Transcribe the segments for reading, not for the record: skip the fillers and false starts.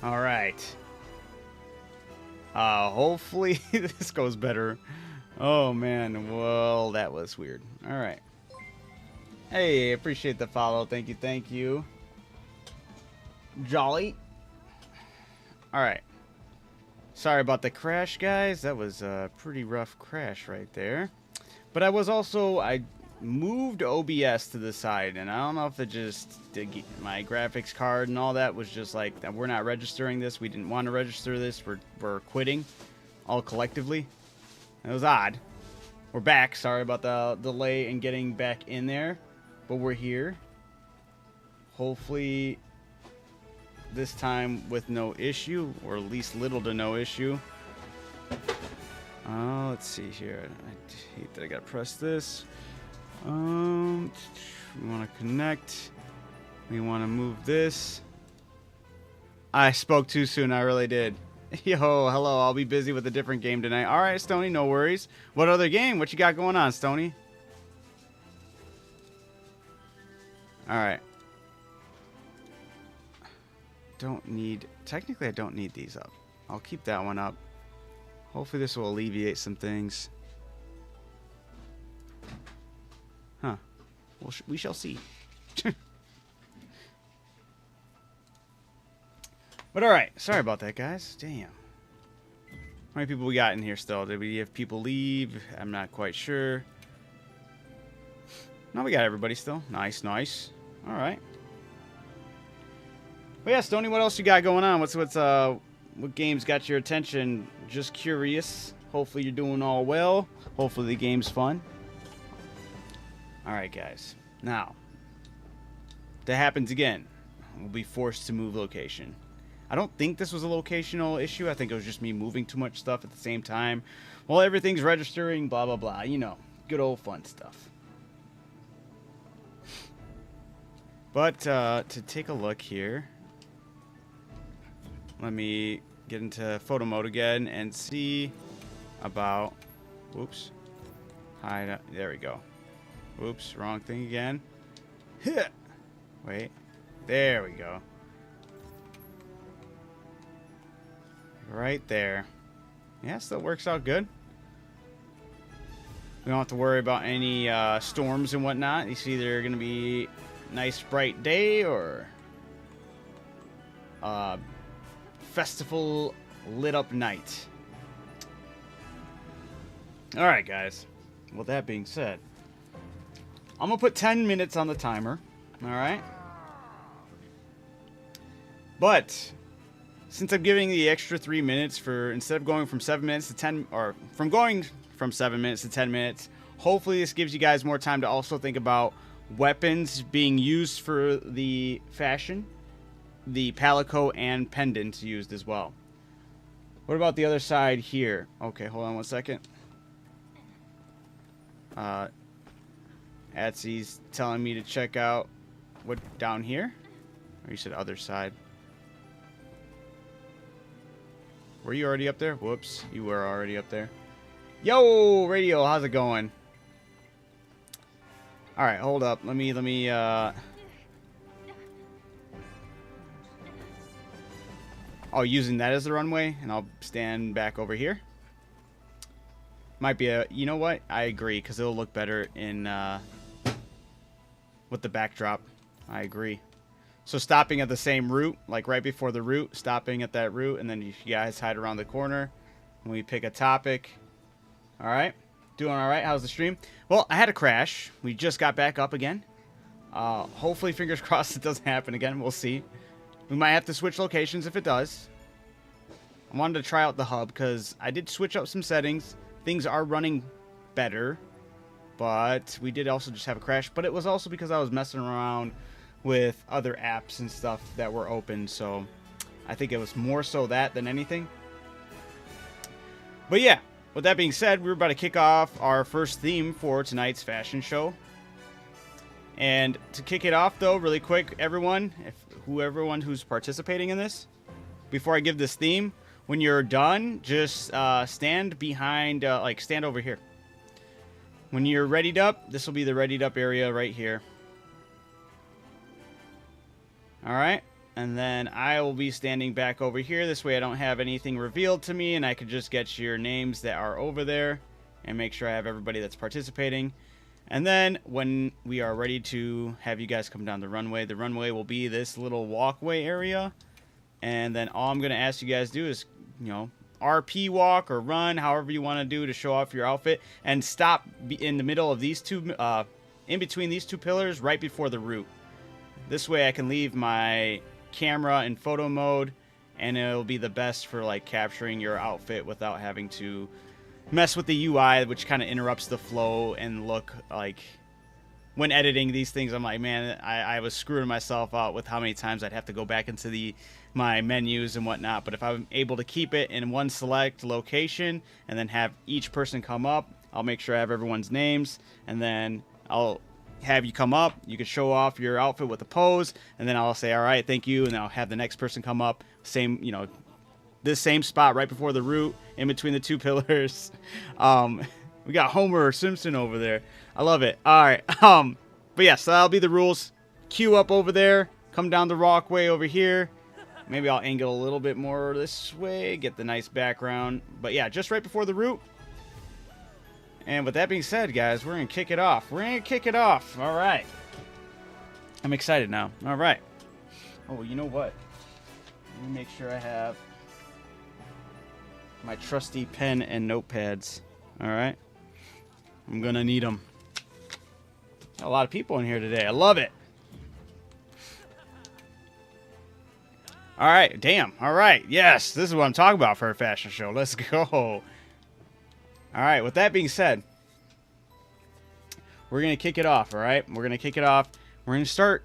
All right. Hopefully this goes better. Oh man, well that was weird. All right. Hey, appreciate the follow. Thank you, thank you. Jolly. All right. Sorry about the crash, guys. That was a pretty rough crash right there. But I moved OBS to the side, and I don't know if it just did my graphics card and all that was just like we're not registering this. We didn't want to register this. We're quitting, all collectively. It was odd. We're back. Sorry about the delay in getting back in there, but we're here. Hopefully, this time with no issue, or at least little to no issue. Let's see here. I hate that I gotta press this. We want to connect. We want to move this. I spoke too soon. I really did. Yo, hello. I'll be busy with a different game tonight. All right, Stony, no worries. What other game? What you got going on, Stony? All right. Technically, I don't need these up. I'll keep that one up. Hopefully, this will alleviate some things. Huh. Well, we shall see. But alright, sorry about that, guys. Damn. How many people we got in here still? Did we have people leave? I'm not quite sure. No, we got everybody still. Nice, nice. Alright. Well, yeah, Stoney, what else you got going on? What games got your attention? Just curious. Hopefully you're doing all well. Hopefully the game's fun. Alright, guys. Now, if that happens again, we'll be forced to move location. I don't think this was a locational issue. I think it was just me moving too much stuff at the same time. Well, everything's registering, blah, blah, blah. You know, good old fun stuff. But to take a look here, let me get into photo mode again and see about... Whoops. Hide. There we go. Whoops, wrong thing again. Wait. There we go. Right there. Yeah, still works out good. We don't have to worry about any storms and whatnot. It's either going to be a nice bright day or festival lit up night. Alright, guys. With that being said, I'm going to put 10 minutes on the timer. Alright? But since I'm giving the extra 3 minutes for, instead of going from 7 minutes to 10, or from going from 7 minutes to 10 minutes, hopefully this gives you guys more time to also think about weapons being used for the fashion, the palico and pendants used as well. What about the other side here? Okay, hold on one second. Atsy's telling me to check out what down here? Or you said other side. Were you already up there? Whoops, you were already up there. Yo, radio, how's it going? All right, hold up. Let me oh, using that as the runway, and I'll stand back over here. Might be a, you know what? I agree, because it'll look better in with the backdrop. I agree. So stopping at the same route, like right before the route, stopping at that route, and then you guys hide around the corner, and we pick a topic. All right, doing all right. How's the stream? Well, I had a crash. We just got back up again. Hopefully, fingers crossed, it doesn't happen again. We'll see. We might have to switch locations if it does. I wanted to try out the hub because I did switch up some settings. Things are running better, but we did also just have a crash. But it was also because I was messing around with other apps and stuff that were open, so I think it was more so that than anything. But yeah, with that being said, we're about to kick off our first theme for tonight's fashion show. And to kick it off, though, really quick, everyone who's participating in this, before I give this theme, when you're done, just stand behind, stand over here. When you're readied up, this will be the readied up area right here. All right, And then I will be standing back over here. This way I don't have anything revealed to me, and I can just get your names that are over there and make sure I have everybody that's participating. And then when we are ready to have you guys come down the runway will be this little walkway area. And then all I'm going to ask you guys to do is, you know, RP walk or run, however you want to do to show off your outfit. And stop in the middle of these two, in between these two pillars right before the route. This way I can leave my camera in photo mode, and it'll be the best for like capturing your outfit without having to mess with the UI, which kind of interrupts the flow and look. Like when editing these things, I'm like, man, I was screwing myself out with how many times I'd have to go back into my menus and whatnot. But if I'm able to keep it in one select location and then have each person come up, I'll make sure I have everyone's names, and then I'll have you come up. You can show off your outfit with a pose, and then I'll say, all right, thank you, and I'll have the next person come up, same, you know, this same spot right before the route, in between the two pillars. We got Homer Simpson over there. I love it. All right. But yeah, so that'll be the rules. Queue up over there, come down the walkway over here. Maybe I'll angle a little bit more this way, get the nice background. But yeah, just right before the route. And with that being said, guys, we're going to kick it off. All right. I'm excited now. All right. Oh, you know what? Let me make sure I have my trusty pen and notepads. All right. I'm going to need them. A lot of people in here today. I love it. All right. Damn. All right. Yes. This is what I'm talking about for a fashion show. Let's go. All right, with that being said, we're going to kick it off, all right? We're going to kick it off. We're going to start,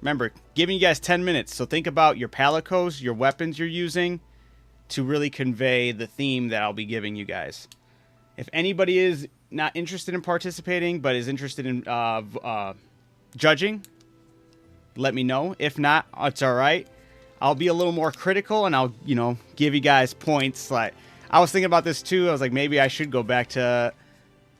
remember, giving you guys 10 minutes. So think about your palicos, your weapons you're using to really convey the theme that I'll be giving you guys. If anybody is not interested in participating but is interested in judging, let me know. If not, it's all right. I'll be a little more critical, and I'll, you know, give you guys points. Like, I was thinking about this too. I was like, maybe I should go back to,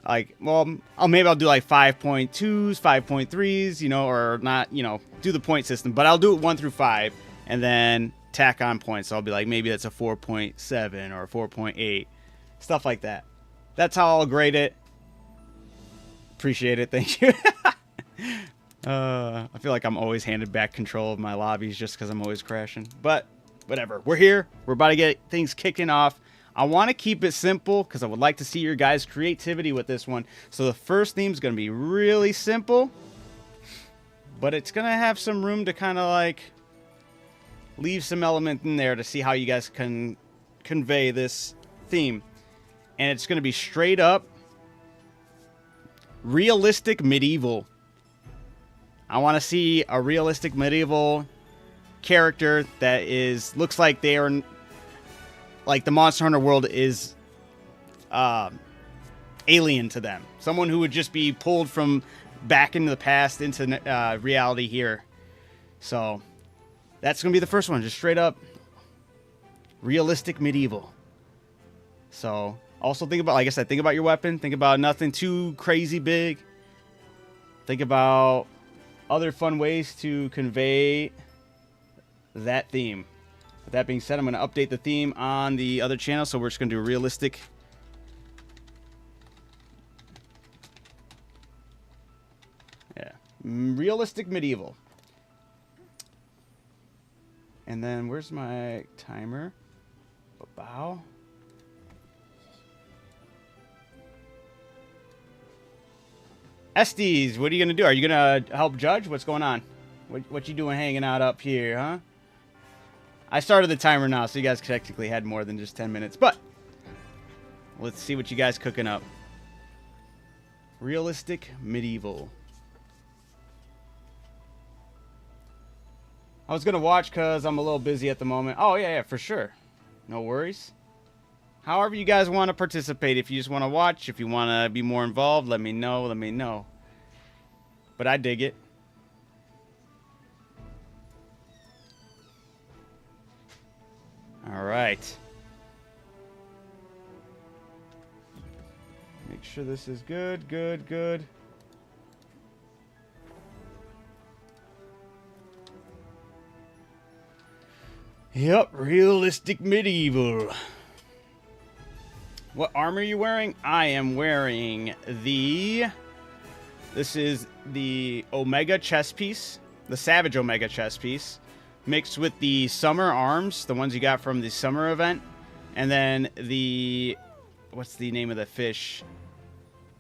like, well, maybe I'll do like 5.2s, 5.3s, you know, or not, you know, do the point system. But I'll do it 1 through 5 and then tack on points. So I'll be like, maybe that's a 4.7 or a 4.8, stuff like that. That's how I'll grade it. Appreciate it. Thank you. I feel like I'm always handed back control of my lobbies just because I'm always crashing. But whatever. We're here. We're about to get things kicking off. I want to keep it simple because I would like to see your guys' creativity with this one. So the first theme is going to be really simple, but it's going to have some room to kind of like leave some element in there to see how you guys can convey this theme. And it's going to be straight up realistic medieval. I want to see a realistic medieval character that looks like they are, like the Monster Hunter world is alien to them. Someone who would just be pulled from back into the past into reality here. So that's going to be the first one. Just straight up realistic medieval. So also think about, like I said, think about your weapon. Think about nothing too crazy big. Think about other fun ways to convey that theme. With that being said, I'm going to update the theme on the other channel, so we're just going to do a realistic. Yeah, realistic medieval. And then where's my timer? Bow. Estes, what are you going to do? Are you going to help judge? What's going on? What you doing hanging out up here, huh? I started the timer now, so you guys technically had more than just 10 minutes. But let's see what you guys cooking up. Realistic medieval. I was going to watch because I'm a little busy at the moment. Oh, yeah, for sure. No worries. However you guys want to participate. If you just want to watch, if you want to be more involved, let me know. Let me know. But I dig it. All right. Make sure this is good, good, good. Yep, realistic medieval. What armor are you wearing? I am wearing the... This is the Omega chest piece. The Savage Omega chest piece. Mixed with the Summer arms. The ones you got from the Summer event. And then the... What's the name of the fish?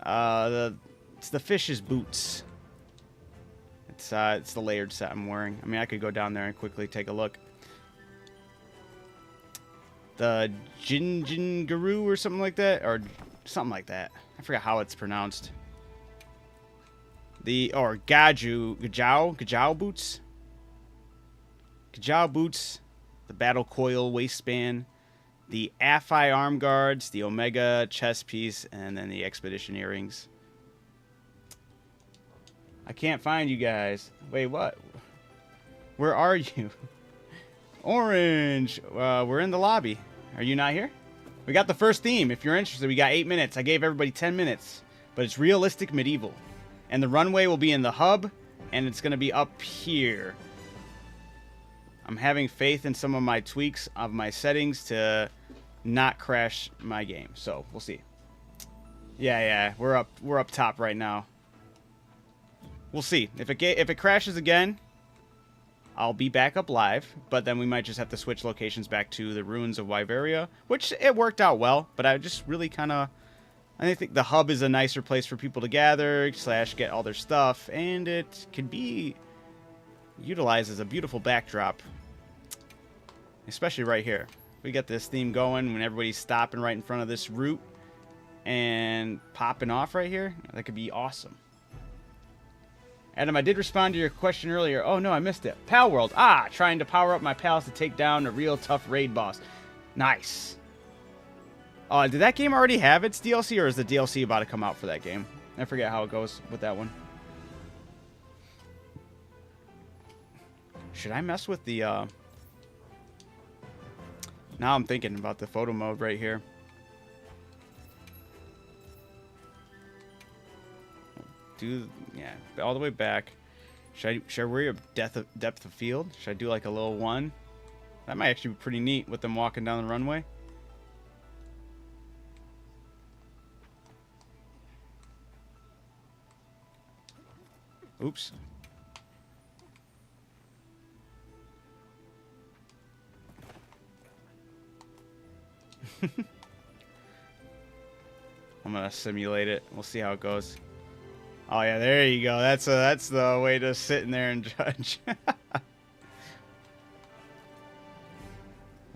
It's the fish's boots. It's the layered set I'm wearing. I mean, I could go down there and quickly take a look. The Jinjingaru or something like that, or something like that. I forgot how it's pronounced. Or Gajau boots. Gajau boots, the Battle Coil waistband, the Affi arm guards, the Omega chest piece, and then the Expedition earrings. I can't find you guys. Wait, what? Where are you? Orange. We're in the lobby. Are you not here? We got the first theme. If you're interested, we got 8 minutes. I gave everybody 10 minutes. But it's realistic medieval. And the runway will be in the hub. And it's going to be up here. I'm having faith in some of my tweaks of my settings to not crash my game. So, we'll see. Yeah. We're up top right now. We'll see. If it crashes again, I'll be back up live, but then we might just have to switch locations back to the ruins of Wyveria, which it worked out well, but I just really I think the hub is a nicer place for people to gather, / get all their stuff, and it can be utilized as a beautiful backdrop, especially right here. We got this theme going when everybody's stopping right in front of this route and popping off right here. That could be awesome. Adam, I did respond to your question earlier. Oh, no, I missed it. Pal World. Trying to power up my pals to take down a real tough raid boss. Nice. Did that game already have its DLC, or is the DLC about to come out for that game? I forget how it goes with that one. Should I mess with the... Now I'm thinking about the photo mode right here. Yeah, all the way back. Should I worry about depth of field? Should I do like a little one? That might actually be pretty neat with them walking down the runway. Oops. I'm gonna simulate it. We'll see how it goes. Oh yeah, there you go. That's the way to sit in there and judge.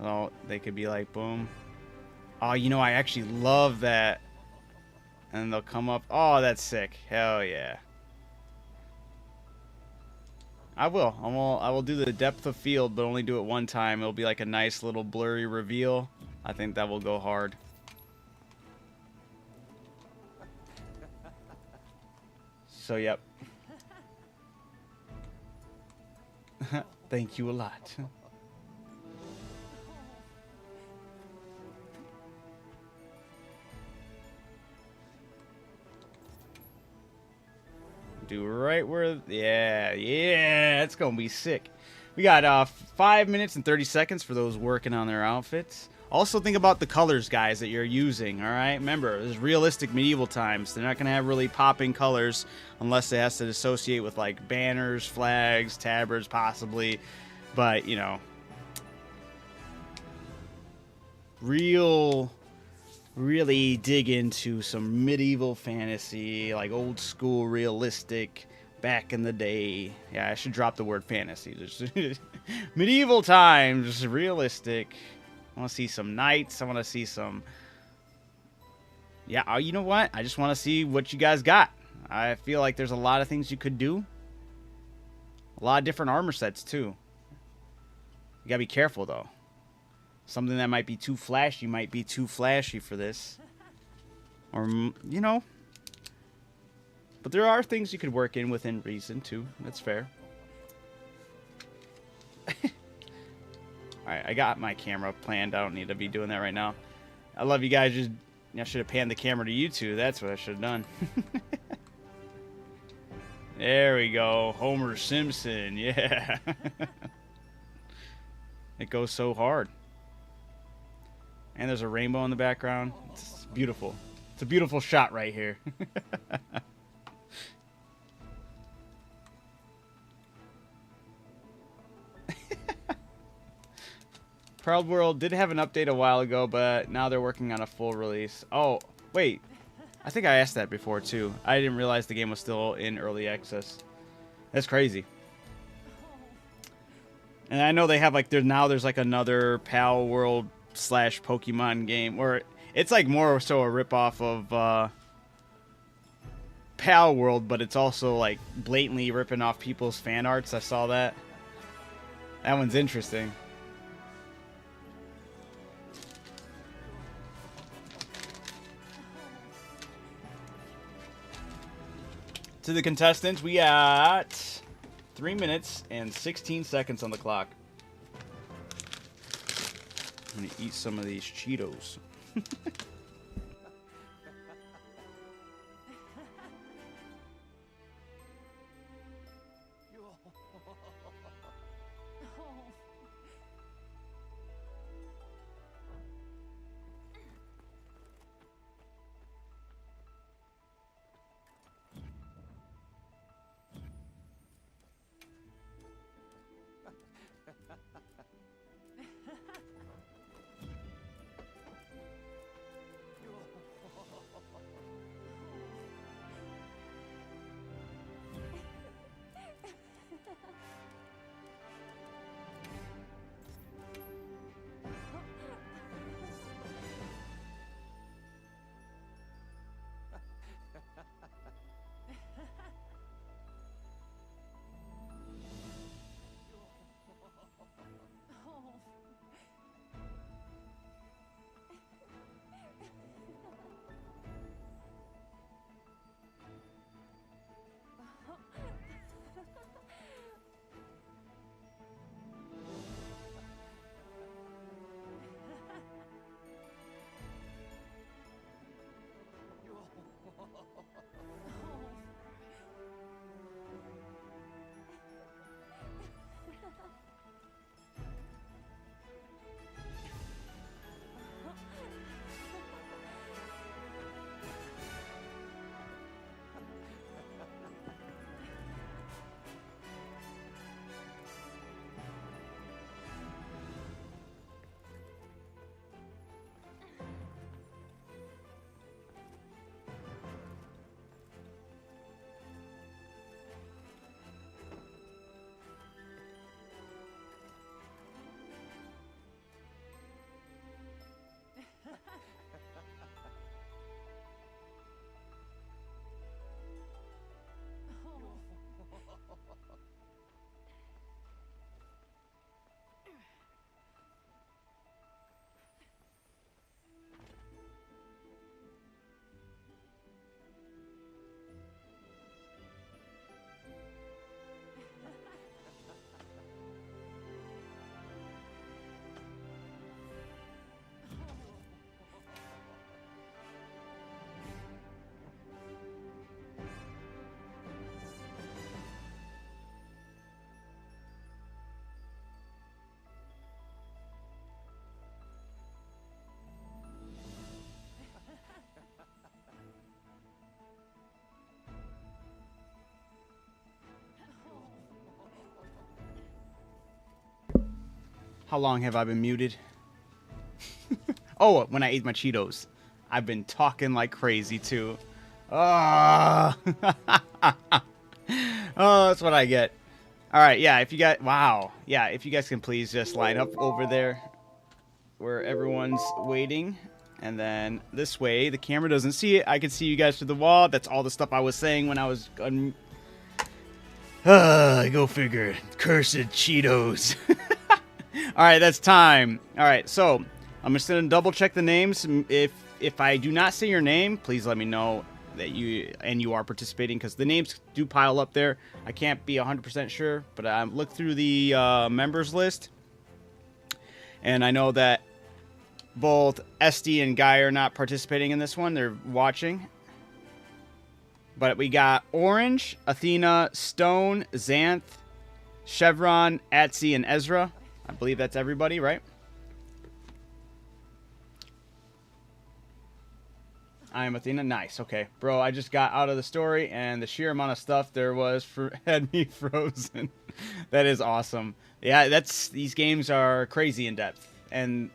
Oh, they could be like, boom. Oh, you know, I actually love that. And they'll come up. Oh, that's sick. Hell yeah. I will do the depth of field, but only do it one time. It'll be like a nice little blurry reveal. I think that will go hard. So, yep. Thank you a lot. Do right where... Yeah, it's going to be sick. We got 5 minutes and 30 seconds for those working on their outfits. Also think about the colors, guys, that you're using, all right? Remember, this is realistic medieval times. They're not going to have really popping colors unless it has to associate with, like, banners, flags, tabards, possibly. But, you know, really dig into some medieval fantasy, like old school realistic back in the day. Yeah, I should drop the word fantasy. Just medieval times, realistic. I want to see some knights. I want to see some... Yeah, you know what? I just want to see what you guys got. I feel like there's a lot of things you could do. A lot of different armor sets, too. You gotta be careful, though. Something that might be too flashy might be too flashy for this. Or, you know. But there are things you could work in within reason, too. That's fair. Alright, I got my camera planned. I don't need to be doing that right now. I love you guys. I should have panned the camera to you two. That's what I should have done. There we go. Homer Simpson. Yeah. It goes so hard. And there's a rainbow in the background. It's beautiful. It's a beautiful shot right here. Proud World did have an update a while ago, but now they're working on a full release. Oh, wait. I think I asked that before, too. I didn't realize the game was still in early access. That's crazy. And I know they have, like, there's like another Pal World / Pokemon game where it's like more so a ripoff of Pal World, but it's also like blatantly ripping off people's fan arts. I saw that. That one's interesting. To the contestants, we got 3 minutes and 16 seconds on the clock. I'm gonna eat some of these Cheetos. How long have I been muted? Oh, when I ate my Cheetos. I've been talking like crazy, too. Oh, oh, that's what I get. All right, yeah, if you guys... Wow. Yeah, if you guys can please just line up over there where everyone's waiting. And then this way, the camera doesn't see it. I can see you guys through the wall. That's all the stuff I was saying when I was... go figure. Cursed Cheetos. All right, that's time. All right, so I'm just gonna double check the names. If I do not say your name, please let me know that you are participating, because the names do pile up there. I can't be 100% sure, but I looked through the members list, and I know that both SD and Guy are not participating in this one. They're watching. But we got Orange, Athena, Stone, Xanth, Chevron, Atsy, and Ezra. I believe that's everybody, right? I am Athena. Nice. Okay. Bro, I just got out of the story, and the sheer amount of stuff there was had me frozen. That is awesome. Yeah, these games are crazy in depth. And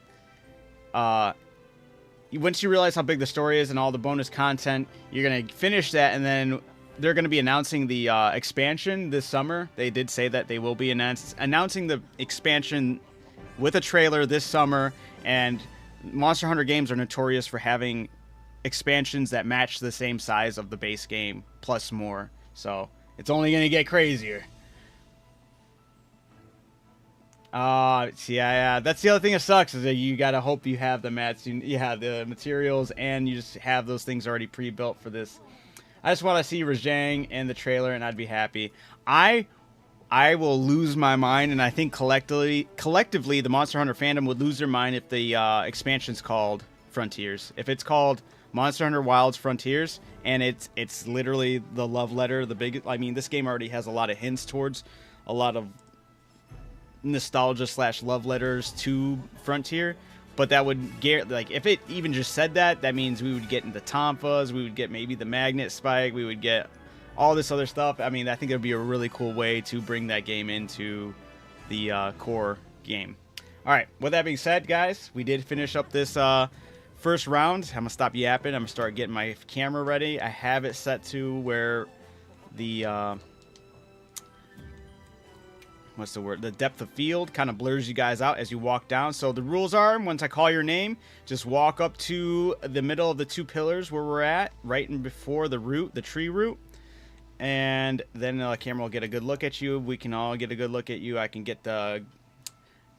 once you realize how big the story is and all the bonus content, you're going to finish that, and then they're going to be announcing the expansion this summer. They did say that they will be announcing the expansion with a trailer this summer, and Monster Hunter games are notorious for having expansions that match the same size of the base game plus more. So it's only going to get crazier. Yeah. That's the other thing that sucks is that you gotta hope you have the mats, you have the materials, and you just have those things already pre-built for this. I just want to see Rajang in the trailer, and I'd be happy. I will lose my mind, and I think collectively, the Monster Hunter fandom would lose their mind if the expansion's called Frontiers. If it's called Monster Hunter Wilds Frontiers, and it's literally the love letter, I mean, this game already has a lot of hints towards a lot of nostalgia / love letters to Frontier, but that would like, if it even just said that means we would get into Tonfas, we would get maybe the Magnet Spike, we would get all this other stuff. I mean, I think it would be a really cool way to bring that game into the core game. All right, with that being said, guys, we did finish up this first round. I'm gonna stop yapping. I'm gonna start getting my camera ready. I have it set to where the what's the word? The depth of field kind of blurs you guys out as you walk down. So the rules are, once I call your name, just walk up to the middle of the two pillars where we're at, right in before the root, the tree root. And then the camera will get a good look at you. We can all get a good look at you. I can get the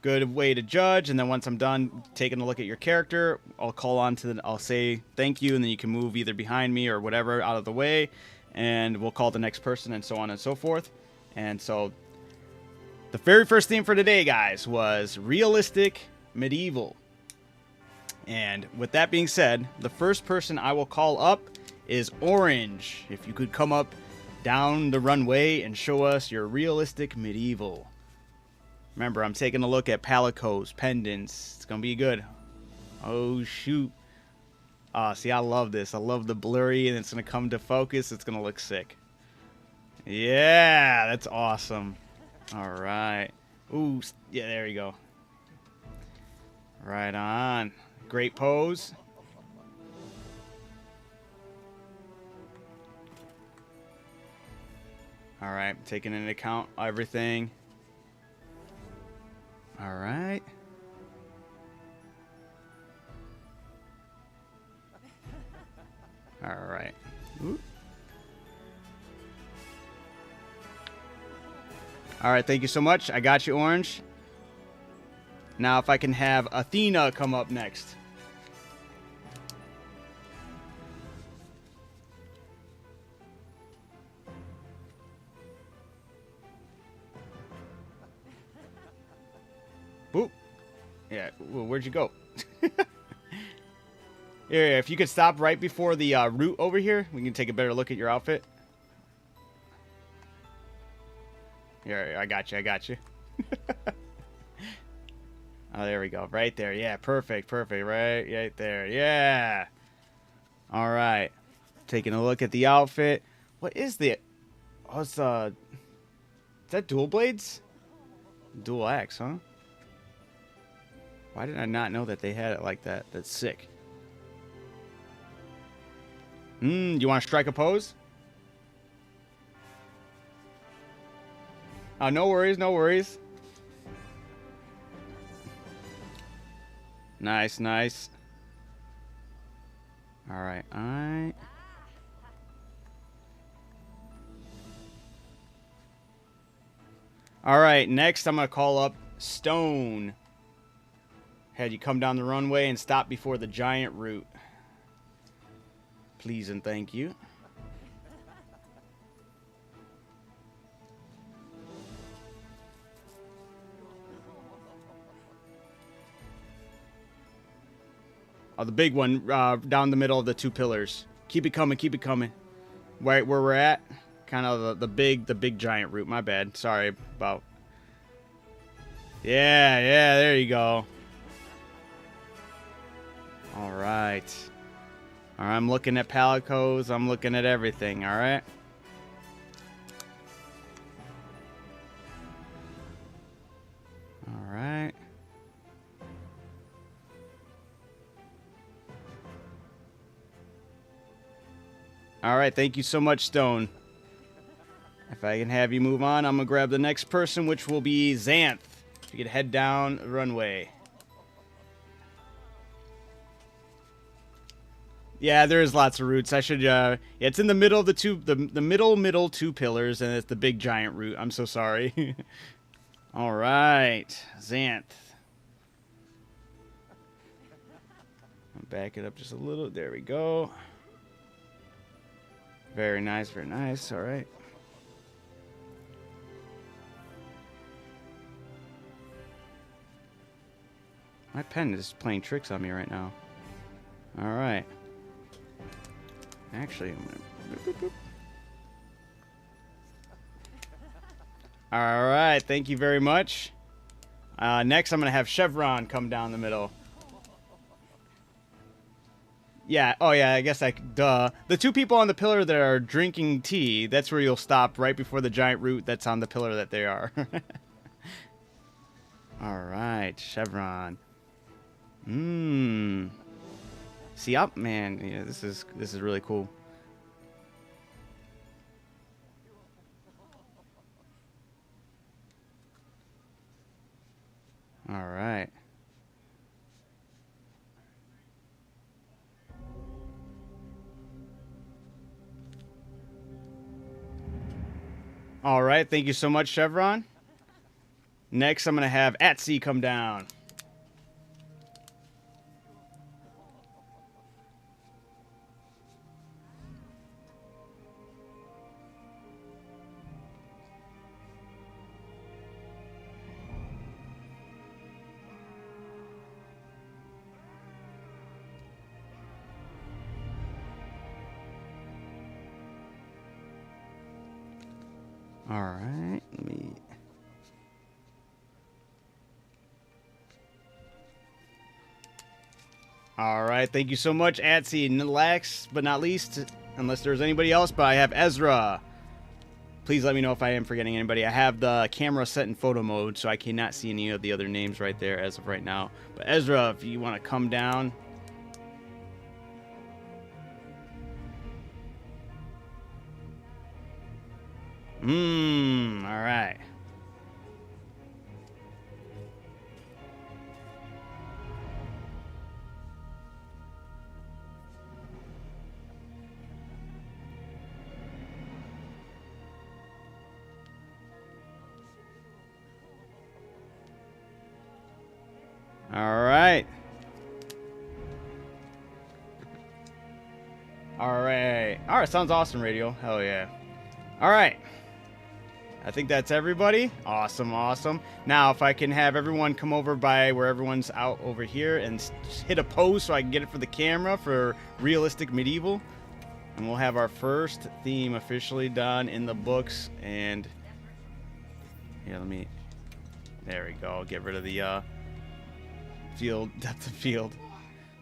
good way to judge. And then once I'm done taking a look at your character, I'll call on to I'll say thank you. And then you can move either behind me or whatever out of the way. And we'll call the next person and so on and so forth. And so the very first theme for today, guys, was realistic medieval. And with that being said, the first person I will call up is Orange. If you could come up down the runway and show us your realistic medieval. Remember, I'm taking a look at palicos, pendants. It's going to be good. Oh, shoot. See, I love this. I love the blurry, and it's going to come to focus. It's going to look sick. Yeah, that's awesome. All right. Ooh, yeah, there you go. Right on. Great pose. All right, taking into account everything. All right. All right. Ooh. All right, thank you so much. I got you, Orange. Now, if I can have Athena come up next. Boop. Yeah, well, where'd you go? Here, if you could stop right before the root over here, we can take a better look at your outfit. Here, I got you. Oh, there we go. Right there. Yeah, perfect. Right there. Yeah. All right. Taking a look at the outfit. What is the... Oh, it's, is that dual blades? Dual axe, huh? Why did I not know that they had it like that? That's sick. You want to strike a pose? Oh, no worries. Nice. All right. All right, next I'm going to call up Stone. Had you come down the runway and stop before the giant root. Please and thank you. Oh, the big one down the middle of the two pillars. Keep it coming. Right where we're at. Kind of the big giant root. My bad. Sorry about. Yeah, yeah, there you go. All right. All right, I'm looking at Palicos. I'm looking at everything, all right? All right. All right, thank you so much, Stone. If I can have you move on, I'm going to grab the next person, which will be Xanth. You can head down the runway. Yeah, there's lots of routes. I should, yeah, it's in the middle of the middle two pillars, and it's the big giant route. I'm so sorry. All right, Xanth. I'll back it up just a little. There we go. Very nice, very nice. All right. My pen is playing tricks on me right now. All right. Actually, I'm gonna... Boop, boop, boop. All right, thank you very much. Next, I'm going to have Chevron come down the middle. Yeah, oh yeah, I guess duh. The two people on the pillar that are drinking tea, that's where you'll stop right before the giant root that's on the pillar that they are. All right, Chevron. See up, man. Yeah, this is really cool. All right. All right, thank you so much, Chevron. Next, I'm going to have Atsy come down. All right, let me... All right, thank you so much, Atsy. And last but not least, unless there's anybody else, but I have Ezra. Please let me know if I am forgetting anybody. I have the camera set in photo mode, so I cannot see any of the other names right there as of right now. But Ezra, if you want to come down... all right. All right. All right. All right, sounds awesome, Radio. Hell yeah. All right. I think that's everybody. Awesome, awesome. Now, if I can have everyone come over by where everyone's out over here and hit a pose so I can get it for the camera for Realistic Medieval. And we'll have our first theme officially done in the books. And, yeah, let me... There we go. Get rid of the field, depth of field.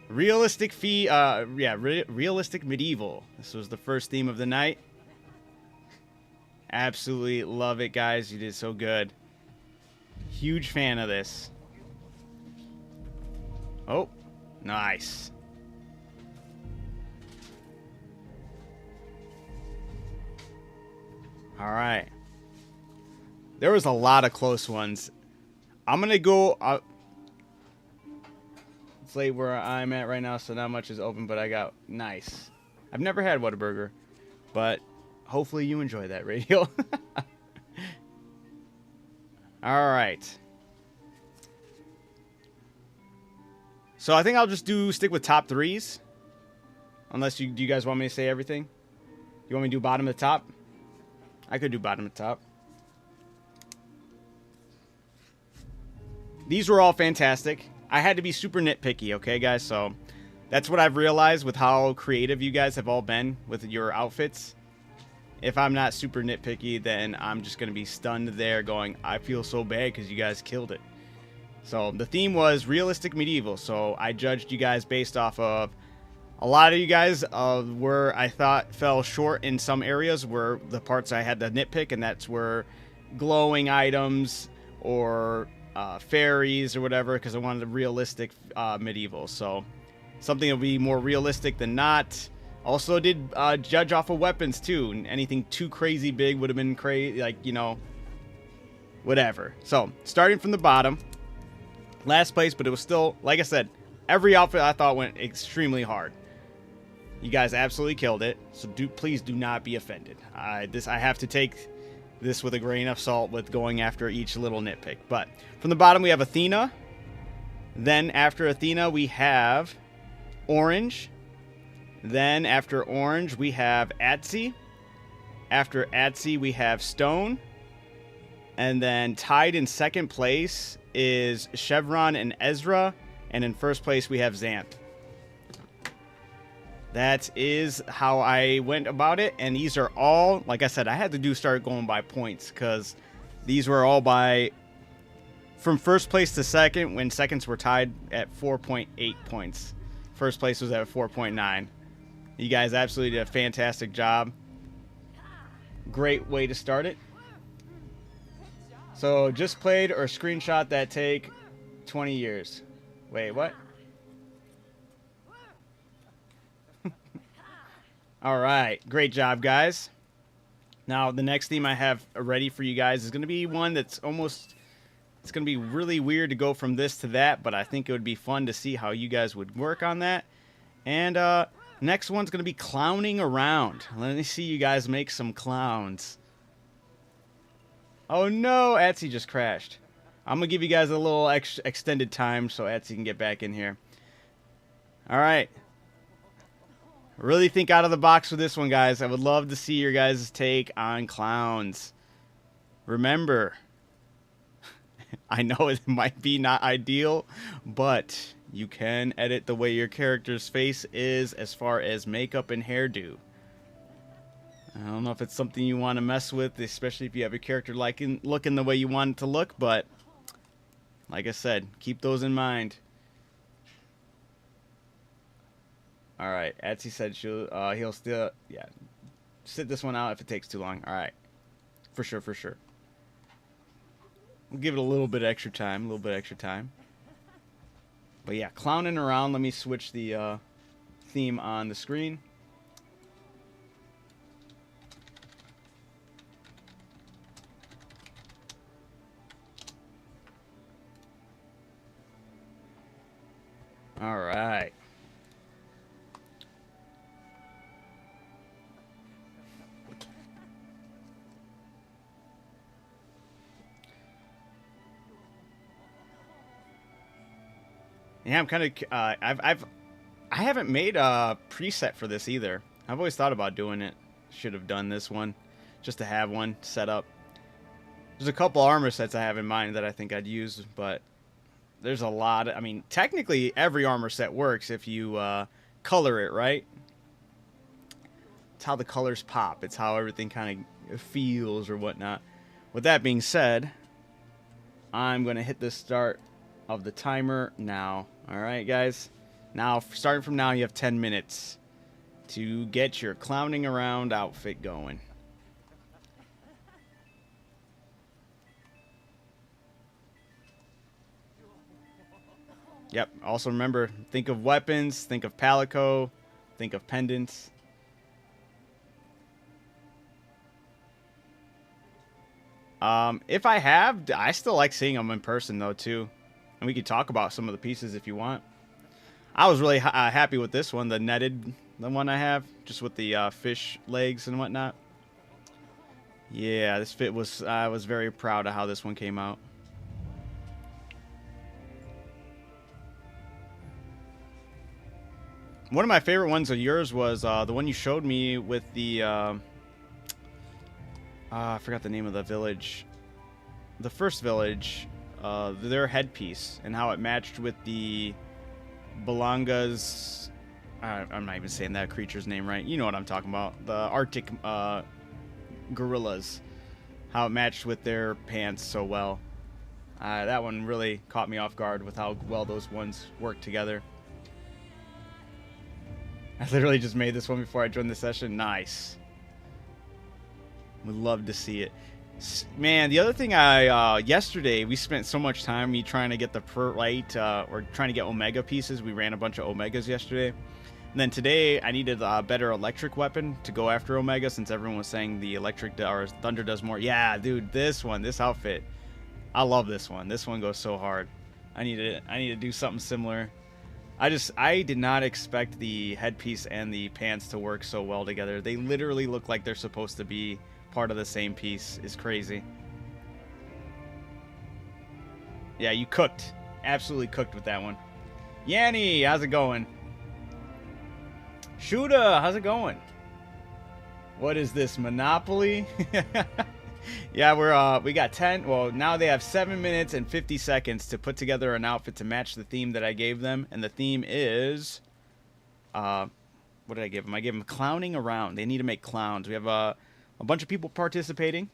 Realistic Realistic Medieval. This was the first theme of the night. Absolutely love it, guys. You did so good. Huge fan of this. Oh, nice. All right. There was a lot of close ones. I'm going to go... it's late where I'm at right now, so not much is open, but I got... Nice. I've never had Whataburger, but... Hopefully you enjoy that, Radio. All right. So I think I'll just stick with top threes. Unless do you guys want me to say everything? You want me to do bottom to top? I could do bottom to top. These were all fantastic. I had to be super nitpicky, okay, guys? So that's what I've realized with how creative you guys have all been with your outfits. If I'm not super nitpicky, then I'm just going to be stunned there going, I feel so bad because you guys killed it. So the theme was realistic medieval. So I judged you guys based off of a lot of you guys where I thought fell short in some areas were the parts I had to nitpick, and that's where glowing items or fairies or whatever, because I wanted a realistic medieval. So something that would be more realistic than not. Also did judge off of weapons too. And anything too crazy big would have been crazy, like, you know, whatever. So starting from the bottom, last place, but it was still, like I said, every outfit I thought went extremely hard. You guys absolutely killed it. So please do not be offended. I have to take this with a grain of salt with going after each little nitpick. But from the bottom we have Athena. Then after Athena we have Orange. Then after Orange we have Atsi. After Atsi we have Stone. And then tied in second place is Chevron and Ezra. And in first place we have Xanth. That is how I went about it. And these are all, like I said, I had to start going by points, because these were all by from first place to second, when seconds were tied at 4.8 points. First place was at 4.9. You guys absolutely did a fantastic job. Great way to start it. So just played or screenshot that take 20 years. Wait, what? All right, great job, guys. Now, the next theme I have ready for you guys is going to be one that's almost, it's going to be really weird to go from this to that, but I think it would be fun to see how you guys would work on that. And next one's going to be clowning around. Let me see you guys make some clowns. Oh no, Atsi just crashed. I'm going to give you guys a little extended time so Atsi can get back in here. All right. Really think out of the box with this one, guys. I would love to see your guys' take on clowns. Remember, I know it might be not ideal, but you can edit the way your character's face is as far as makeup and hairdo. I don't know if it's something you want to mess with, especially if you have your character looking the way you want it to look, but like I said, keep those in mind. All right, Atsi said he'll still, yeah, sit this one out if it takes too long. All right, for sure, for sure. We'll give it a little bit extra time, But yeah, clowning around. Let me switch the theme on the screen. All right. Yeah, I'm kind of. I haven't made a preset for this either. I've always thought about doing it. Should have done this one, just to have one set up. There's a couple armor sets I have in mind that I think I'd use, but there's a lot. I mean, technically every armor set works if you color it right. It's how the colors pop. It's how everything kind of feels or whatnot. With that being said, I'm going to hit the start of the timer now. All right, guys. Now, starting from now, you have 10 minutes to get your clowning around outfit going. Yep. Also remember, think of weapons, think of palico, think of pendants. If I still like seeing them in person though too. And we could talk about some of the pieces if you want. I was really happy with this one, the netted, the one I have, just with the fish legs and whatnot. Yeah, this fit was, I was very proud of how this one came out. One of my favorite ones of yours was the one you showed me with the, I forgot the name of the village. The first village, their headpiece, and how it matched with the Belanga's, I'm not even saying that creature's name right. You know what I'm talking about. The Arctic gorillas. How it matched with their pants so well. That one really caught me off guard with how well those ones work together. I literally just made this one before I joined the session. Nice. Would love to see it. Man, the other thing yesterday we spent so much time me trying to get the perlite or trying to get Omega pieces. We ran a bunch of Omegas yesterday. And then today I needed a better electric weapon to go after Omega since everyone was saying the electric or thunder does more. Yeah, dude, this outfit. I love this one. This one goes so hard. I need to do something similar. I did not expect the headpiece and the pants to work so well together. They literally look like they're supposed to be part of the same piece. It's crazy. Yeah, you cooked. Absolutely cooked with that one. Yanni, how's it going? Shuda, how's it going? What is this, Monopoly? Yeah, we got 10. Well, now they have 7 minutes and 50 seconds to put together an outfit to match the theme that I gave them, and the theme is, what did I give them? I gave them clowning around. They need to make clowns. We have a bunch of people participating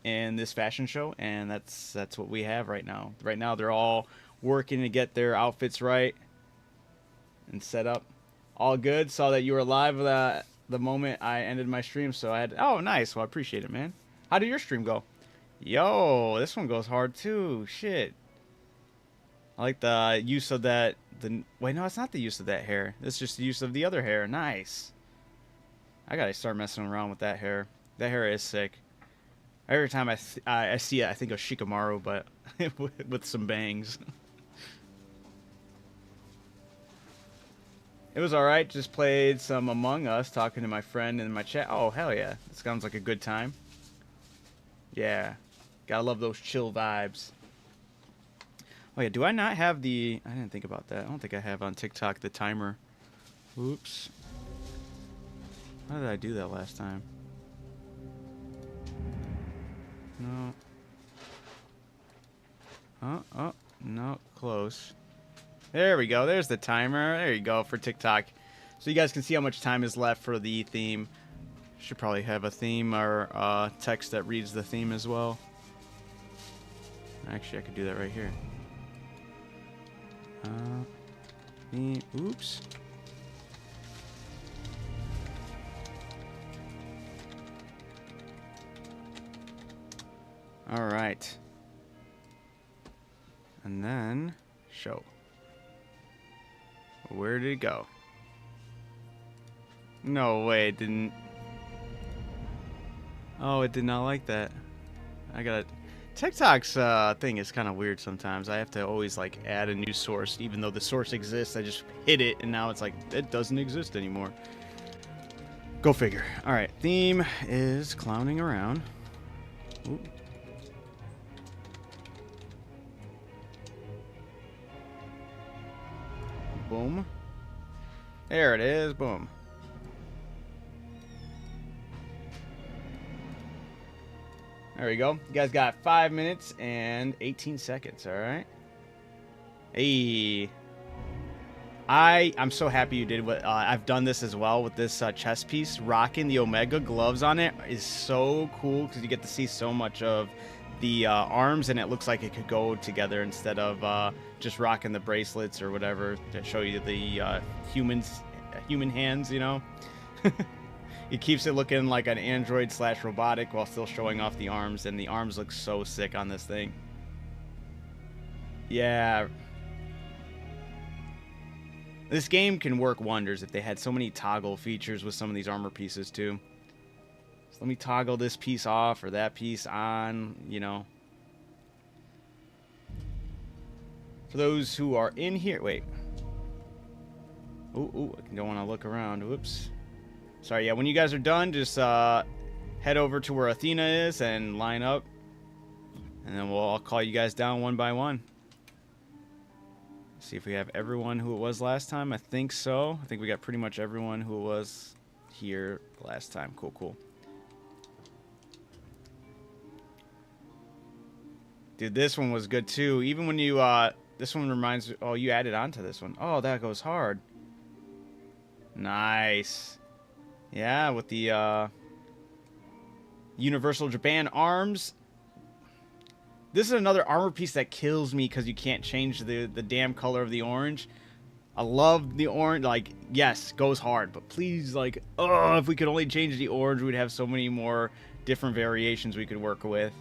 in this fashion show, and that's what we have right now. Right now, they're all working to get their outfits right and set up. All good. Saw that you were live the moment I ended my stream, so I had. Oh, nice. Well, I appreciate it, man. How did your stream go? Yo, this one goes hard too. Shit. I like the use of that. Wait, no, it's not the use of that hair. It's just the use of the other hair. Nice. I gotta start messing around with that hair. That hair is sick. Every time I see it, I think of Shikamaru, but with some bangs. It was alright. Just played some Among Us, talking to my friend in my chat. Oh, hell yeah. This sounds like a good time. Yeah. Gotta love those chill vibes. Oh, yeah. Do I not have the... I didn't think about that. I don't think I have on TikTok the timer. Oops. How did I do that last time? No. Oh, no. Close. There we go. There's the timer. There you go for TikTok. So you guys can see how much time is left for the theme. Should probably have a theme or text that reads the theme as well. Actually, I could do that right here. Oops. All right. And then show. Where did it go? No way, it didn't. Oh, it did not like that. I gotta... TikTok's thing is kind of weird sometimes. I have to always like add a new source. Even though the source exists, I just hit it and now it's like, it doesn't exist anymore. Go figure. Alright, theme is clowning around. Ooh. Boom. There it is. Boom. There we go. You guys got 5 minutes and 18 seconds. All right. Hey. I'm so happy you did what I've done this as well with this chest piece. Rocking the Omega gloves on it is so cool because you get to see so much of the arms, and it looks like it could go together instead of just rocking the bracelets or whatever to show you the human hands, you know. It keeps it looking like an android / robotic while still showing off the arms, and the arms look so sick on this thing. Yeah. This game can work wonders if they had so many toggle features with some of these armor pieces too. So let me toggle this piece off or that piece on, you know. For those who are in here, wait. Ooh, I don't want to look around. Whoops. Sorry, yeah, when you guys are done, just head over to where Athena is and line up. And then I'll call you guys down one by one. See if we have everyone who it was last time. I think so. I think we got pretty much everyone who was here last time. Cool. Dude, this one was good too. Even when you, this one reminds me, oh, you added on to this one. Oh, that goes hard. Nice. Yeah, with the Universal Japan arms. This is another armor piece that kills me because you can't change the damn color of the orange. I love the orange. Like, yes, goes hard, but please, like, oh, if we could only change the orange, we'd have so many more different variations we could work with.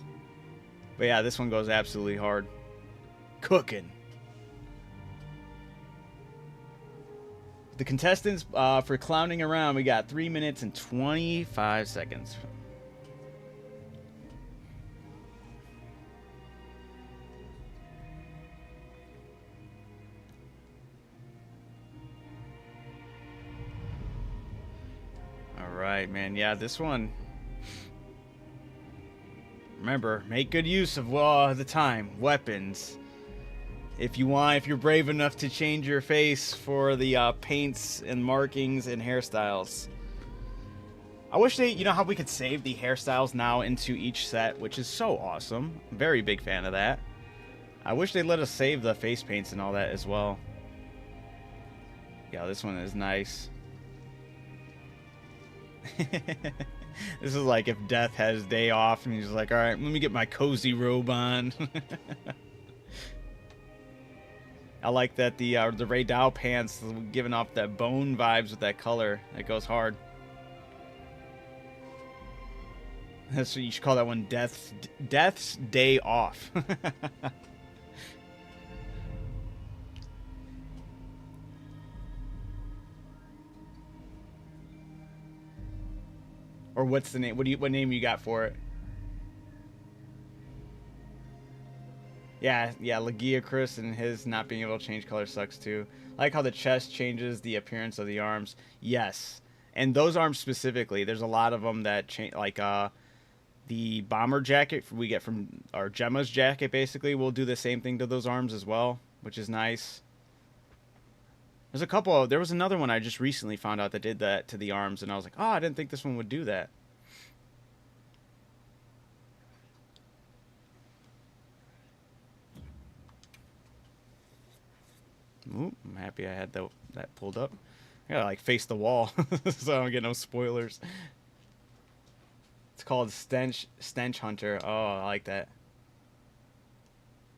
But yeah, this one goes absolutely hard. Cooking. The contestants for clowning around, we got 3 minutes and 25 seconds. All right, man. Yeah, this one. Remember, make good use of the time. Weapons. If you want, if you're brave enough to change your face for the paints and markings and hairstyles. I wish they, you know how we could save the hairstyles now into each set, which is so awesome. I'm very big fan of that. I wish they let us save the face paints and all that as well. Yeah, this one is nice. This is like if Death has day off and he's like, all right, let me get my cozy robe on. I like that the Ray Dow pants giving off that bone vibes with that color. It goes hard. That's what you should call that one, Death's Day Off. Or what's the name? What name you got for it? Yeah, Legia Chris and his not being able to change color sucks too. I like how the chest changes the appearance of the arms. Yes. And those arms specifically, there's a lot of them that change, like the bomber jacket we get from our Gemma's jacket basically will do the same thing to those arms as well, which is nice. There's a couple. There was another one I just recently found out that did that to the arms, and I was like, oh, I didn't think this one would do that. Ooh, I'm happy I had that pulled up. I gotta like face the wall so I don't get no spoilers. It's called Stench Hunter. Oh, I like that.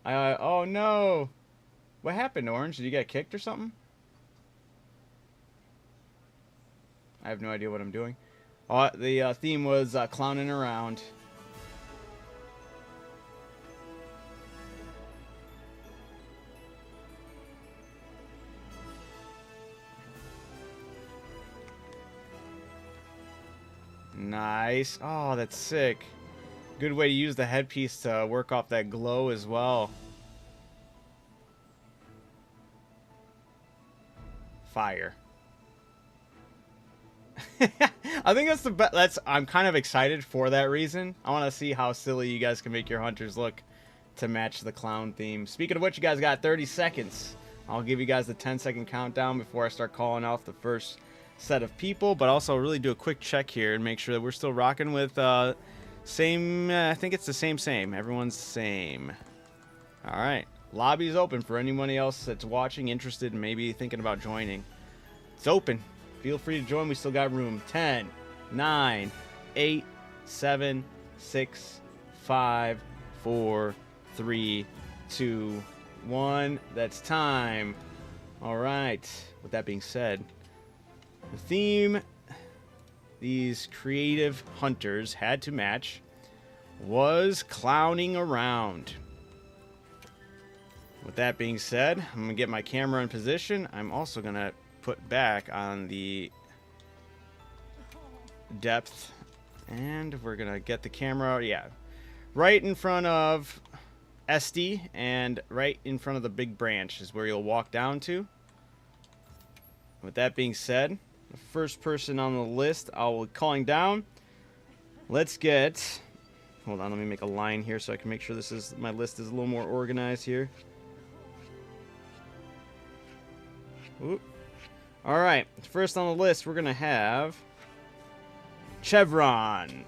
Oh no, what happened, Orange? Did you get kicked or something? I have no idea what I'm doing. The theme was clowning around. Nice. Oh, that's sick. Good way to use the headpiece to work off that glow as well. Fire. I think that's the best. I'm kind of excited for that reason. I want to see how silly you guys can make your hunters look to match the clown theme. Speaking of which, you guys got 30 seconds. I'll give you guys the 10-second countdown before I start calling off the first set of people, but also really do a quick check here and make sure that we're still rocking with same. I think it's the same. Everyone's the same. All right. Lobby's open for anybody else that's watching, interested, and maybe thinking about joining. It's open. Feel free to join. We still got room. 10, 9, 8, 7, 6, 5, 4, 3, 2, 1. That's time. All right. With that being said, the theme these creative hunters had to match was clowning around. With that being said, I'm going to get my camera in position. I'm also going to put back on the depth, and we're going to get the camera, right in front of SD and right in front of the big branch is where you'll walk down to. With that being said, the first person on the list, I'll be calling down. Let's get, hold on, let me make a line here so I can make sure my list is a little more organized here. Oop. All right, first on the list, we're going to have Chevron.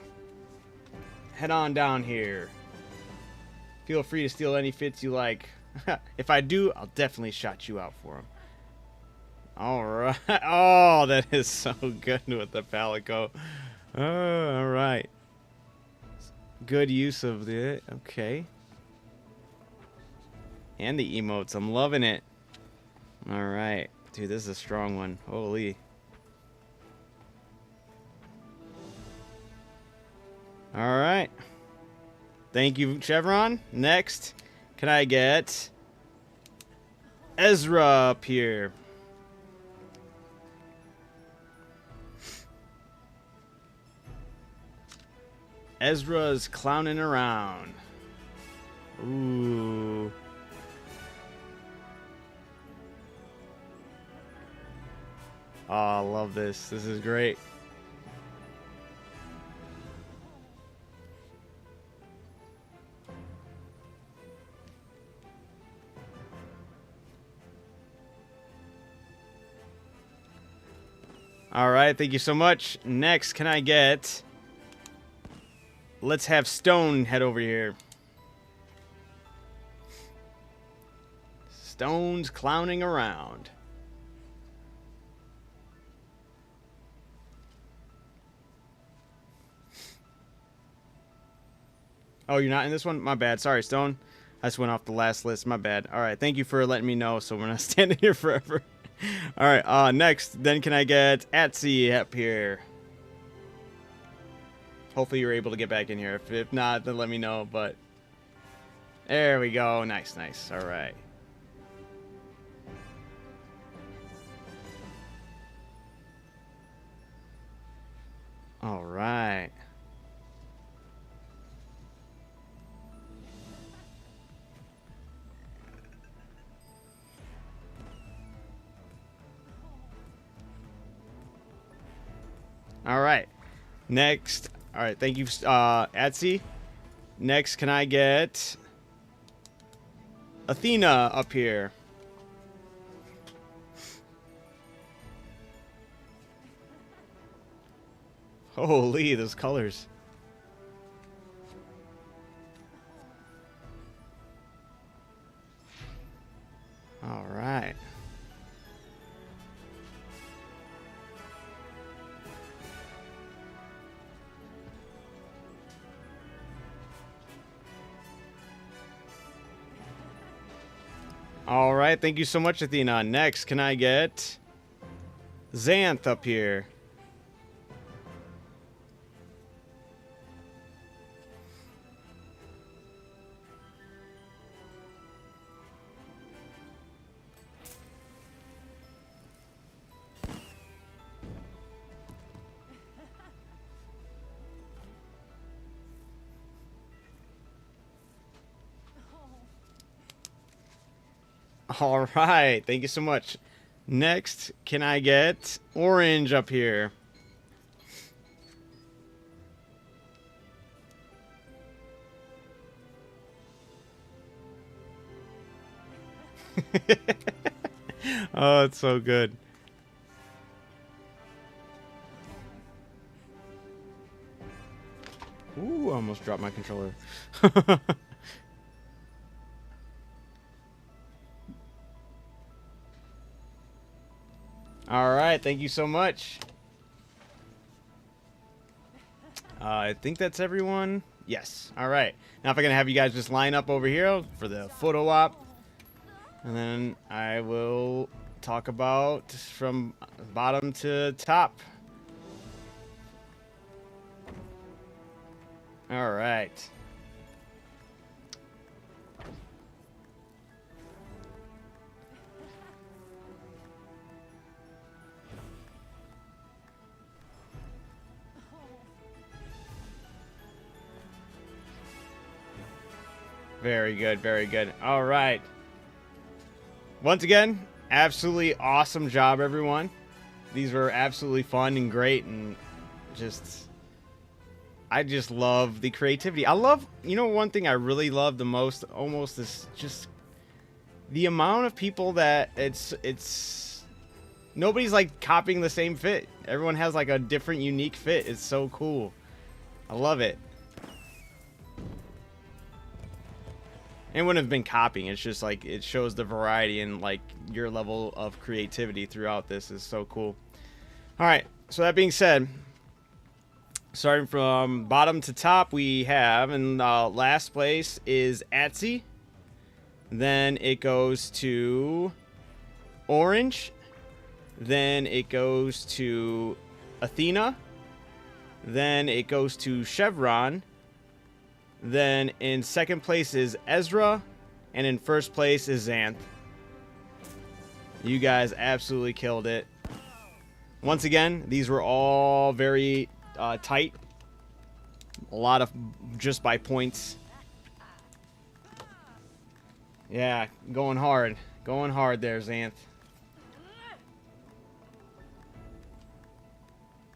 Head on down here. Feel free to steal any fits you like. If I do, I'll definitely shout you out for them. All right. Oh, that is so good with the Palico. Oh, all right. Good use of the... Okay. And the emotes. I'm loving it. All right. Dude, this is a strong one. Holy. All right. Thank you, Chevron. Next, can I get Ezra up here? Ezra's clowning around. Ooh. Oh, I love this. This is great. All right, thank you so much. Next, can I get... Let's have Stone head over here. Stone's clowning around. Oh, you're not in this one? My bad. Sorry, Stone. I just went off the last list. My bad. All right, thank you for letting me know so we're not standing here forever. All right, next, then can I get Atsy up here? Hopefully you're able to get back in here. If not, then let me know, but... There we go. Nice, nice. All right. All right. All right. Next. All right. Thank you, Atsy. Next, can I get Athena up here? Holy, those colors. All right. All right, thank you so much, Athena. Next, can I get Xanth up here? All right, thank you so much. Next, can I get Orange up here? Oh, it's so good. Ooh, I almost dropped my controller. All right, thank you so much. I think that's everyone. Yes. All right. Now, if I'm going to have you guys just line up over here for the photo op. And then I will talk about from bottom to top. All right. Very good, very good. All right. Once again, absolutely awesome job, everyone. These were absolutely fun and great, and I just love the creativity. I love, one thing I really love the most almost is just the amount of people that it's nobody's like copying the same fit. Everyone has like a different, unique fit. It's so cool. I love it. It wouldn't have been copying. It's just like it shows the variety and like your level of creativity throughout this is so cool. All right. So that being said, starting from bottom to top, we have in last place is Atsy. Then it goes to orange. Then it goes to Athena. Then it goes to Chevron. Then in second place is Ezra. And in first place is Xanth. You guys absolutely killed it. Once again, these were all very tight. A lot of just by points. Yeah, going hard. Going hard there, Xanth.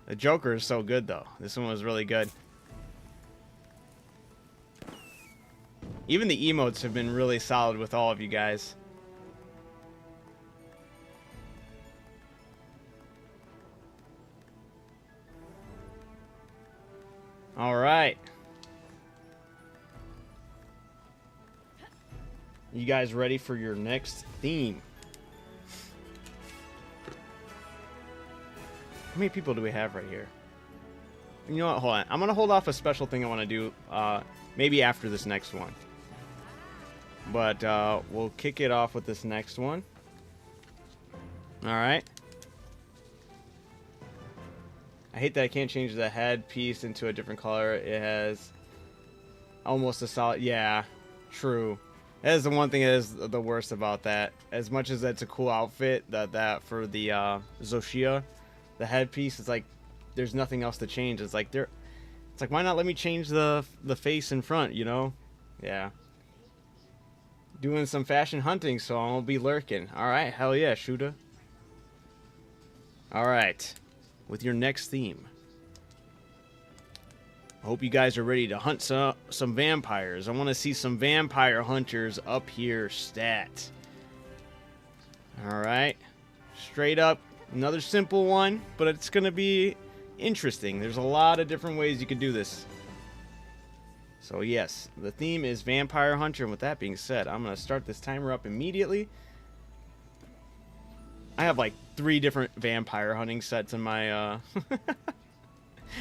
The Joker is so good, though. This one was really good. Even the emotes have been really solid with all of you guys. All right. You guys ready for your next theme? How many people do we have right here? You know what? Hold on. I'm going to hold off a special thing I want to do maybe after this next one. But we'll kick it off with this next one. All right. I hate that I can't change the headpiece into a different color. It has almost a solid... Yeah, true. That is the one thing that is the worst about that. As much as that's a cool outfit, that for the Zoshia, the headpiece, is like there's nothing else to change. It's like why not let me change the face in front, you know? Yeah. Doing some fashion hunting, so I'll be lurking. All right, hell yeah, Shuda. All right. With your next theme. I hope you guys are ready to hunt some vampires. I want to see some vampire hunters up here stat. Alright. Straight up, another simple one, but it's going to be interesting. There's a lot of different ways you could do this. So yes, the theme is vampire hunter, and with that being said, I'm going to start this timer up immediately. I have like 3 different vampire hunting sets in my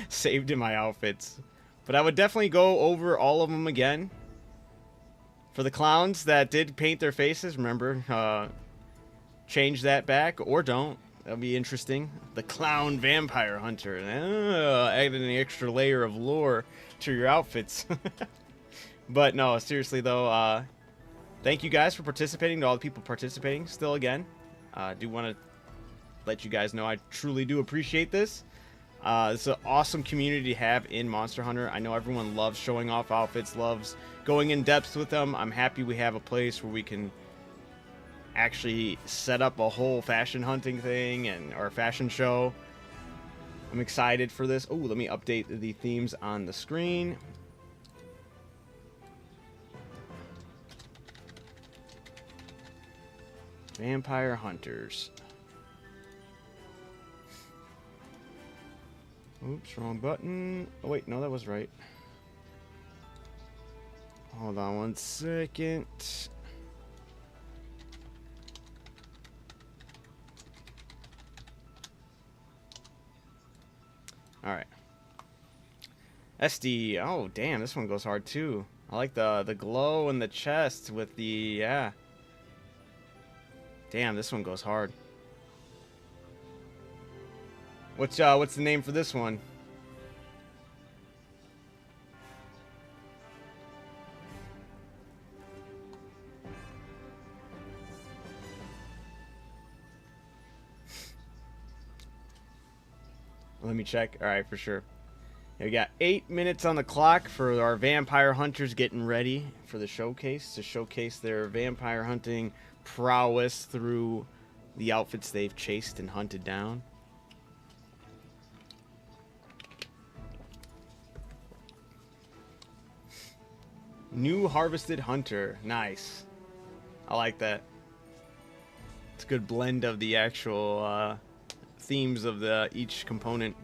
saved in my outfits, but I would definitely go over all of them again. For the clowns that did paint their faces, remember, change that back or don't. That'll be interesting. The clown vampire hunter, adding an extra layer of lore to your outfits. But no, seriously though, thank you guys for participating. To all the people participating still again. I do want to let you guys know I truly do appreciate this. It's an awesome community to have in Monster Hunter. I know everyone loves showing off outfits, loves going in depth with them. I'm happy we have a place where we can actually set up a whole fashion hunting thing or fashion show. I'm excited for this. Oh, let me update the themes on the screen. Vampire hunters. Oops, wrong button. Oh, wait, no, that was right. Hold on one second. Alright. SD. Oh, damn, this one goes hard, too. I like the glow in the chest with the... Yeah. Damn, this one goes hard. What's the name for this one? Let me check. All right, for sure. Yeah, we got 8 minutes on the clock for our vampire hunters getting ready for the showcase to showcase their vampire hunting prowess through the outfits they've chased and hunted down. New harvested hunter. Nice. I like that. It's a good blend of the actual themes of each component.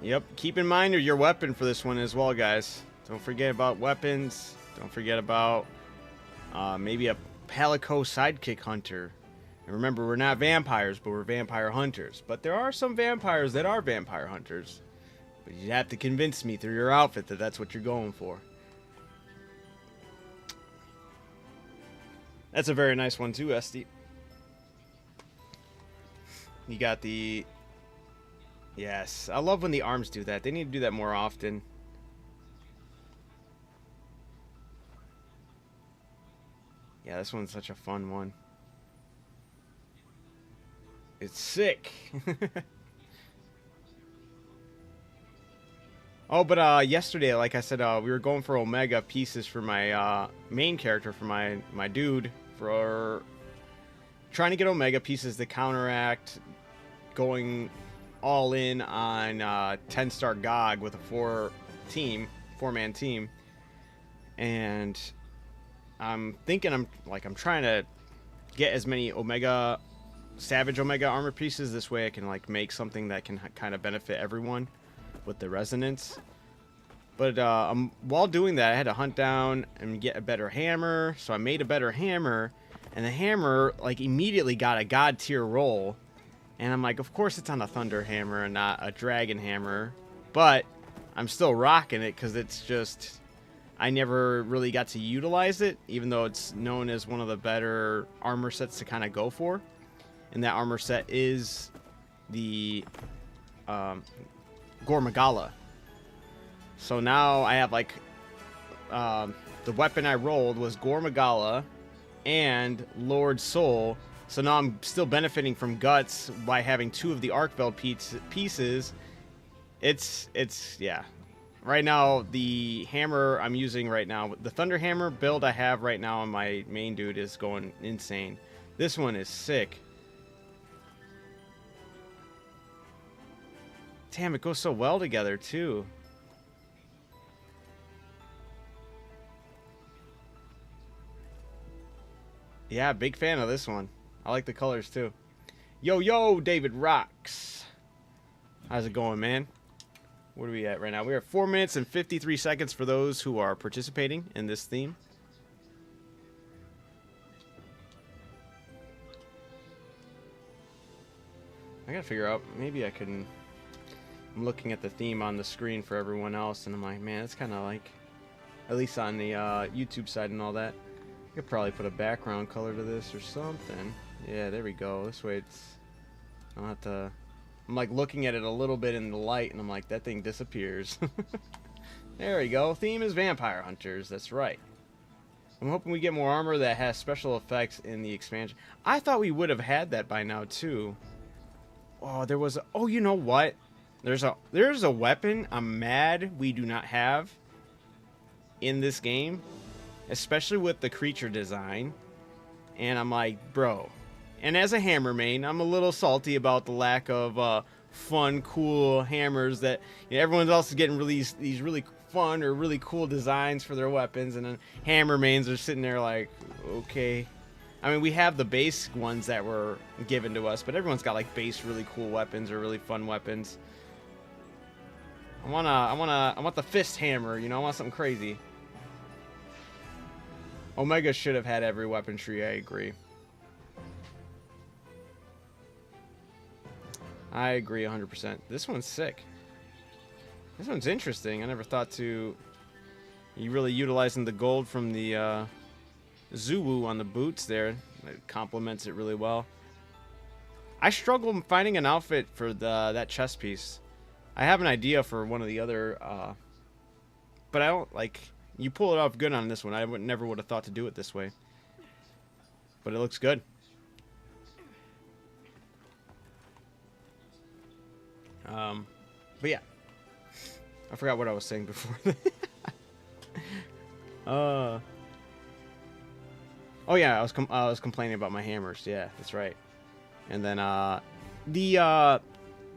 Yep, keep in mind your weapon for this one as well, guys. Don't forget about weapons. Don't forget about maybe a Palico Sidekick Hunter. And remember, we're not vampires, but we're vampire hunters. But there are some vampires that are vampire hunters. But you have to convince me through your outfit that that's what you're going for. That's a very nice one too, Esty. You got the... Yes, I love when the arms do that. They need to do that more often. Yeah, this one's such a fun one. It's sick. Oh, but yesterday, like I said, we were going for Omega pieces for my main character, for my dude, for trying to get Omega pieces to counteract going all in on 10-star GOG with a 4-man team. And I'm thinking I'm trying to get as many Savage Omega armor pieces. This way I can like make something that can kind of benefit everyone with the resonance. But while doing that, I had to hunt down and get a better hammer. So I made a better hammer, and the hammer like immediately got a god tier roll. And I'm like, of course it's on a thunder hammer and not a dragon hammer. But I'm still rocking it because it's just, I never really got to utilize it, even though it's known as one of the better armor sets to kind of go for. And that armor set is the Gore Magala. So now I have like, the weapon I rolled was Gore Magala and Lord Soul. So now I'm still benefiting from Guts by having 2 of the Arcveld pieces. It's yeah. Right now, the hammer I'm using right now, the Thunder Hammer build I have right now on my main dude is going insane. This one is sick. Damn, it goes so well together, too. Yeah, big fan of this one. I like the colors, too. Yo, David Rocks. How's it going, man? What are we at right now? We're at 4 minutes and 53 seconds for those who are participating in this theme. I gotta figure out, maybe I can... I'm looking at the theme on the screen for everyone else, and I'm like, man, it's kind of like... At least on the YouTube side and all that. I could probably put a background color to this or something. Yeah, there we go. This way it's... I don't have to... I'm like looking at it a little bit in the light, and I'm like, that thing disappears. There we go. Theme is Vampire Hunters. That's right. I'm hoping we get more armor that has special effects in the expansion. I thought we would have had that by now, too. Oh, there was... Oh, you know what? There's a weapon I'm mad we do not have in this game. Especially with the creature design. And I'm like, bro... And as a hammer main, I'm a little salty about the lack of fun, cool hammers that everyone else is getting these really fun or really cool designs for their weapons, and then hammer mains are sitting there like, okay. I mean, we have the base ones that were given to us, but everyone's got like base really cool weapons or really fun weapons. I want the fist hammer, I want something crazy. Omega should have had every weapon tree, I agree. I agree 100%. This one's sick. This one's interesting. I never thought to... You really utilizing the gold from the Zuwu on the boots there. It complements it really well. I struggle finding an outfit for that chest piece. I have an idea for one of the other... but I don't, like... You pull it off good on this one. I never would have thought to do it this way. But it looks good. But yeah, I forgot what I was saying before. Oh yeah, I was complaining about my hammers. Yeah, that's right. And then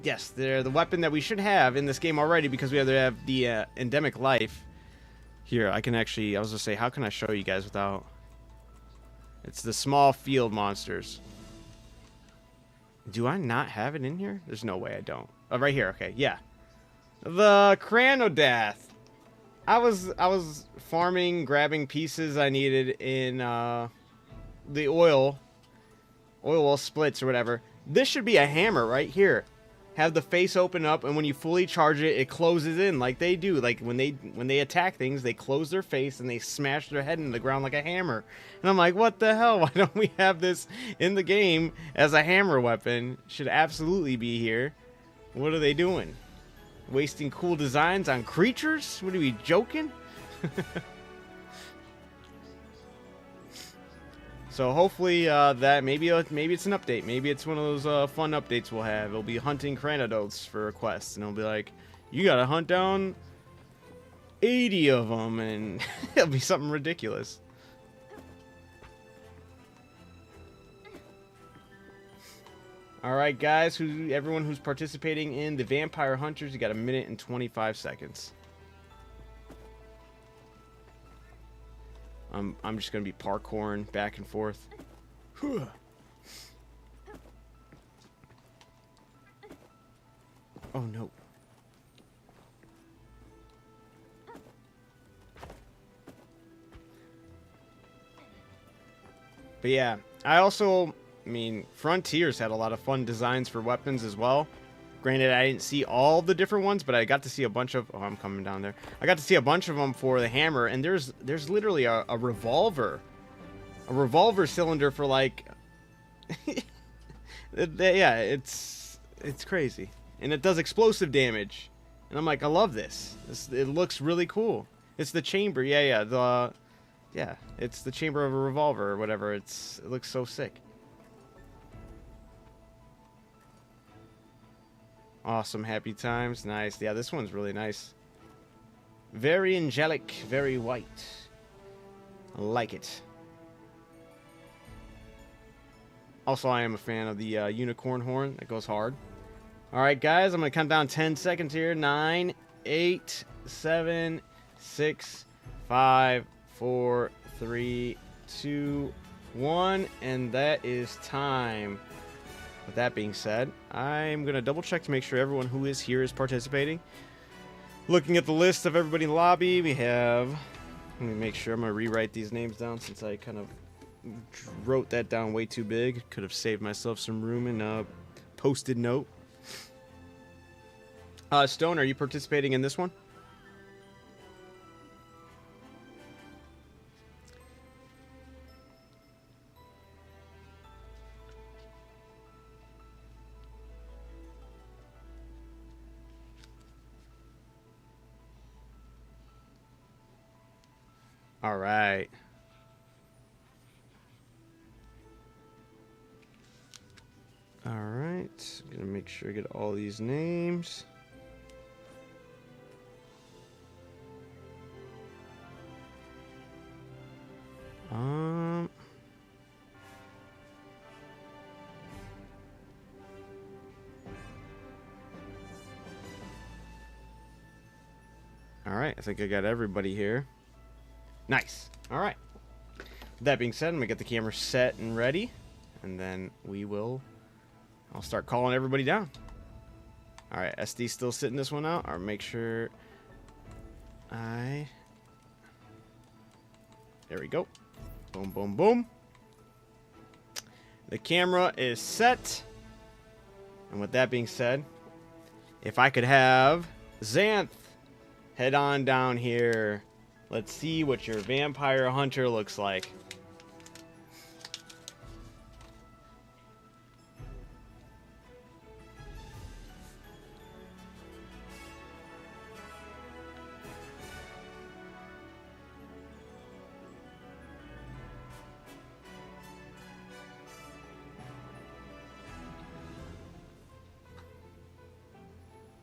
yes, they're the weapon that we should have in this game already, because we have the endemic life. Here, I can actually. I was gonna say, how can I show you guys without? It's the small field monsters. Do I not have it in here? There's no way I don't. Oh, right here. Okay, yeah. The Cranodath. I was farming, grabbing pieces I needed in the oil well splits or whatever. This should be a hammer right here. Have the face open up, and when you fully charge it, it closes in like they do. Like when they attack things, they close their face and they smash their head into the ground like a hammer. And I'm like, what the hell? Why don't we have this in the game as a hammer weapon? Should absolutely be here. What are they doing? Wasting cool designs on creatures? What are we joking? So hopefully that maybe it's an update. Maybe it's one of those fun updates we'll have. It'll be hunting Cranidotes for quests, and it'll be like, you gotta hunt down 80 of them, and it'll be something ridiculous. All right, guys, everyone who's participating in the Vampire Hunters, you got 1 minute and 25 seconds. I'm just gonna be parkouring back and forth. Oh no. But yeah, I mean, Frontiers had a lot of fun designs for weapons as well. Granted, I didn't see all the different ones, but I got to see a bunch of... Oh, I'm coming down there. I got to see a bunch of them for the hammer, and there's literally a revolver. A revolver cylinder for, like... yeah, it's crazy. And it does explosive damage. And I'm like, I love this. It looks really cool. It's the chamber. Yeah, it's the chamber of a revolver or whatever. It looks so sick. Awesome, happy times. Nice. Yeah, this one's really nice. Very angelic, very white. I like it. Also, I am a fan of the unicorn horn. That goes hard. Alright, guys, I'm going to count down 10 seconds here. 9, 8, 7, 6, 5, 4, 3, 2, 1. And that is time. With that being said, I'm going to double check to make sure everyone who is here is participating. Looking at the list of everybody in the lobby, we have... Let me make sure. I'm going to rewrite these names down since I kind of wrote that down way too big. Could have saved myself some room in a post-it note. Stone, are you participating in this one? All right. All right. I'm gonna make sure I get all these names. All right. I think I got everybody here. Nice. All right. That being said, I'm gonna get the camera set and ready, and then I'll start calling everybody down. All right, SD still sitting this one out. Or make sure there we go. Boom, boom, boom. The camera is set. And with that being said, if I could have Xanth head on down here. Let's see what your vampire hunter looks like.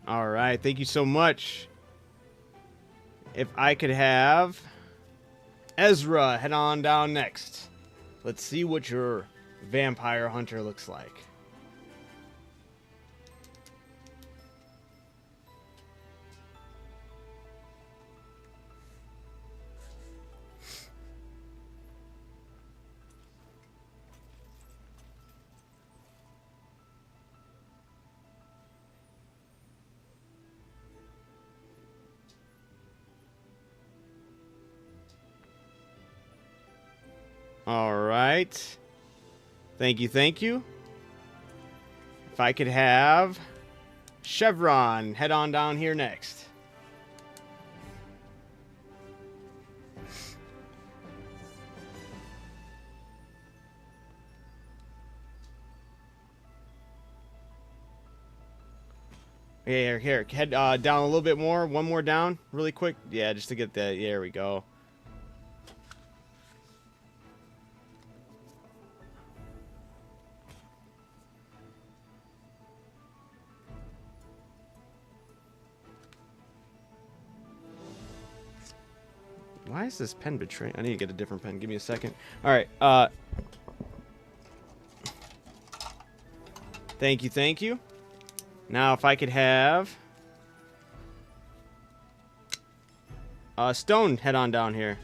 All right, thank you so much. If I could have Ezra head on down next. Let's see what your vampire hunter looks like. All right. Thank you, thank you. If I could have Chevron head on down here next. Here, head down a little bit more. One more down, really quick. Yeah, just to get that. There we go. Why is this pen betraying? I need to get a different pen. Give me a second. All right. Thank you, thank you. Now, if I could have Stone head on down here.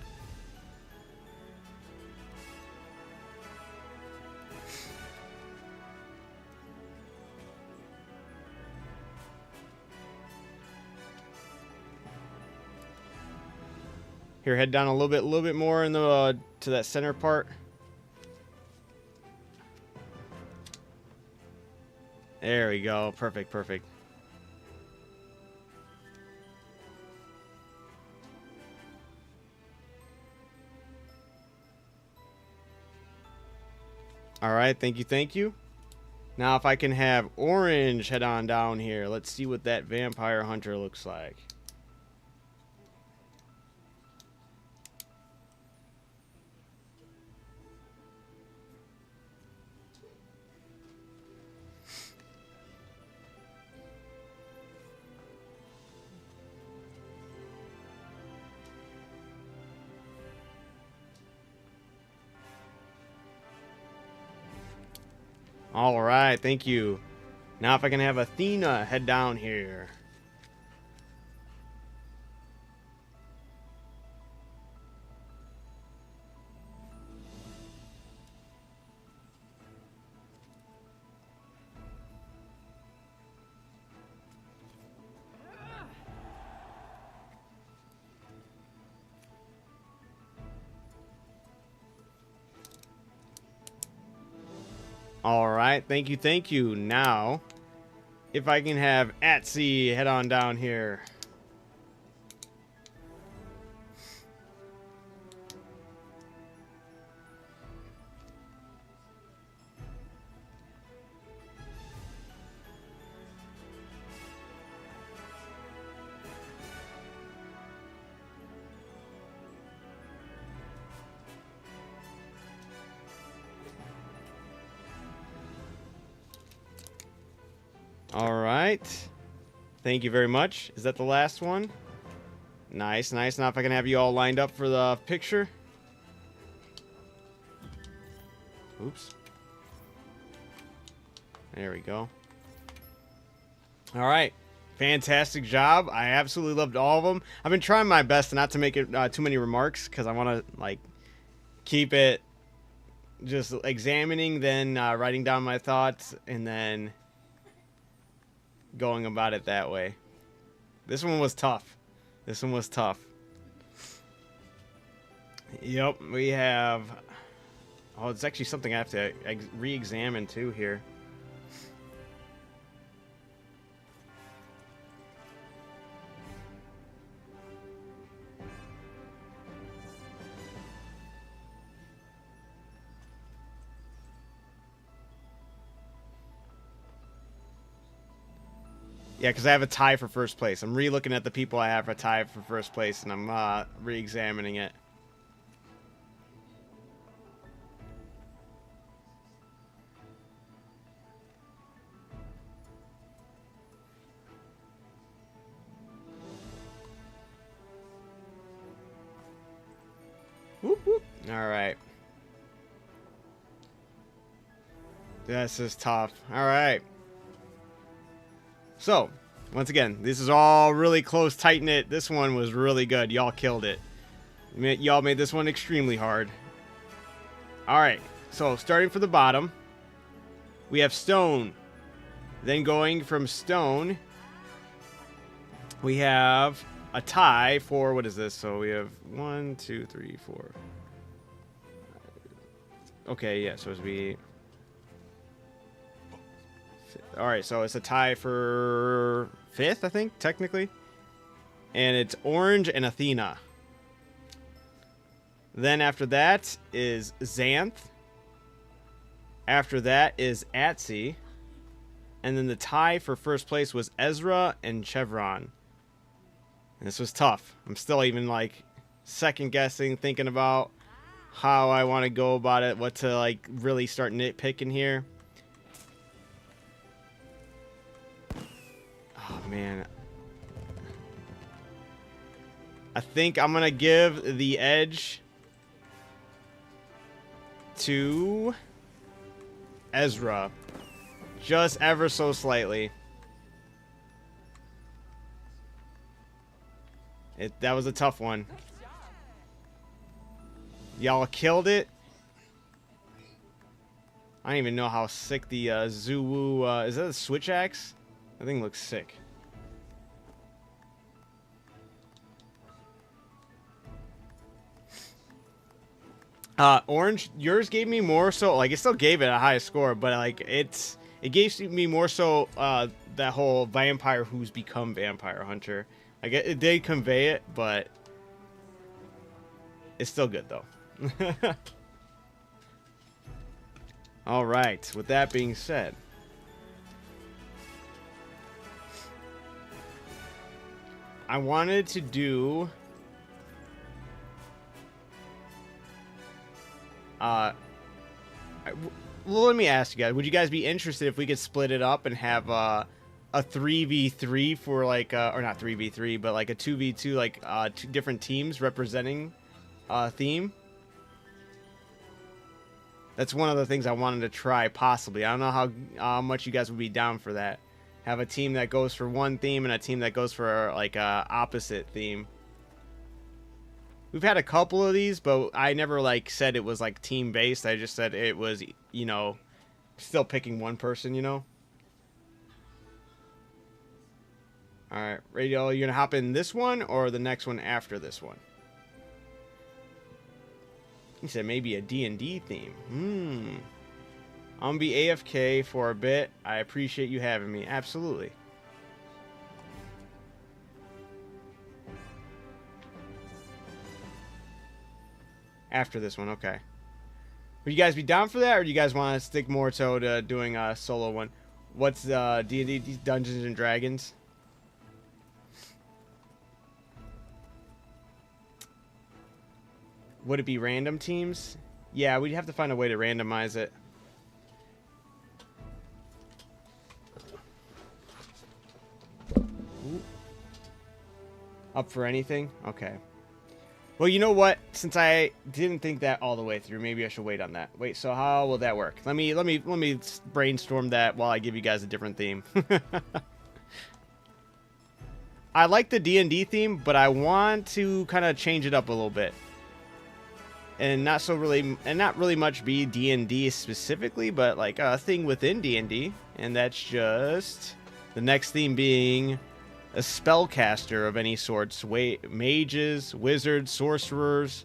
Here, head down a little bit more in the to that center part. There we go. Perfect, perfect. All right, thank you, thank you. Now, if I can have Orange head on down here, let's see what that Vampire Hunter looks like. All right, thank you. Now if I can have Athena head down here. All right, thank you, thank you. Now, if I can have Atsy head on down here. All right. Thank you very much. Is that the last one? Nice, nice. Now if I can have you all lined up for the picture. Oops. There we go. All right. Fantastic job. I absolutely loved all of them. I've been trying my best not to make it too many remarks because I want to like keep it just examining, then writing down my thoughts, and then going about it that way. This one was tough. This one was tough. Yep, we have... Oh, it's actually something I have to re-examine too here. Yeah, because I have a tie for first place. I'm re-looking at the people I have a tie for first place, and I'm re-examining it. Whoop, whoop. All right. This is tough. All right. So, once again, this is all really close, tight-knit. This one was really good. Y'all killed it. Y'all made this one extremely hard. Alright, so starting from the bottom, we have Stone. Then going from Stone, we have a tie for, what is this? So we have 1, 2, 3, 4. Okay, yeah, so it's be... Alright, so it's a tie for 5th, I think, technically. And it's Orange and Athena. Then after that is Xanth. After that is Atsi. And then the tie for first place was Ezra and Chevron. And this was tough. I'm still even like second guessing, thinking about how I want to go about it, what to like really start nitpicking here. Oh man. I think I'm going to give the edge to Ezra. Just ever so slightly. That was a tough one. Y'all killed it. I don't even know how sick the Zuwu... is that a switch axe? That thing looks sick. Orange, yours gave me more so... Like, it still gave it a high score, but, like, it gave me more so that whole vampire who's become vampire hunter. Like, it did convey it, but... It's still good, though. Alright, with that being said... I wanted to do... well, let me ask you guys. Would you guys be interested if we could split it up and have a 3v3 for like... or not 3v3, but like a 2v2, like 2 different teams representing a theme? That's one of the things I wanted to try, possibly. I don't know how much you guys would be down for that. Have a team that goes for one theme and a team that goes for like a opposite theme. We've had a couple of these, but I never like said it was like team based. I just said it was, you know, still picking one person, you know. All right, Radio, you gonna hop in this one or the next one after this one? He said maybe a D&D theme. I'm gonna be AFK for a bit. I appreciate you having me. Absolutely. After this one, okay. Would you guys be down for that, or do you guys want to stick more to doing a solo one? What's D&D Dungeons and Dragons? Would it be random teams? Yeah, we'd have to find a way to randomize it. Ooh. Up for anything? Okay. Well, you know what? Since I didn't think that all the way through, maybe I should wait on that. Wait, so how will that work? Let me brainstorm that while I give you guys a different theme. I like the D&D theme, but I want to kind of change it up a little bit. And not really much be D&D specifically, but like a thing within D&D, and that's just the next theme being a spellcaster of any sorts. Mages, wizards, sorcerers,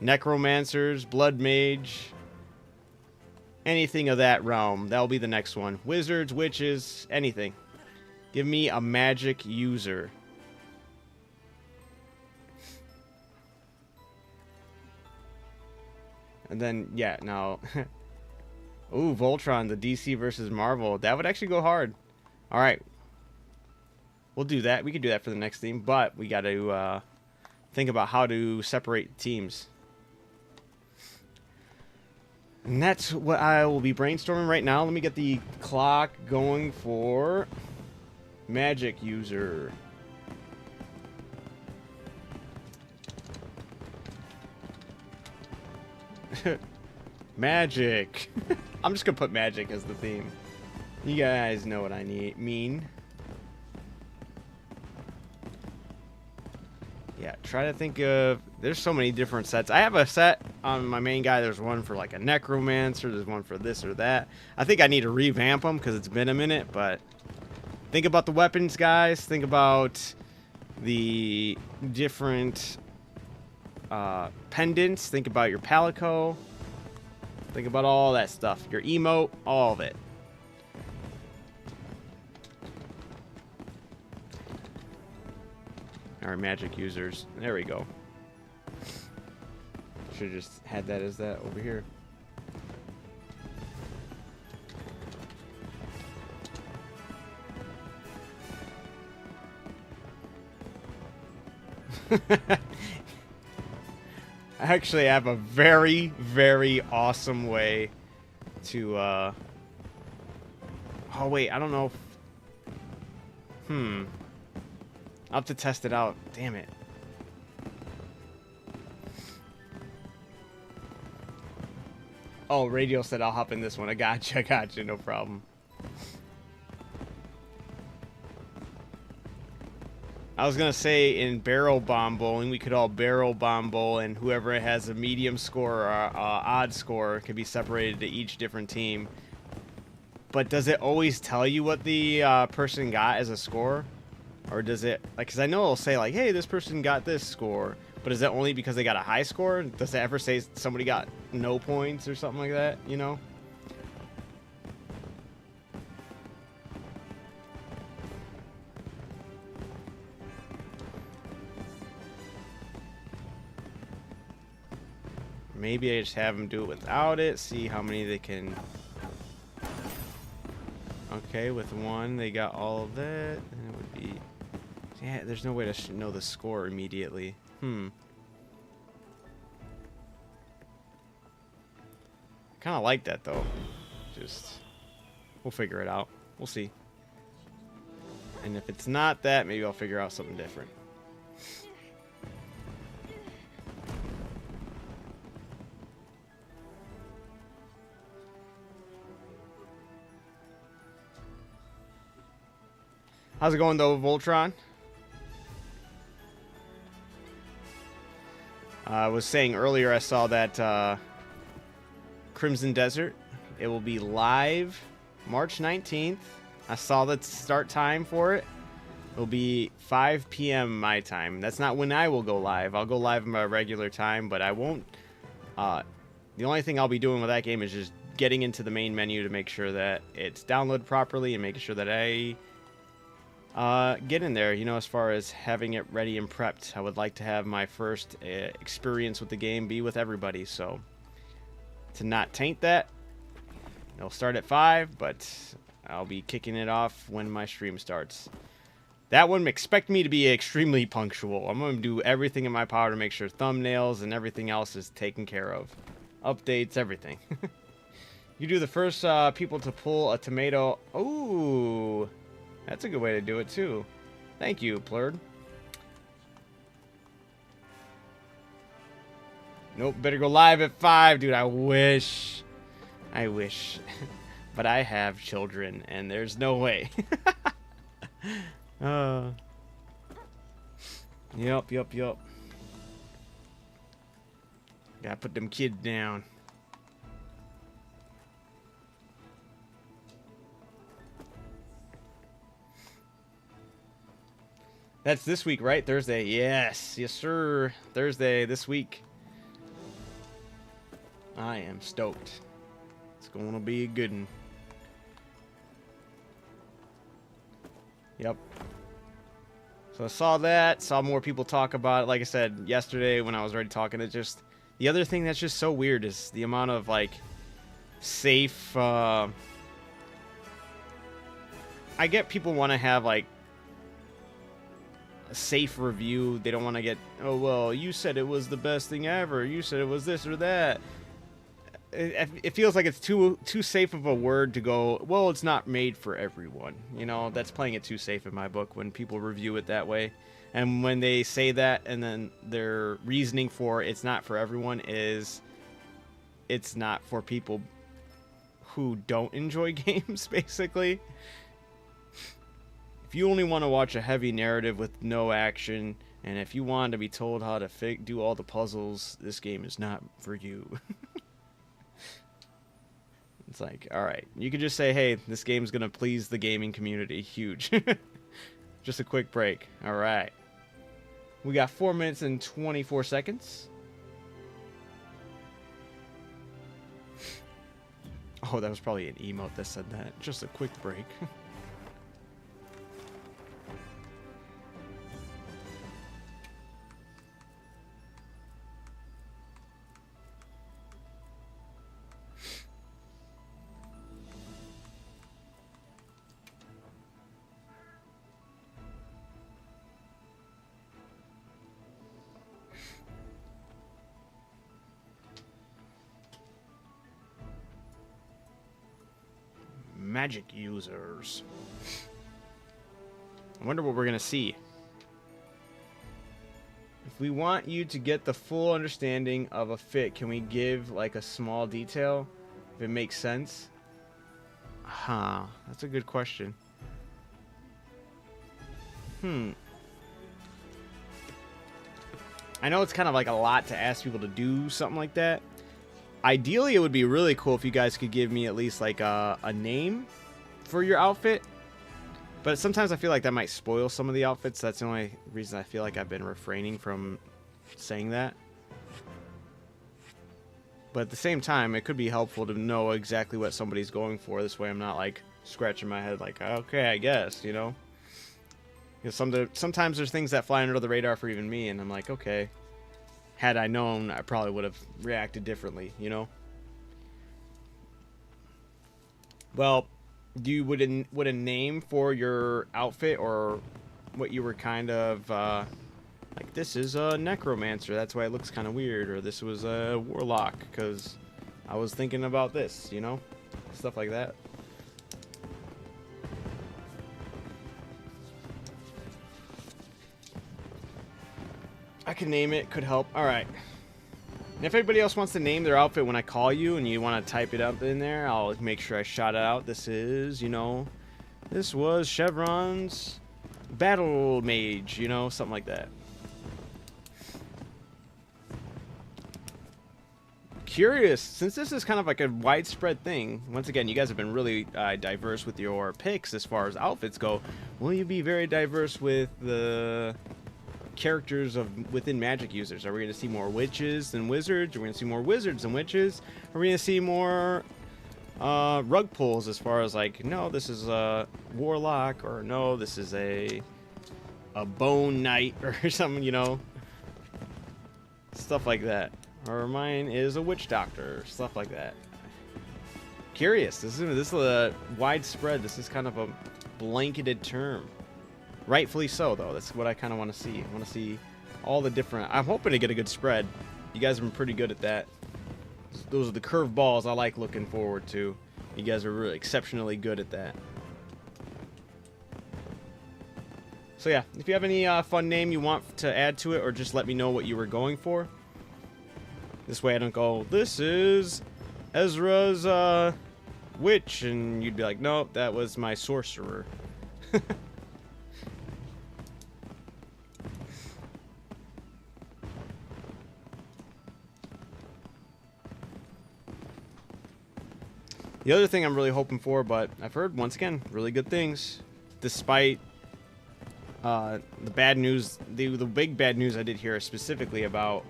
necromancers, blood mage, anything of that realm. That'll be the next one. Wizards, witches, anything. Give me a magic user. And then, yeah, now... Ooh, Voltron, the DC versus Marvel. That would actually go hard. Alright. We'll do that. We can do that for the next theme, but we got to think about how to separate teams. And that's what I will be brainstorming right now. Let me get the clock going for magic user. Magic. I'm just gonna put magic as the theme. You guys know what I mean. Yeah, try to think of... There's so many different sets. I have a set on my main guy. There's one for like a necromancer. There's one for this or that. I think I need to revamp them because it's been a minute, but... Think about the weapons, guys. Think about the different pendants. Think about your palico. Think about all that stuff. Your emote, all of it. Our magic users. There we go. Should have just had that as that over here. I actually have a very, very awesome way to, oh, wait, I don't know if... I'll have to test it out. Damn it. Oh, Radio said I'll hop in this one. I gotcha, no problem. I was gonna say in barrel bomb bowling, we could all barrel bomb bowl, and whoever has a medium score or odd score can be separated to each different team. But does it always tell you what the person got as a score? Or does it, like, because I know it'll say, like, hey, this person got this score, but is that only because they got a high score? Does it ever say somebody got no points or something like that, you know? Maybe I just have them do it without it, see how many they can... Okay, with one, they got all of that, and it would be... Yeah, there's no way to know the score immediately. Kind of like that, though. Just... We'll figure it out. We'll see. And if it's not that, maybe I'll figure out something different. How's it going, though, Voltron? I was saying earlier I saw that Crimson Desert. It will be live March 19th. I saw the start time for it. It'll be 5 p.m. my time. That's not when I will go live. I'll go live at my regular time, but I won't. The only thing I'll be doing with that game is just getting into the main menu to make sure that it's downloaded properly and making sure that I get in there, you know, as far as having it ready and prepped. I would like to have my first experience with the game be with everybody, so to not taint that, it'll start at 5, but I'll be kicking it off when my stream starts. That one, expect me to be extremely punctual. I'm going to do everything in my power to make sure thumbnails and everything else is taken care of. Updates, everything. You do the first people to pull a tomato. Ooh. That's a good way to do it, too. Thank you, Plurd. Nope, better go live at 5, dude. I wish. But I have children, and there's no way. Yup. Gotta put them kids down. That's this week, right? Thursday. Yes, sir. Thursday this week. I am stoked. It's going to be a good one. Yep. So I saw that. Saw more people talk about it. Like I said yesterday when I was already talking, it just... The other thing that's just so weird is the amount of, like, safe... I get people want to have, like, a safe review. They don't want to get, oh, well, you said it was the best thing ever. You said it was this or that. It feels like it's too safe of a word to go, well, it's not made for everyone. You know, that's playing it too safe in my book when people review it that way. And when they say that and then their reasoning for it's not for everyone is it's not for people who don't enjoy games, basically. If you only want to watch a heavy narrative with no action, and if you want to be told how to do all the puzzles, this game is not for you. It's like, alright, you could just say, hey, this game's going to please the gaming community. Huge. Just a quick break. Alright. We got 4 minutes and 24 seconds. Oh, that was probably an emote that said that. Just a quick break. Magic users. I wonder what we're gonna see. If we want you to get the full understanding of a fit, can we give like a small detail if it makes sense? Huh, that's a good question. I know it's kind of like a lot to ask people to do something like that. Ideally, it would be really cool if you guys could give me at least like a name for your outfit. But sometimes I feel like that might spoil some of the outfits. That's the only reason I feel like I've been refraining from saying that. But at the same time, it could be helpful to know exactly what somebody's going for. This way I'm not like scratching my head like, okay, I guess, you know? Because sometimes there's things that fly under the radar for even me, and I'm like, okay. Had I known, I probably would have reacted differently, you know? Well, would a name for your outfit, or what you were kind of like, this is a necromancer, that's why it looks kind of weird, or this was a warlock because I was thinking about this, you know? Stuff like that. I can name it, could help. All right. And if anybody else wants to name their outfit when I call you and you want to type it up in there, I'll make sure I shout it out. This is, you know, this was Chevron's battle mage, you know, something like that. Curious, since this is kind of like a widespread thing, once again, you guys have been really diverse with your picks as far as outfits go. Will you be very diverse with the characters within magic users? Are we going to see more witches than wizards? Are we going to see more wizards than witches? Are we going to see more rug pulls as far as like, no, this is a warlock, or no, this is a bone knight or something, you know? Stuff like that. Or mine is a witch doctor, stuff like that. Curious. This is a widespread. This is kind of a blanketed term. Rightfully so, though. That's what I kind of want to see. I want to see all the different... I'm hoping to get a good spread. You guys have been pretty good at that. Those are the curve balls I like looking forward to. You guys are really exceptionally good at that. So yeah, if you have any fun name you want to add to it, or just let me know what you were going for. This way I don't go, this is Ezra's witch, and you'd be like, nope, that was my sorcerer. The other thing I'm really hoping for, but I've heard, once again, really good things, despite the bad news, the big bad news I did hear specifically about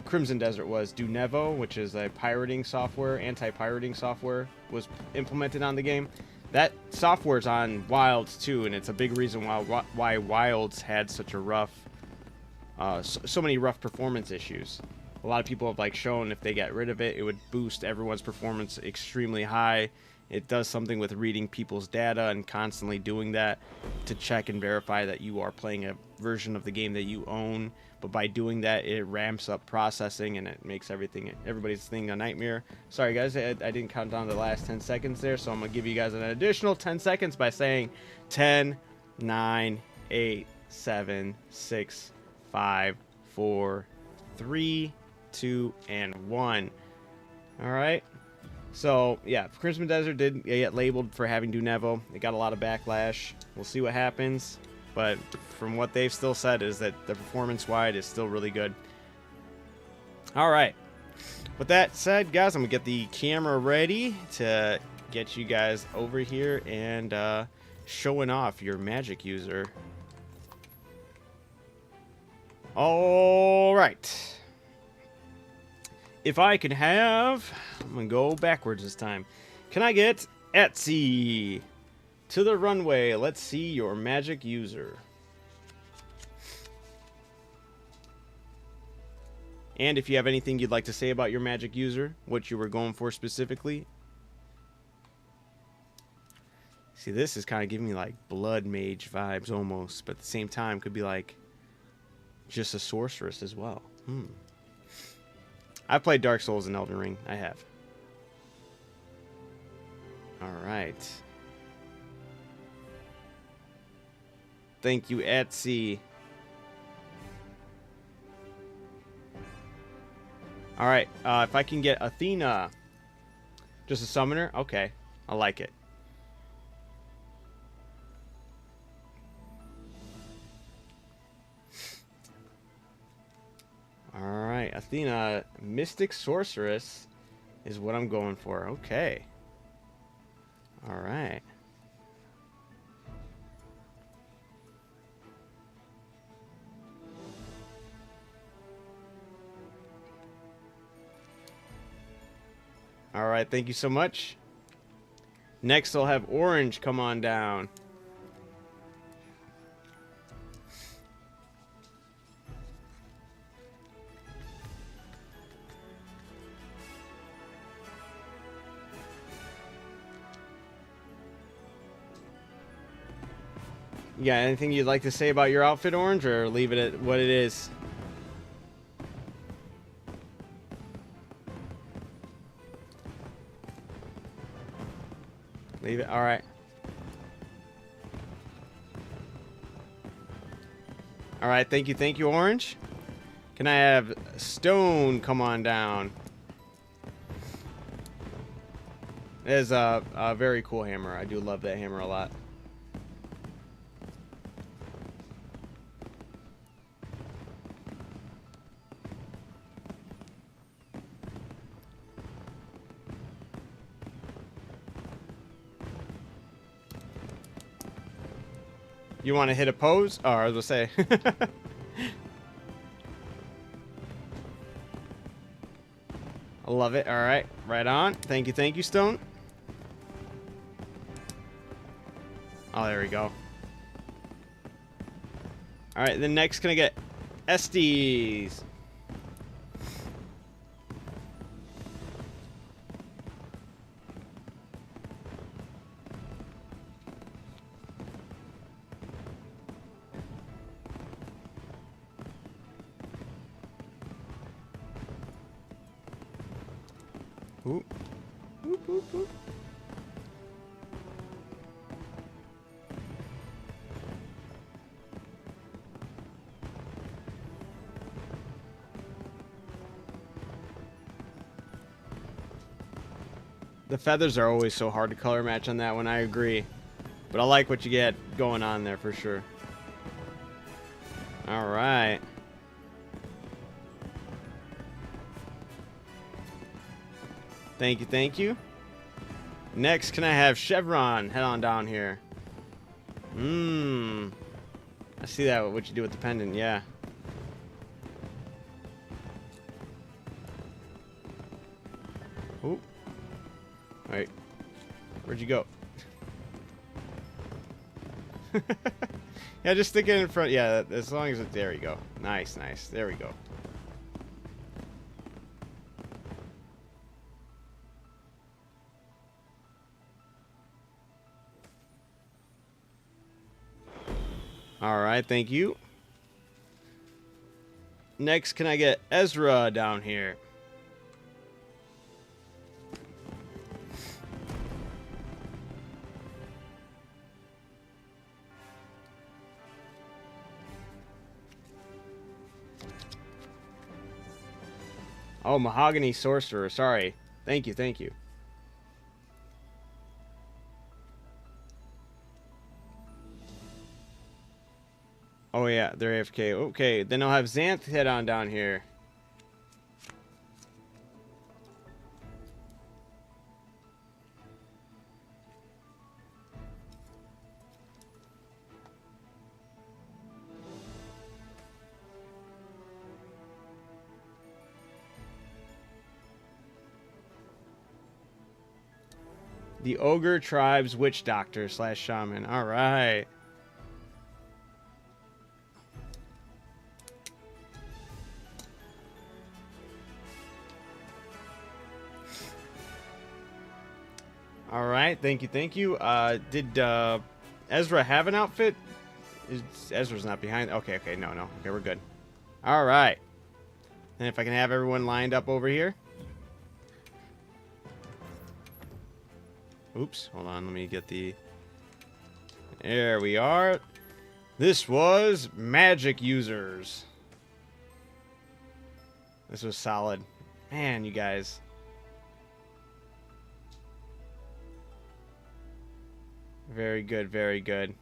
Crimson Desert was Dunevo, which is a pirating software, anti-pirating software, was implemented on the game. That software's on Wilds too, and it's a big reason why Wilds had such a rough, so many rough performance issues. A lot of people have like shown if they get rid of it, it would boost everyone's performance extremely high. It does something with reading people's data and constantly doing that to check and verify that you are playing a version of the game that you own. But by doing that, it ramps up processing and it makes everybody's thing a nightmare. Sorry guys, I didn't count down the last 10 seconds there, so I'm gonna give you guys an additional 10 seconds by saying 10, 9, 8, 7, 6, 5, 4, 3, 2, and 1. All right. So yeah, Crimson Desert did get labeled for having Dunevo. It got a lot of backlash. We'll see what happens. But from what they've still said is that the performance-wide is still really good. All right. With that said, guys, I'm going to get the camera ready to get you guys over here and showing off your magic user. All right. If I could have... I'm going to go backwards this time. Can I get Etsy to the runway? Let's see your magic user. And if you have anything you'd like to say about your magic user, what you were going for specifically. See, this is kind of giving me like blood mage vibes almost, but at the same time could be like just a sorceress as well. I've played Dark Souls and Elden Ring. I have. All right. Thank you, Etsy. All right. If I can get Athena, just a summoner. Okay, I like it. Alright, Athena, Mystic Sorceress is what I'm going for. Okay. Alright. Alright, thank you so much. Next, I'll have Orange come on down. Yeah, anything you'd like to say about your outfit, Orange, or leave it at what it is? Leave it. All right. All right. Thank you, Orange. Can I have Stone come on down? It is a very cool hammer. I do love that hammer a lot. You want to hit a pose? Oh, I was going to say. I love it. All right. Right on. Thank you, Stone. Oh, there we go. All right. Then next, can I get Estes? Oop. Oop, oop, oop. The feathers are always so hard to color match on that one, I agree. But I like what you get going on there for sure. Alright. Thank you. Next, can I have Chevron head on down here? I see that, what you do with the pendant, yeah. Oop. Alright. Where'd you go? Yeah, just stick it in front. Yeah, as long as it... There you go. Nice. There we go. Alright, thank you. Next, can I get Ezra down here? Oh, Mahogany Sorcerer. Sorry. Thank you. Oh, yeah. They're AFK. Okay. Then I'll have Xanth head on down here. The Ogre Tribe's Witch Doctor / Shaman. All right. All right. Thank you. Thank you. Did Ezra have an outfit? Ezra's not behind. Okay. Okay. No. No. Okay. We're good. All right. And if I can have everyone lined up over here. Oops, hold on, let me get the... There we are. This was Magic Users. This was solid. Man, you guys. Very good, very good.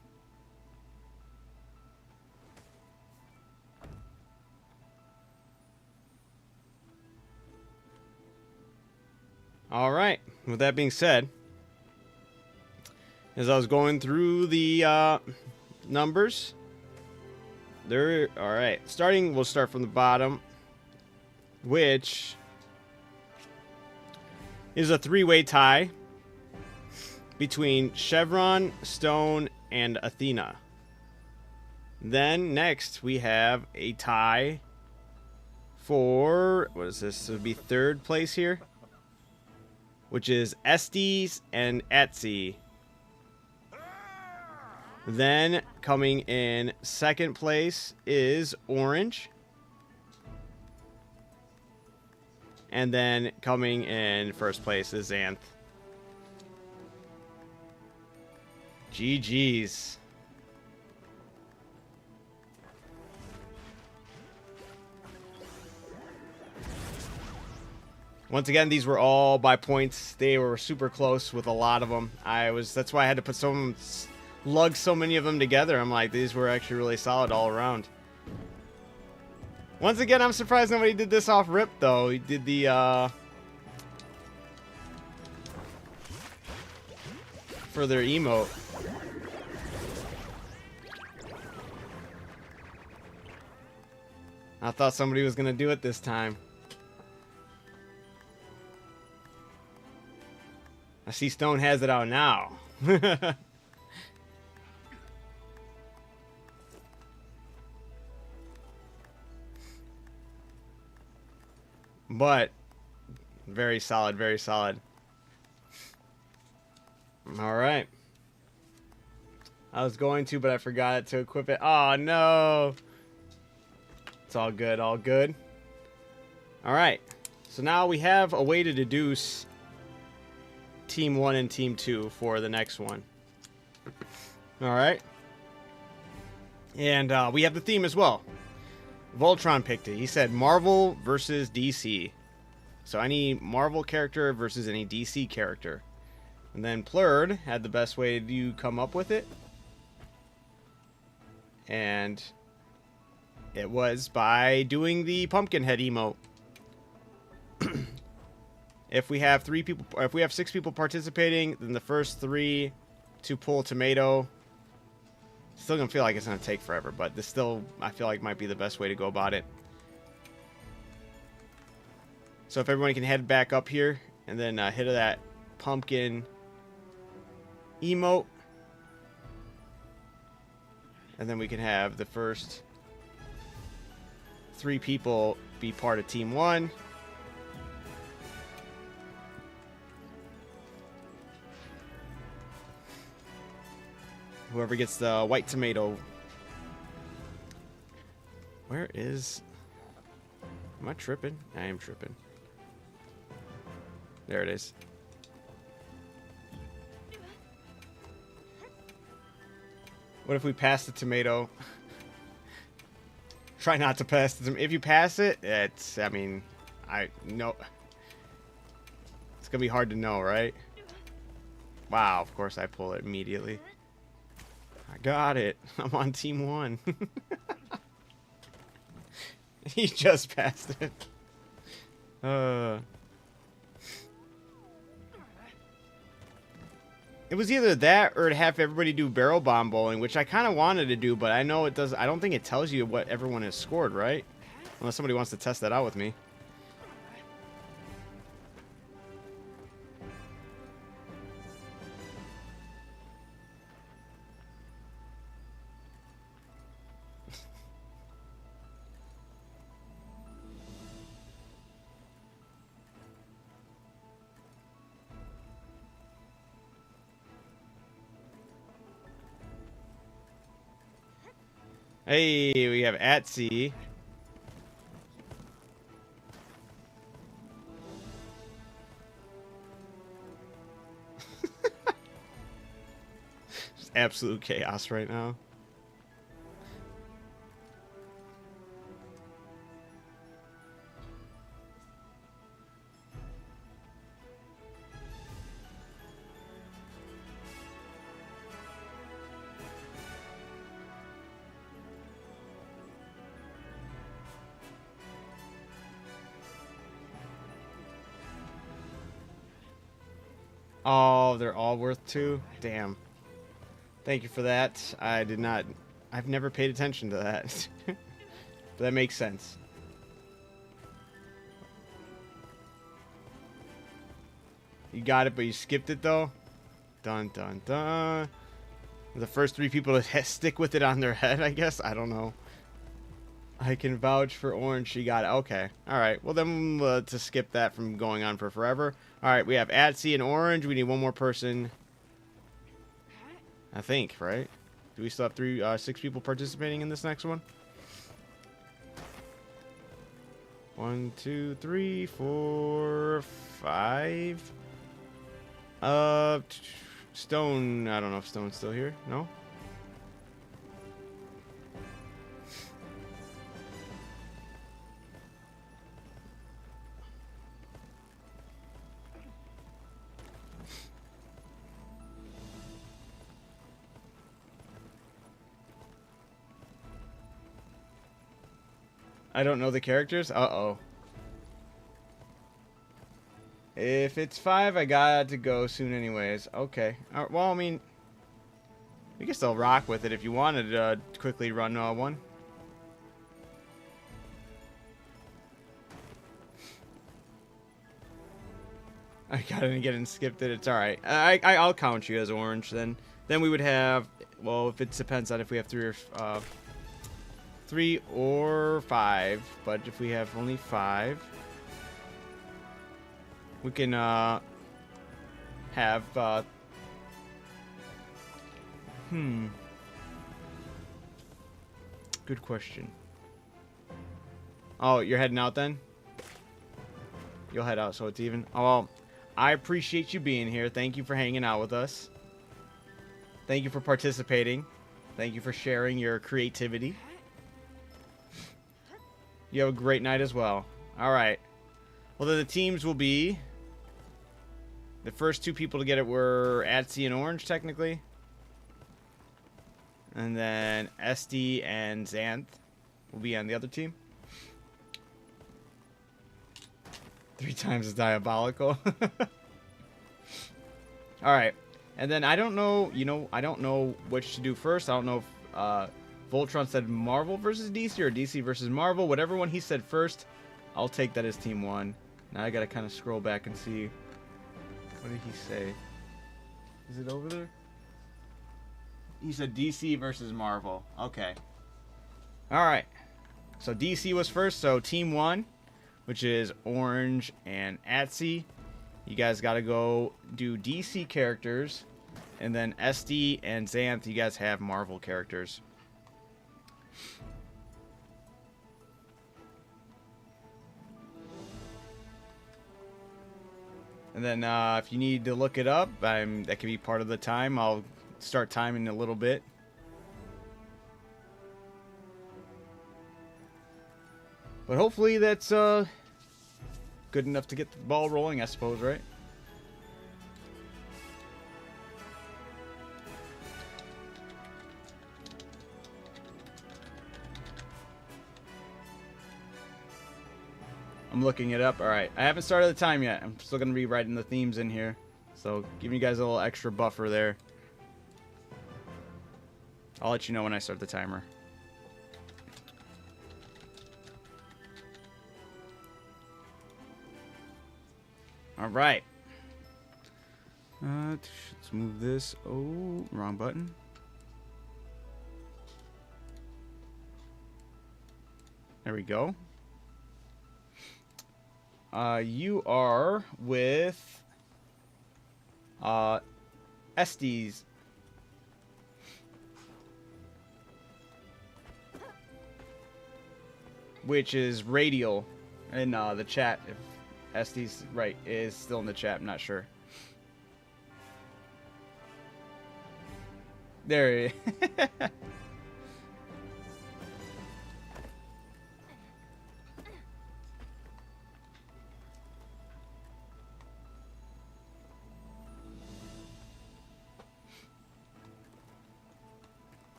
All right, with that being said... As I was going through the numbers, there. All right, we'll start from the bottom, which is a three-way tie between Chevron, Stone, and Athena. Then next we have a tie for what is this? This would be third place here, which is Estes and Etsy. Then coming in second place is Orange. And then coming in first place is Xanth. GG's. Once again, these were all by points. They were super close with a lot of them. That's why I had to put lug so many of them together. I'm like, these were actually really solid all around. Once again, I'm surprised nobody did this off rip, though. He did the, for their emote. I thought somebody was gonna do it this time. I see Stone has it out now. But very solid, very solid. All right. I was going to, but I forgot to equip it. Oh, no. It's all good, all good. All right. So now we have a way to deduce Team 1 and Team 2 for the next one. All right. And we have the theme as well. Voltron picked it. He said Marvel versus DC. So any Marvel character versus any DC character. And then Plurd had the best way to come up with it. And it was by doing the Pumpkinhead emote. If we have 6 people participating, then the first 3 to pull tomato. Still gonna feel like it's gonna take forever, but this still, I feel like, might be the best way to go about it. So if everyone can head back up here and then hit that pumpkin emote, and then we can have the first 3 people be part of Team 1. Whoever gets the white tomato. Where is... Am I tripping? I am tripping. There it is. What if we pass the tomato? Try not to pass the tomato. If you pass it, it's... I mean... I know... It's gonna be hard to know, right? Wow, of course I pull it immediately. I got it. I'm on Team 1. He just passed it. It was either that or to have everybody do barrel bomb bowling, which I kind of wanted to do, but I know it does. I don't think it tells you what everyone has scored, right? Unless somebody wants to test that out with me. Hey, we have Atsy. Just absolute chaos right now. Oh, they're all worth 2? Damn. Thank you for that. I did not... I've never paid attention to that. But that makes sense. You got it, but you skipped it, though? Dun, dun, dun. The first 3 people to stick with it on their head, I guess? I don't know. I can vouch for Orange. She got it. Okay. Alright. Well, then to skip that from going on for forever. Alright, we have Atsy and Orange. We need one more person. I think, right? Do we still have 6 people participating in this next one? 1, 2, 3, 4, 5. Stone. I don't know if Stone's still here. No? I don't know the characters? Uh-oh. If it's 5, I got to go soon anyways. Okay. Well, I mean, we can still rock with it if you wanted to quickly run one. I got to get and skipped it. It's alright. I'll count you as Orange then. Then we would have, well, if it depends on if we have 3 or 5. But if we have only 5, we can have good question. Oh, you're heading out then? You'll head out so it's even. Oh, well, I appreciate you being here. Thank you for hanging out with us. Thank you for participating. Thank you for sharing your creativity. You have a great night as well. All right. Well, then the teams will be... The first 2 people to get it were Atsy and Orange, technically. And then SD and Xanth will be on the other team. 3 times as diabolical. Alright. And then I don't know, I don't know which to do first. I don't know if Voltron said Marvel versus DC or DC versus Marvel. Whatever one he said first, I'll take that as team 1. Now I gotta kind of scroll back and see. What did he say? Is it over there? He said DC versus Marvel. Okay. Alright. So DC was first, so team 1, which is Orange and Atsy. You guys gotta go do DC characters. And then SD and Xanth, you guys have Marvel characters. And then if you need to look it up, that can be part of the time. I'll start timing a little bit. But hopefully that's good enough to get the ball rolling, I suppose, right? I'm looking it up. Alright, I haven't started the time yet. I'm still going to be writing the themes in here. So, giving you guys a little extra buffer there. I'll let you know when I start the timer. Alright. Let's move this. Oh, wrong button. There we go. You are with SD's. which is Radial in the chat. If SD's right, is still in the chat. I'm not sure. There he is.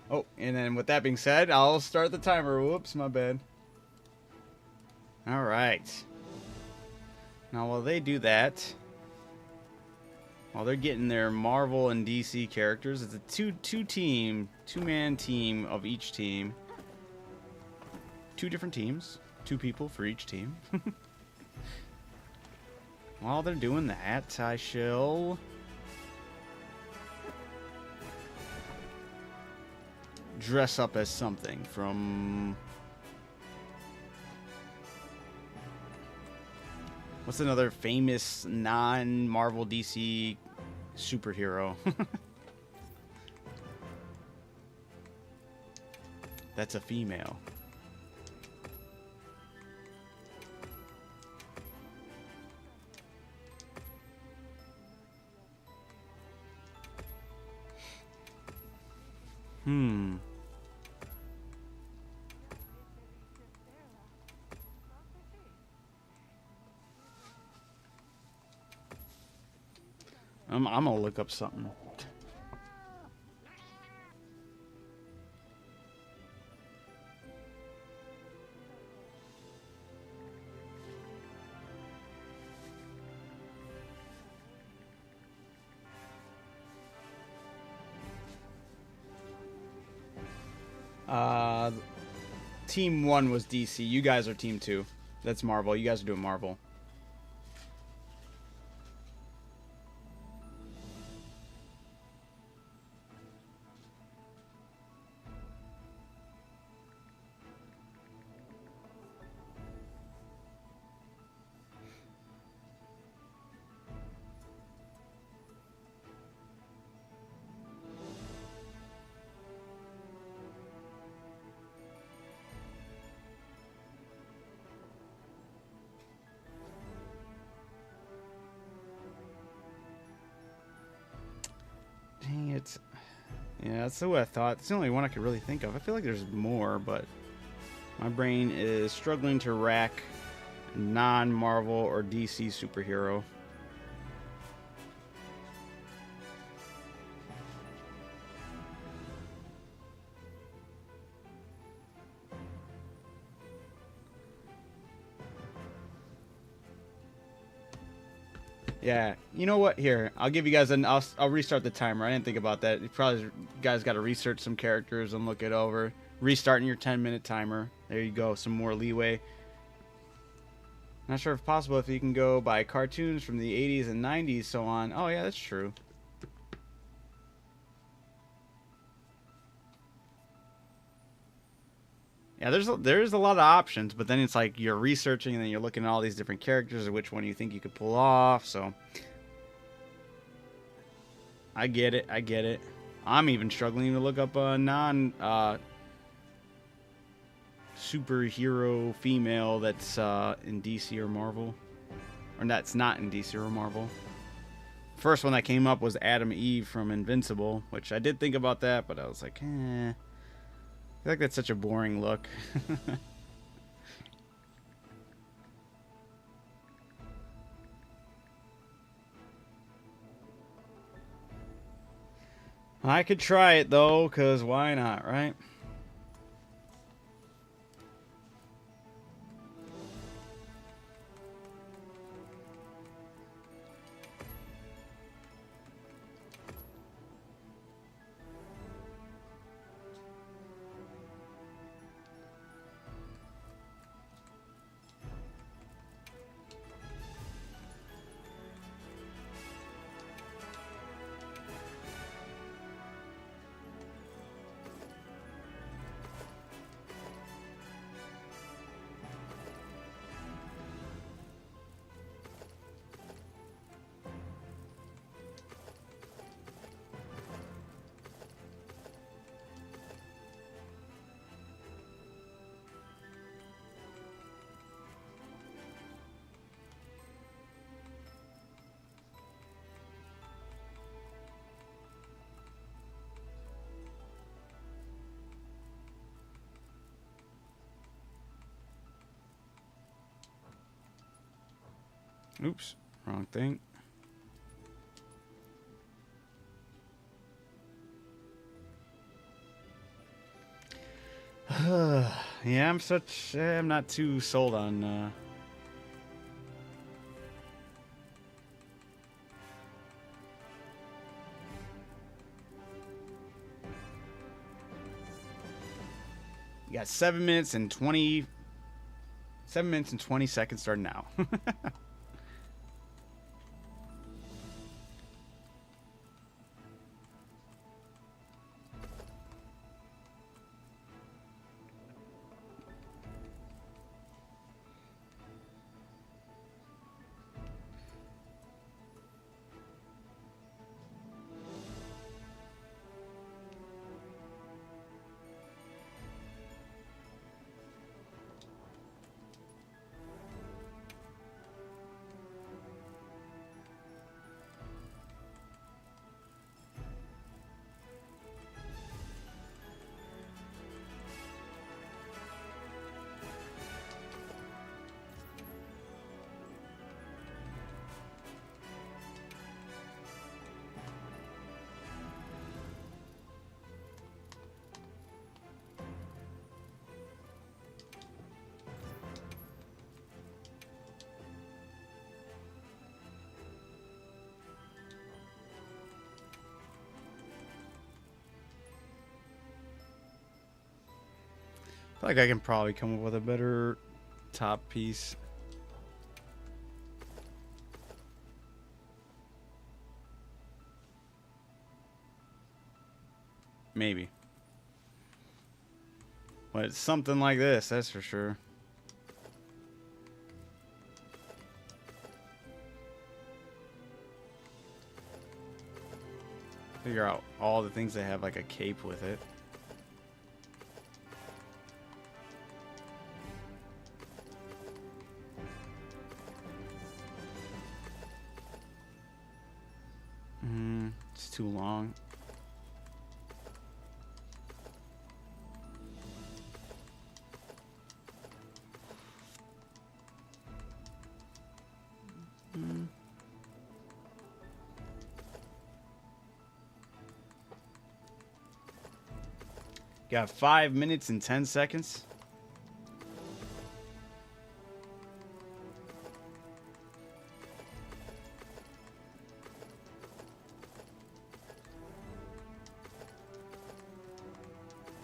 Oh, and then with that being said, I'll start the timer. Whoops, my bad. All right. Now, while they do that, while they're getting their Marvel and DC characters, it's a two-man team of each team. 2 different teams, 2 people for each team. While they're doing that, I shall dress up as something from... What's another famous non-Marvel DC superhero? That's a female. I'm gonna look up something. Team 1 was DC. You guys are Team 2. That's Marvel. You guys are doing Marvel. Dang it. Yeah, that's the way I thought. It's the only one I could really think of. I feel like there's more, but my brain is struggling to rack non-Marvel or DC superhero. Yeah, you know what? Here, I'll give you guys an. I'll restart the timer. I didn't think about that. You probably guys got to research some characters and look it over. Restarting your 10-minute timer. There you go. Some more leeway. Not sure if possible if you can go by cartoons from the 80s and 90s, so on. Oh yeah, that's true. Yeah, there's a lot of options, but then it's like you're researching and then you're looking at all these different characters and which one you think you could pull off. So I get it. I get it. I'm even struggling to look up a non superhero female that's in DC or Marvel, or that's not in DC or Marvel. First one that came up was Adam Eve from Invincible, which I did think about that, but I was like, eh. I feel like that's such a boring look. I could try it though, because why not, right? Oops, wrong thing. Yeah, I'm not too sold on You got 7 minutes and 20 seconds starting now. I feel like I can probably come up with a better top piece. Maybe. But it's something like this, that's for sure. Figure out all the things that have like a cape with it. It's too long. Got 5 minutes and 10 seconds.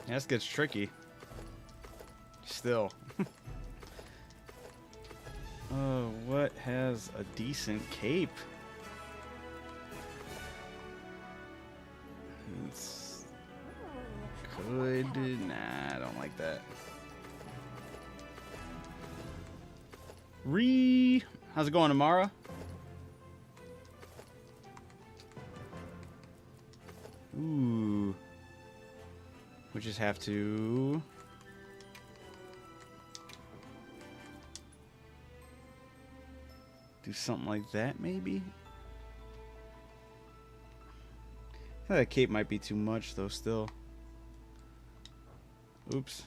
Yeah, this gets tricky. Still. Oh, what has a decent cape? It's good. Nah, I don't like that. How's it going, Amara? Ooh. We just have to... do something like that, maybe? I think that cape might be too much, though, still. Oops.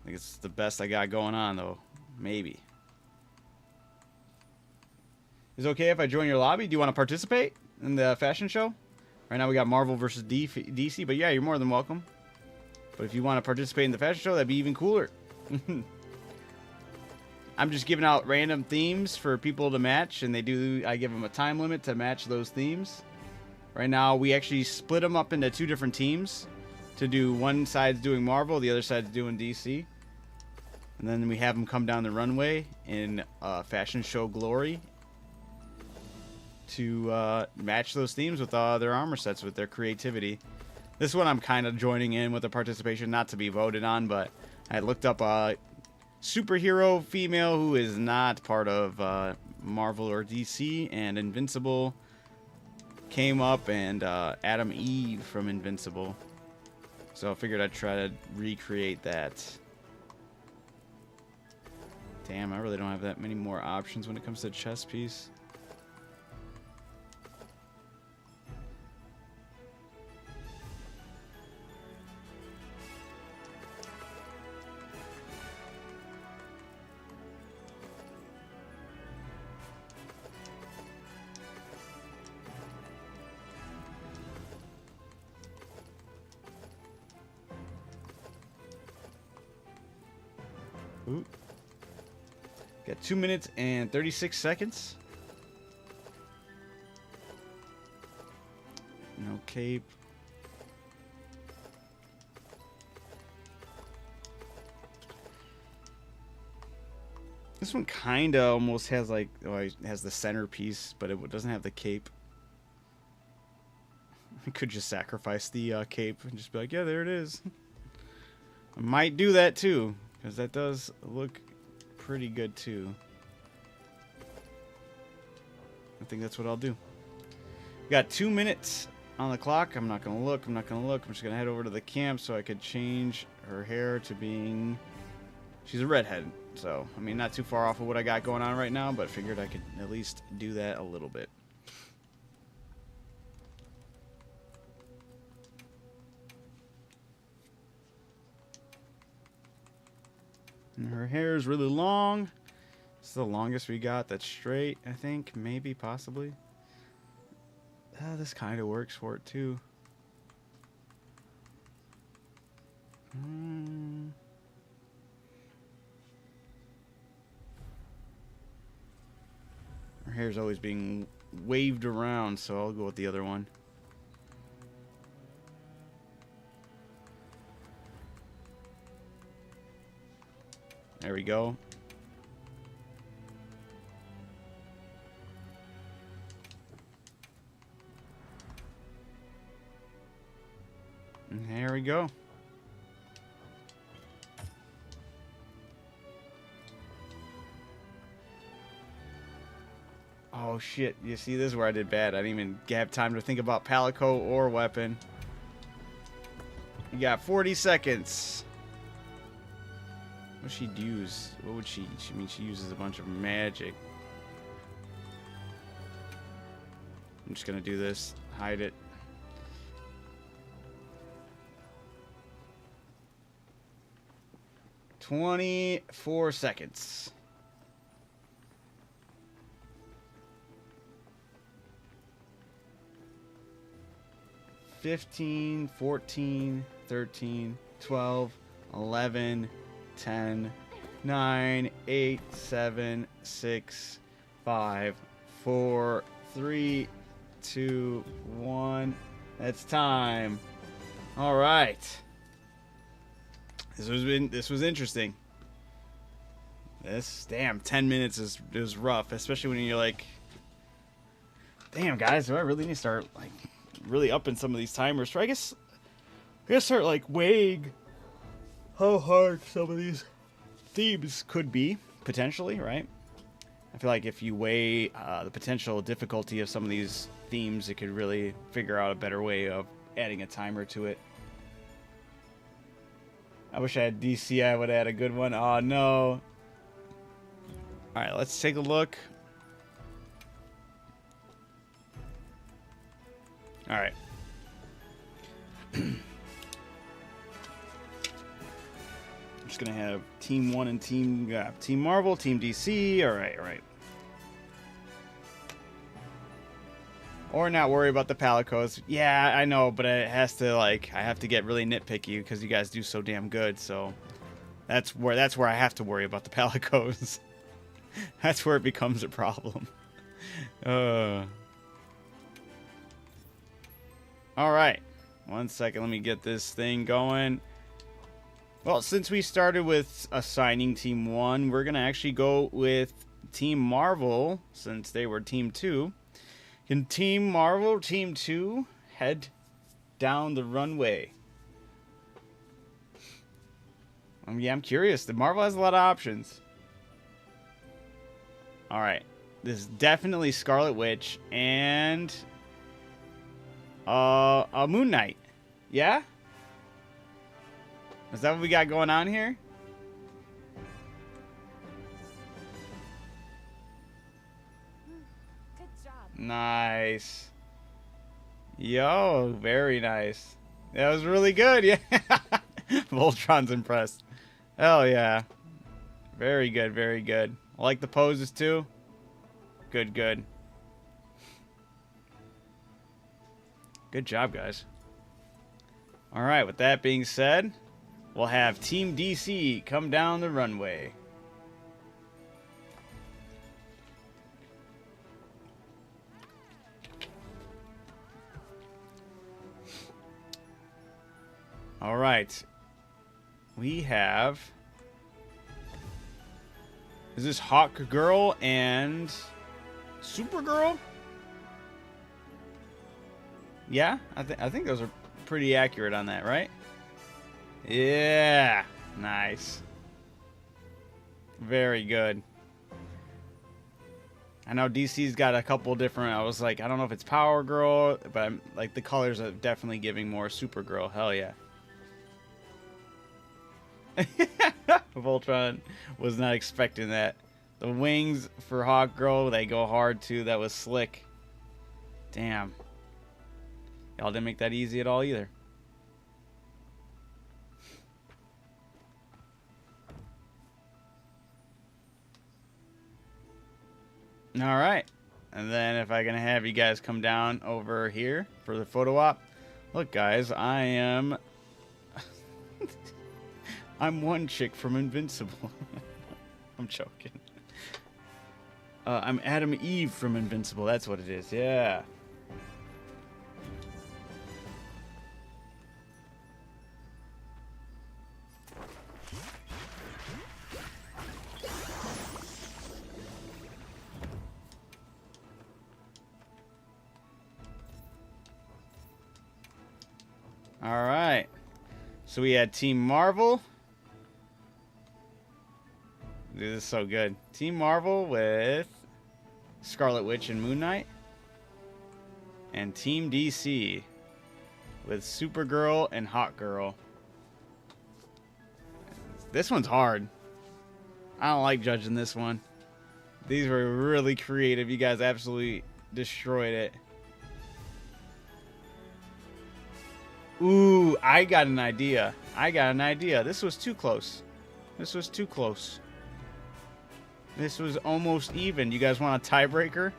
I think it's the best I got going on, though. Maybe. Is it okay if I join your lobby? Do you want to participate in the fashion show? Right now we got Marvel versus DC, but yeah, you're more than welcome. But if you want to participate in the fashion show, that'd be even cooler. I'm just giving out random themes for people to match, and I give them a time limit to match those themes. Right now, we actually split them up into 2 different teams to do one side's doing Marvel, the other side's doing DC. And then we have them come down the runway in fashion show glory to match those themes with their armor sets, with their creativity. This one I'm kind of joining in with the participation, not to be voted on, but I looked up a superhero female who is not part of Marvel or DC, and Invincible came up, and Adam Eve from Invincible. So I figured I'd try to recreate that. Damn, I really don't have that many more options when it comes to chess piece. Ooh. Got 2 minutes and 36 seconds. No cape. This one kind of almost has like, oh, it has the centerpiece, but it doesn't have the cape. I could just sacrifice the cape and just be like, yeah, there it is. I might do that too, because that does look pretty good too. I think that's what I'll do. We got 2 minutes on the clock. I'm not going to look. I'm not going to look. I'm just going to head over to the camp so I could change her hair to being... She's a redhead. So, I mean, not too far off of what I got going on right now, but figured I could at least do that a little bit. And her hair is really long. It's the longest we got that's straight, I think. Maybe, possibly. This kind of works for it, too. Her hair's always being waved around, so I'll go with the other one. There we go. And there we go. Oh shit, you see, this is where I did bad. I didn't even have time to think about Palico or weapon. You got 40 seconds. What would she use? What would she uses a bunch of magic. I'm just gonna do this. Hide it. "24 seconds. "15, 14, 13, 12, 11, 10, 9, 8, 7, 6, 5, 4, 3, 2, 1. That's time. All right. This was interesting. Damn, 10 minutes is rough, especially when you're like, damn guys, do I really need to start like really upping some of these timers? So I guess start like weighing how hard some of these themes could be, potentially, right? I feel like if you weigh the potential difficulty of some of these themes, it could really figure out a better way of adding a timer to it. I wish I had DC. I would have had a good one. Oh, no. All right, let's take a look. All right. I'm just going to have Team 1 and Team Marvel, Team DC. All right, all right. Or not worry about the Palicos. Yeah, I know, but it has to, like, I have to get really nitpicky because you guys do so damn good. So that's where I have to worry about the Palicos. That's where it becomes a problem. All right. 1 second. Let me get this thing going. Well, since we started with assigning Team 1, we're going to actually go with Team Marvel since they were Team 2. Can Team Marvel, Team 2, head down the runway? Yeah, I'm curious. The Marvel has a lot of options. All right. This is definitely Scarlet Witch and a Moon Knight. Yeah? Is that what we got going on here? Good job. Nice. Yo, very nice. That was really good. Yeah. Voltron's impressed. Hell yeah. Very good, very good. I like the poses too. Good, good. Good job, guys. All right, with that being said, we'll have Team DC come down the runway. All right. We have... Is this Hawk Girl and Supergirl? Yeah, I think those are pretty accurate on that, right? Yeah, nice. Very good. I know DC's got a couple different. I was like, I don't know if it's Power Girl, but I'm like the colors are definitely giving more Supergirl. Hell yeah. Voltron was not expecting that. The wings for Hawk Girl, they go hard too. That was slick. Damn. Y'all didn't make that easy at all either. All right. And then if I can have you guys come down over here for the photo op. Look, guys, I am... I'm one chick from Invincible. I'm joking. I'm Adam Eve from Invincible. That's what it is. Yeah. All right. So we had Team Marvel. Dude, this is so good. Team Marvel with Scarlet Witch and Moon Knight. And Team DC with Supergirl and Hawk Girl. This one's hard. I don't like judging this one. These were really creative. You guys absolutely destroyed it. Ooh, I got an idea. This was too close. This was almost even. You guys want a tiebreaker?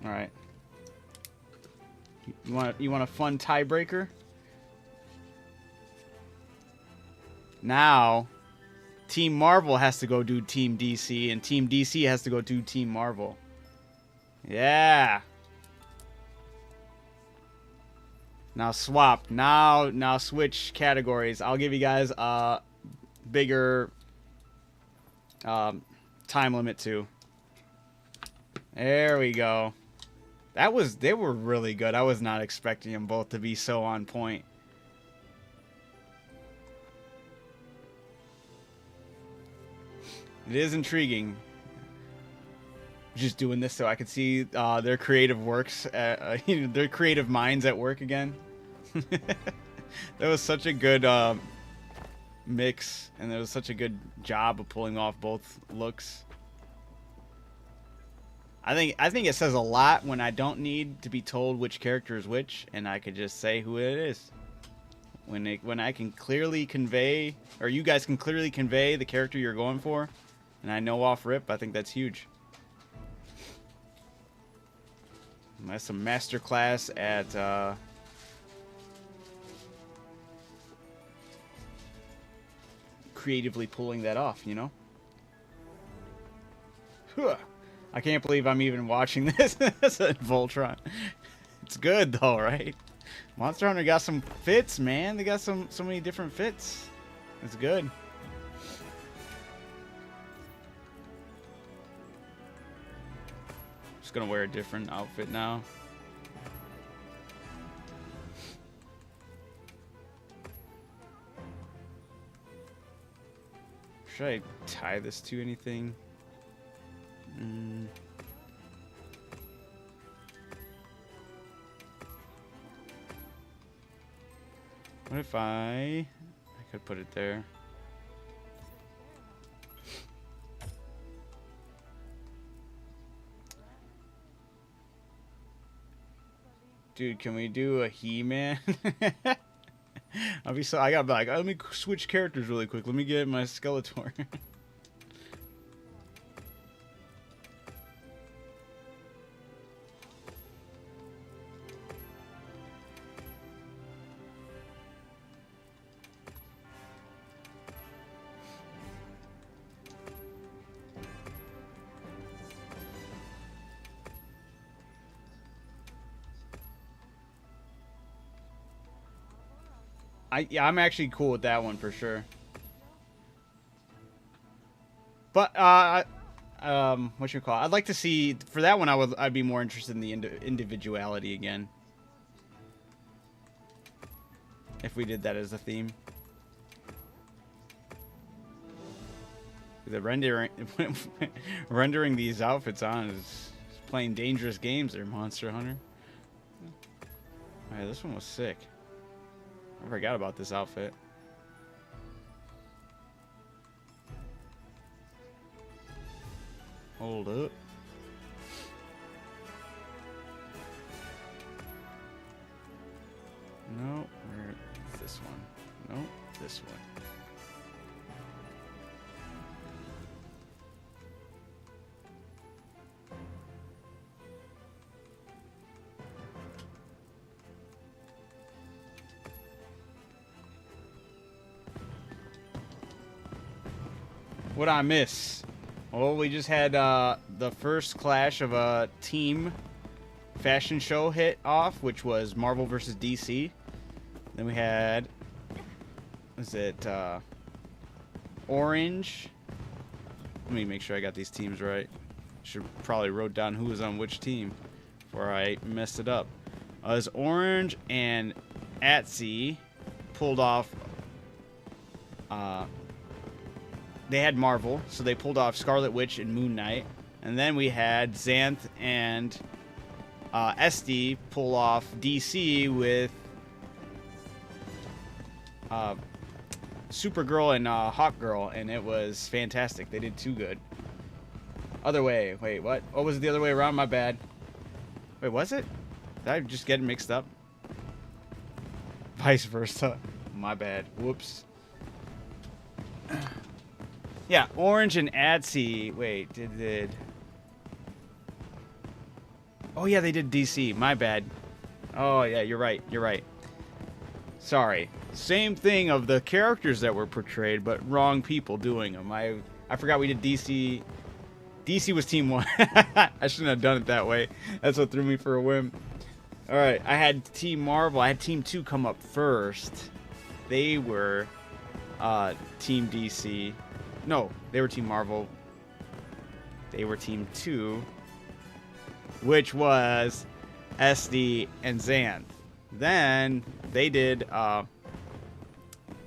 All right. You want a fun tiebreaker? Now, Team Marvel has to go do Team DC, and Team DC has to go do Team Marvel. Yeah. Now swap. Now switch categories. I'll give you guys a bigger time limit too. There we go. They were really good. I was not expecting them both to be so on point. It is intriguing. Just doing this so I could see their creative works, their creative minds at work again. That was such a good mix, and it was such a good job of pulling off both looks. I think it says a lot when I don't need to be told which character is which, and I could just say who it is. When I can clearly convey, or you guys can clearly convey the character you're going for, and I know off rip, I think that's huge. That's some masterclass at creatively pulling that off, you know? I can't believe I'm even watching this as a Voltron. It's good though, right? Monster Hunter got some fits, man. They got so many different fits. It's good. Just gonna wear a different outfit now. Should I tie this to anything? What if I could put it there? Dude, can we do a He-Man? I gotta be like, let me switch characters really quick. Let me get my Skeletor. Yeah, I'm actually cool with that one for sure. But what you call it? I'd like to see for that one. I'd be more interested in the individuality again. If we did that as a theme. The rendering these outfits on is playing dangerous games there, Monster Hunter. Alright, this one was sick. I forgot about this outfit. Hold up. No, where is this one? No, this one. What'd I miss? Well, we just had the first clash of a team fashion show hit off, which was Marvel versus DC. Then we had, was it Orange? Let me make sure I got these teams right. Should probably wrote down who was on which team before I messed it up. It was Orange and Atsy pulled off. They had Marvel, so they pulled off Scarlet Witch and Moon Knight. And then we had Xanth and SD pull off DC with Supergirl and Hawkgirl, and it was fantastic. They did too good. Other way. Wait, what? What was it the other way around? My bad. Wait, was it? Did I just get it mixed up? Vice versa. My bad. Whoops. Yeah, Orange and Adsy. Wait, did... Oh, yeah, they did DC. My bad. Oh, yeah, you're right. You're right. Sorry. Same thing of the characters that were portrayed, but wrong people doing them. I forgot we did DC. DC was Team 1. I shouldn't have done it that way. That's what threw me for a whim. All right, I had Team Marvel. I had Team 2 come up first. They were Team DC. No, they were Team Marvel. They were Team 2, which was SD and Xanth. Then they did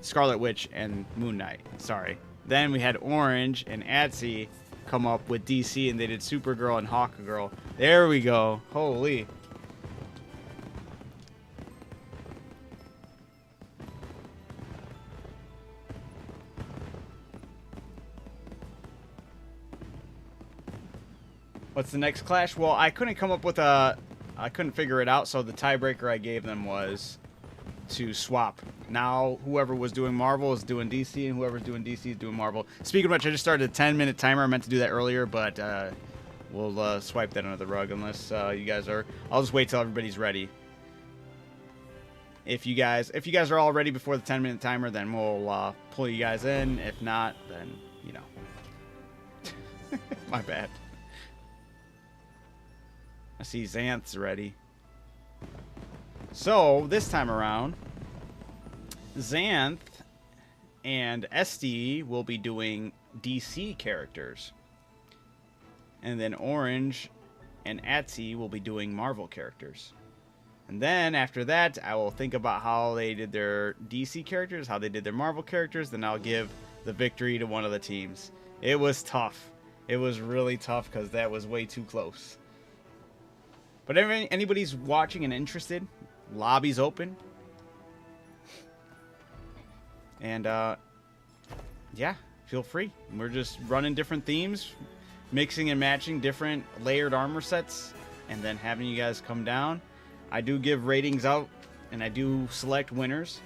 Scarlet Witch and Moon Knight. Sorry. Then we had Orange and Atsy come up with DC, and they did Supergirl and Hawkgirl. There we go. Holy. What's the next clash? Well, I couldn't come up with a... I couldn't figure it out, so the tiebreaker I gave them was to swap. Now, whoever was doing Marvel is doing DC, and whoever's doing DC is doing Marvel. Speaking of which, I just started a 10-minute timer. I meant to do that earlier, but we'll swipe that under the rug unless you guys are... I'll just wait till everybody's ready. If you guys are all ready before the 10-minute timer, then we'll pull you guys in. If not, then, you know. My bad. I see Xanth's ready. So, this time around, Xanth and SD will be doing DC characters. And then Orange and Atsy will be doing Marvel characters. And then, after that, I will think about how they did their DC characters, how they did their Marvel characters, then I'll give the victory to one of the teams. It was tough. It was really tough because that was way too close. But if anybody's watching and interested, lobby's open. And, yeah, feel free. We're just running different themes, mixing and matching different layered armor sets, and then having you guys come down. I do give ratings out, and I do select winners,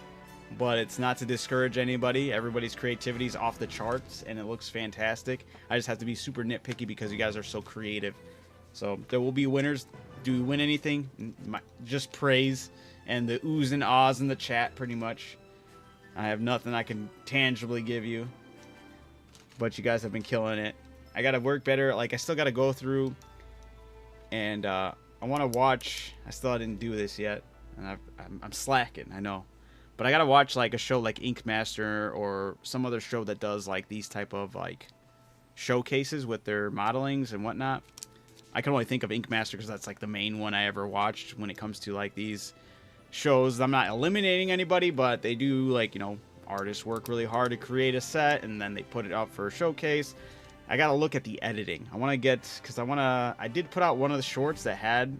but it's not to discourage anybody. Everybody's creativity is off the charts, and it looks fantastic. I just have to be super nitpicky because you guys are so creative. So there will be winners. Do we win anything? Just praise and the oohs and ahs in the chat, pretty much. I have nothing I can tangibly give you, but you guys have been killing it. I gotta work better. Like, I still gotta go through, and I want to watch. I still didn't do this yet, and I'm slacking, I know, But I gotta watch like a show like Ink Master or some other show that does like these type of like showcases with their modelings and whatnot. I can only think of Ink Master because that's like the main one I ever watched when it comes to like these shows. I'm not eliminating anybody, but they do like, you know, artists work really hard to create a set and then they put it out for a showcase. I gotta look at the editing. I want to get, because I did put out one of the shorts that had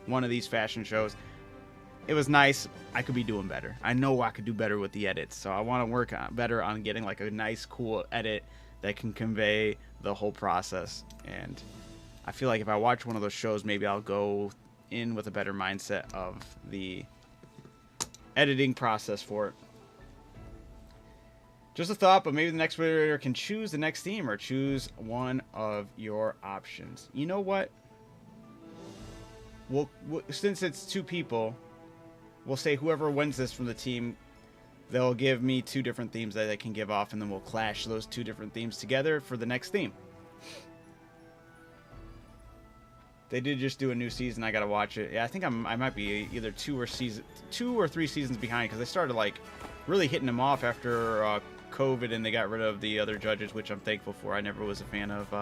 one of these fashion shows. It was nice. I could be doing better. I know I could do better with the edits, so I want to work better on getting like a nice, cool edit that can convey the whole process. And I feel like if I watch one of those shows, maybe I'll go in with a better mindset of the editing process for it. Just a thought, but maybe the next moderator can choose the next theme or choose one of your options. You know what? We'll since it's 2 people, we'll say whoever wins this from the team, they'll give me 2 different themes that they can give off, and then we'll clash those 2 different themes together for the next theme. They did just do a new season. I gotta watch it. Yeah, I think I might be either 2 or 3 seasons behind because they started like really hitting them off after COVID, and they got rid of the other judges, which I'm thankful for. I never was a fan of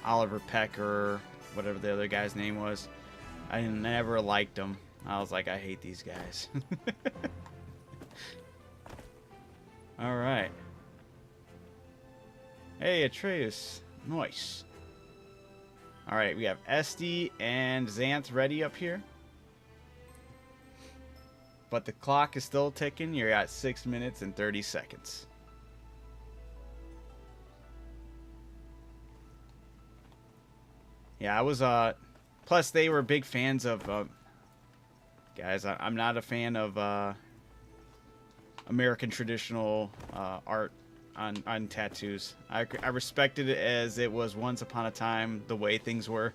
Oliver Peck or whatever the other guy's name was. I never liked him. I was like, I hate these guys. All right. Hey, Atreus. Nice. All right, we have Esty and Xanth ready up here. But the clock is still ticking. You're at 6 minutes and 30 seconds. Yeah, I was, plus they were big fans of, guys, I'm not a fan of, American traditional, art on tattoos. I respected it as it was once upon a time the way things were.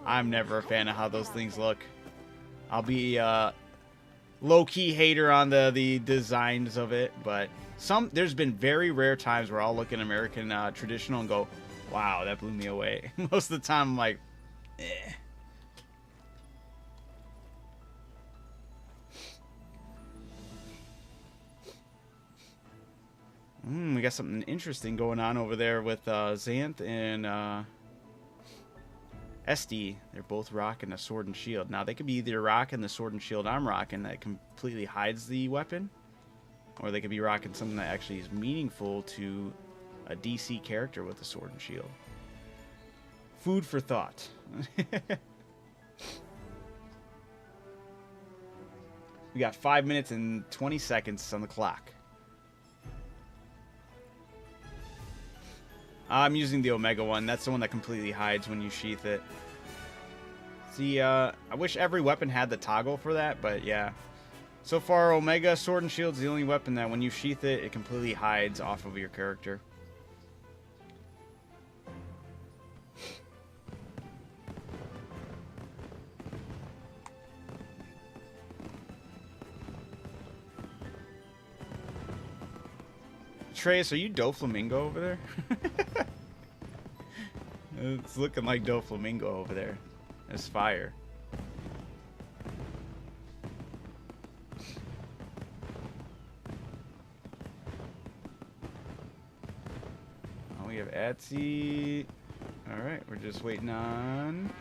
I'm never a fan of how those things look. I'll be, low-key hater on the designs of it, but there's been very rare times where I'll look at American traditional and go, wow, that blew me away. Most of the time I'm like, eh. We got something interesting going on over there with Xanth and Esty. They're both rocking a sword and shield. Now, they could be either rocking the sword and shield I'm rocking that completely hides the weapon, or they could be rocking something that actually is meaningful to a DC character with a sword and shield. Food for thought. We got 5 minutes and 20 seconds on the clock. I'm using the Omega one. That's the one that completely hides when you sheath it. See, I wish every weapon had the toggle for that, but yeah. So far, Omega Sword and Shield's the only weapon that when you sheath it, it completely hides off of your character. Trace, are you Doflamingo over there? It's looking like Doflamingo over there. It's fire. Oh, we have Etsy. Alright, we're just waiting on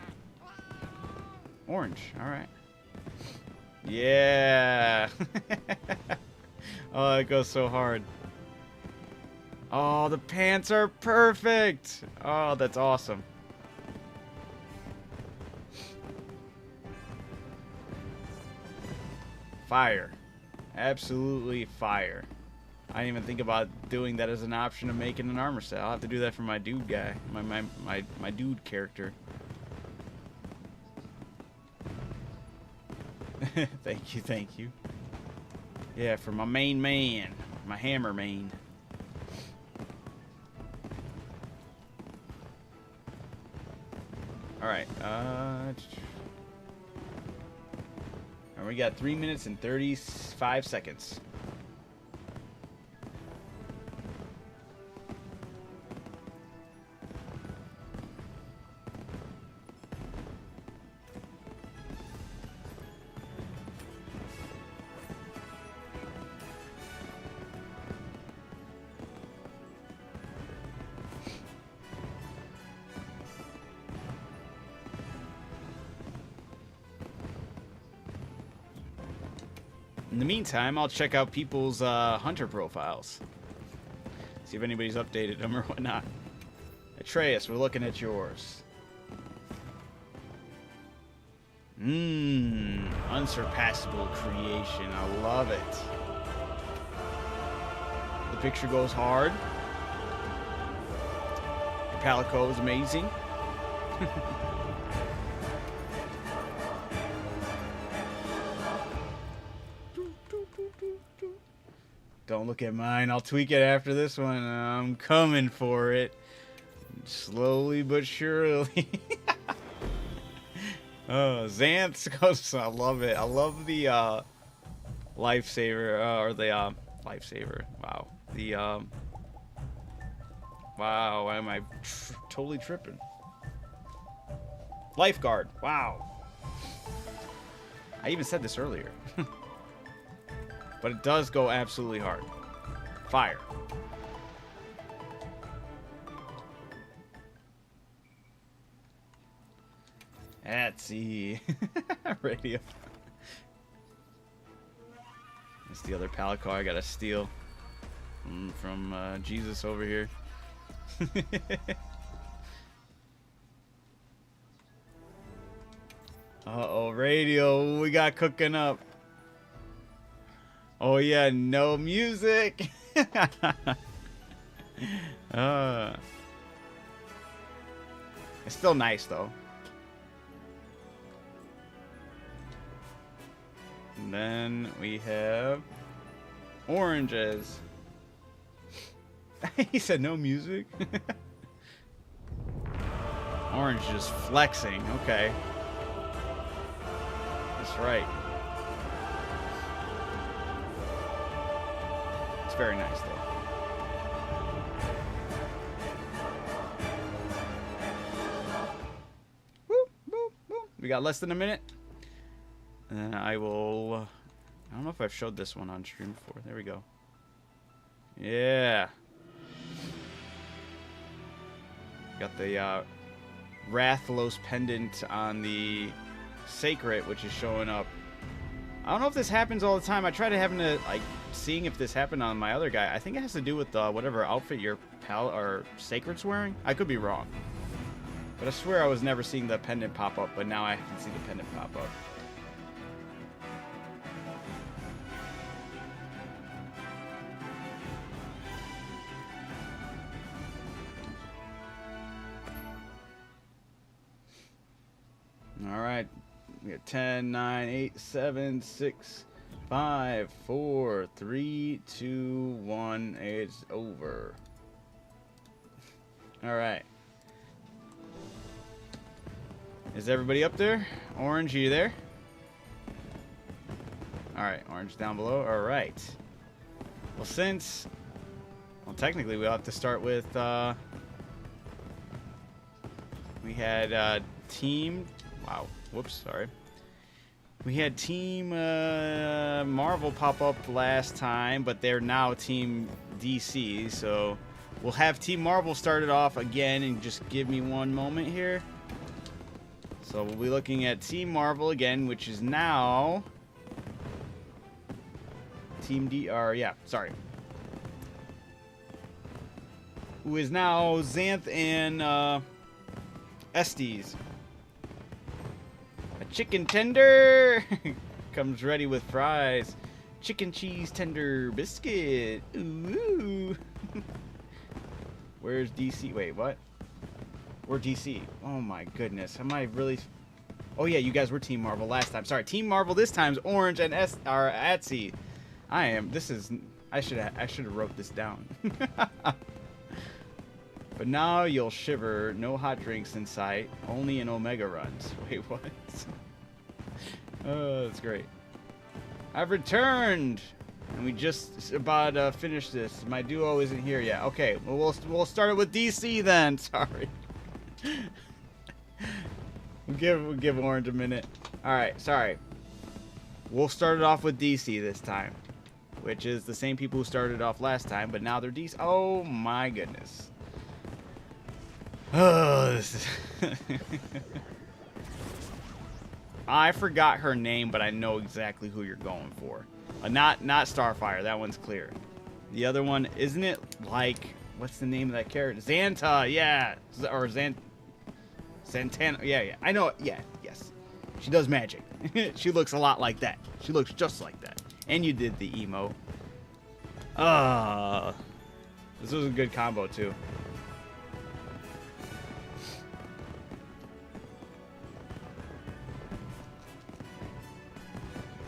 Orange. Alright. Yeah! Oh, it goes so hard. Oh, the pants are perfect. Oh, that's awesome. Fire. Absolutely fire. I didn't even think about doing that as an option of making an armor set. I'll have to do that for my dude guy. My dude character. Thank you, thank you. Yeah, for my main man. My hammer main. Alright, and we got 3 minutes and 35 seconds. In the meantime, I'll check out people's hunter profiles. See if anybody's updated them or whatnot. Atreus, we're looking at yours. Unsurpassable creation. I love it. The picture goes hard. Your Palico is amazing. Don't look at mine. I'll tweak it after this one. I'm coming for it. Slowly but surely. Oh, Xanth goes. I love it. I love the lifesaver or the lifesaver. Wow. The wow. Why am I totally tripping? Lifeguard. Wow. I even said this earlier. But it does go absolutely hard. Fire. Etsy. Radio. That's the other Palico I gotta steal from Jesus over here. Uh-oh, radio. We got cooking up. Oh yeah, no music. It's still nice though. And then we have oranges. He said no music. Orange just flexing. Okay. That's right. It's very nice though. Woo, woo, woo. We got less than a minute. And then I will... I don't know if I've showed this one on stream before. There we go. Yeah. Got the Rathalos pendant on the Sacred, which is showing up. I don't know if this happens all the time. I try to having to like seeing if this happened on my other guy. I think it has to do with whatever outfit your pal or Sacred's wearing. I could be wrong, but I swear I was never seeing the pendant pop up. But now I can see the pendant pop up. All right. We got 10, 9, 8, 7, 6, 5, 4, 3, 2, 1. It's over. All right. Is everybody up there? Orange, are you there? All right, Orange down below. All right. Well, well, technically we'll have to start with, we had team, wow, whoops, sorry. We had Team Marvel pop up last time, but they're now Team DC, so we'll have Team Marvel started off again, and just give me one moment here. So we'll be looking at Team Marvel again, which is now Team who is now Xanth and Estes. A chicken tender comes ready with fries. Chicken cheese tender biscuit. Ooh. Where's DC? Wait, what? We're DC. Oh my goodness. Am I really? Oh yeah, you guys were Team Marvel last time. Sorry, Team Marvel this time's Orange and Etsy. I am. This is. I should have wrote this down. But now you'll shiver. No hot drinks in sight. Only in Omega runs. Wait, what? Oh, that's great. I've returned, and we just about finished this. My duo isn't here yet. Okay, well, we'll start it with DC then. Sorry. We'll give Orange a minute. All right, sorry. We'll start it off with DC this time, which is the same people who started off last time, but now they're DC. Oh my goodness. Oh, this is I forgot her name, but I know exactly who you're going for. Not Starfire. That one's clear. The other one, isn't it like, what's the name of that character? Xanta, yeah. Or Santana. Yeah. I know. Yeah, yes. She does magic. She looks a lot like that. She looks just like that. And you did the emo. This was a good combo, too.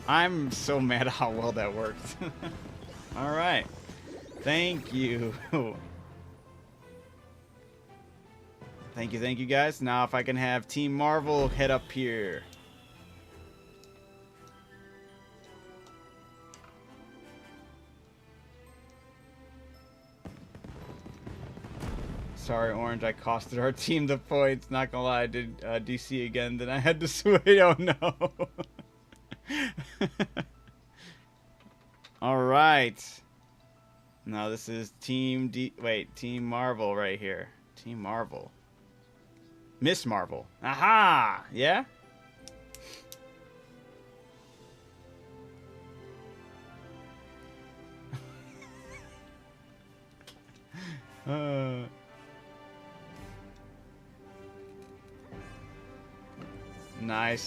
I'm so mad at how well that worked. All right. Thank you. Thank you, guys. Now if I can have Team Marvel head up here. Sorry, Orange, I costed our team the points. Not gonna lie, I did DC again, then I had to switch. Oh, no. All right. Now this is Team Marvel right here. Team Marvel. Miss Marvel. Aha! Yeah?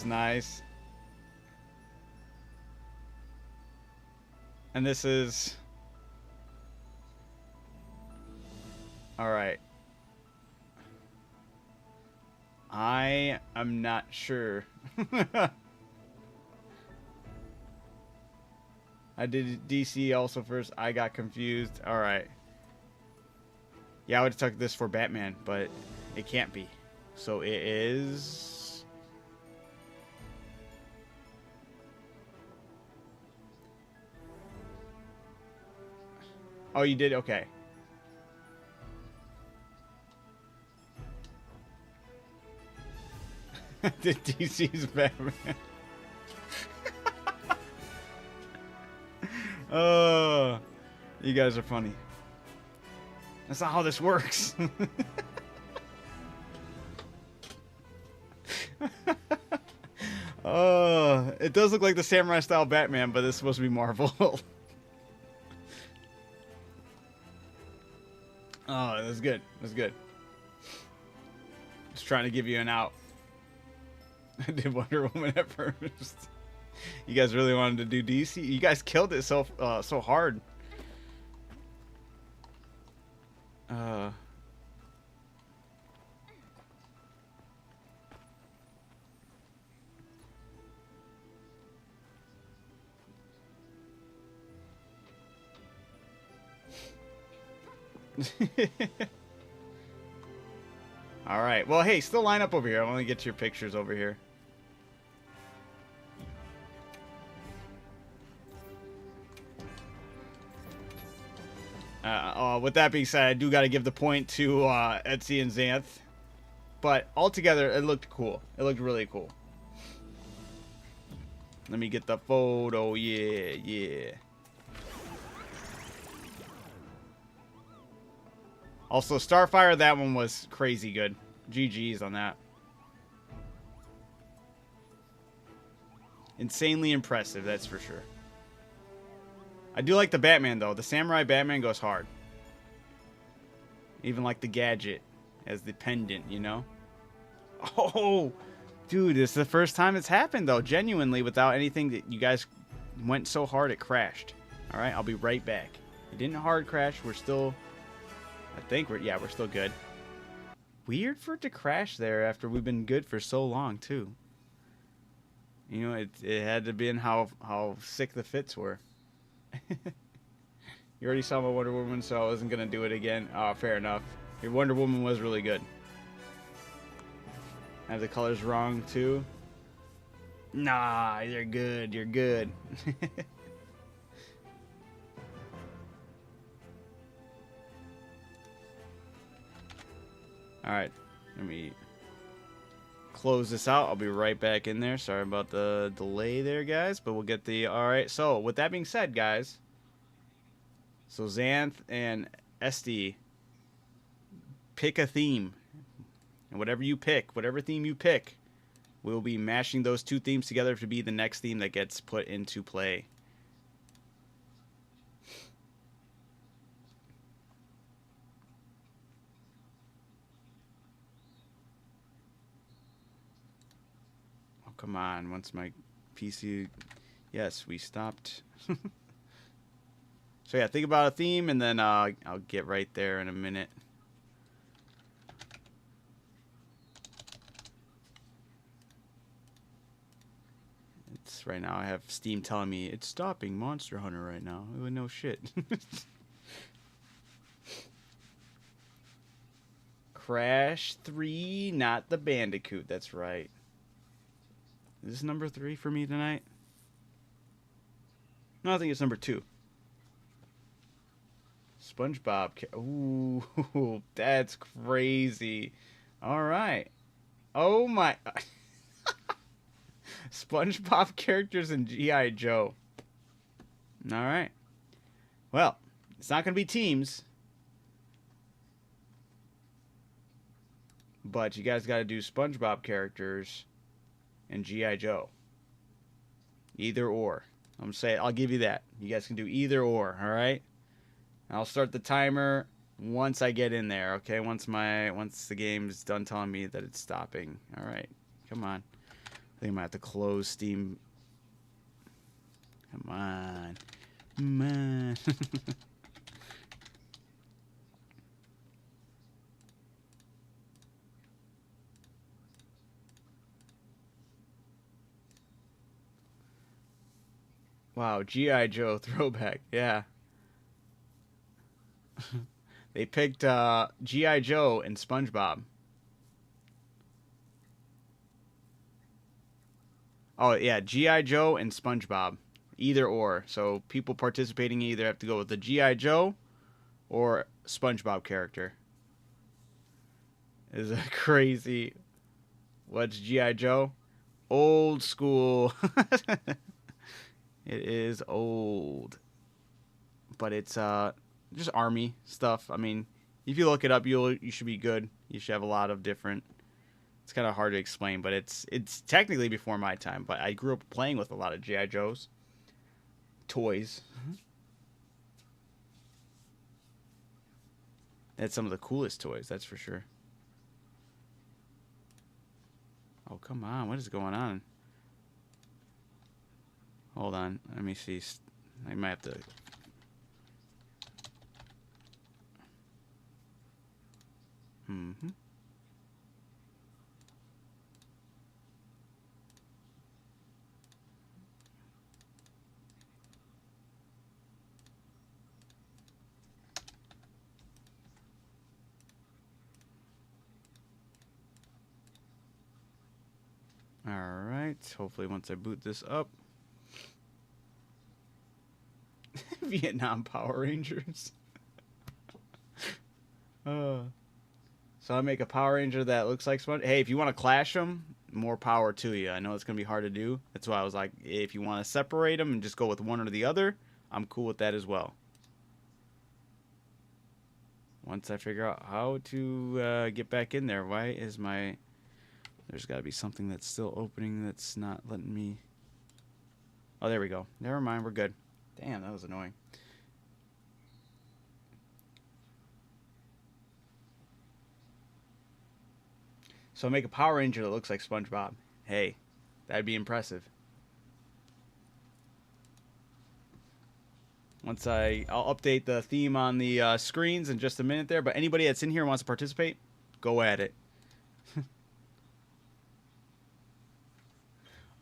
Nice. And this is... Alright. I am not sure. I did DC also first. I got confused. Alright. Yeah, I would have took this for Batman, but it can't be. So it is... Oh, you did? Okay. The DC's Batman. Oh, you guys are funny. That's not how this works. Oh, it does look like the samurai style Batman, but this is supposed to be Marvel. Oh, that's good. That's good. Just trying to give you an out. I did Wonder Woman at first. You guys really wanted to do DC? You guys killed it so hard. All right. Well, hey, still line up over here. I want to get your pictures over here. With that being said, I do got to give the point to Etsy and Xanth. But altogether, it looked cool. It looked really cool. Let me get the photo. Yeah. Also, Starfire, that one was crazy good. GG's on that. Insanely impressive, that's for sure. I do like the Batman, though. The Samurai Batman goes hard. Even like the gadget as the pendant, you know? Oh, dude, this is the first time it's happened, though. Genuinely, without anything that you guys went so hard it crashed. All right, I'll be right back. It didn't hard crash. We're still... I think we're still good. Weird for it to crash there after we've been good for so long, too. You know, it had to be in how sick the fits were. You already saw my Wonder Woman, so I wasn't going to do it again. Oh, fair enough. Your Wonder Woman was really good. I have the colors wrong, too. Nah, you're good. You're good. Alright, let me close this out. I'll be right back in there. Sorry about the delay there, guys, but we'll get the... Alright, so with that being said, guys, so Xanth and Esty, pick a theme. And whatever theme you pick, we'll be mashing those two themes together to be the next theme that gets put into play. come on. Once my PC... Yes, we stopped. So yeah, think about a theme, and then I'll get right there in a minute. It's right now I have Steam telling me it's stopping Monster Hunter right now. Oh, no shit. Crash 3, not the Bandicoot. That's right. Is this number 3 for me tonight? No, I think it's number 2. SpongeBob. Ooh, that's crazy. All right. Oh my. SpongeBob characters in G.I. Joe. All right. Well, it's not going to be teams. But you guys got to do SpongeBob characters and G.I. Joe. Either or. I'm saying, I'll give you that. You guys can do either or, all right? I'll start the timer once I get in there, okay? Once the game's done telling me that it's stopping. All right. Come on. I think I might have to close Steam. Come on. Come on. Wow, G.I. Joe throwback. Yeah. They picked G.I. Joe and SpongeBob. Oh, yeah, G.I. Joe and SpongeBob. Either or. So people participating either have to go with the G.I. Joe or SpongeBob character. Is that crazy? What's G.I. Joe? Old school. It is old. But it's just army stuff. I mean, if you look it up, you should be good. You should have a lot of different... It's kind of hard to explain, but it's technically before my time. But I grew up playing with a lot of G.I. Joes. Toys. That's some of the coolest toys, that's for sure. Oh, come on. What is going on? Hold on. Let me see. I might have to... Mm-hmm. Alright, hopefully once I boot this up. Vietnam Power Rangers. So I make a Power Ranger that looks like Sponge. Hey, if you want to clash them, more power to you. I know it's going to be hard to do. That's why I was like, if you want to separate them and just go with one or the other, I'm cool with that as well. Once I figure out how to get back in there. Why is my... There's got to be something that's still opening that's not letting me... Oh, there we go. Never mind, we're good. Damn, that was annoying. So I make a Power Ranger that looks like SpongeBob. Hey, that'd be impressive. Once I'll update the theme on the screens in just a minute there. But anybody that's in here and wants to participate, go at it.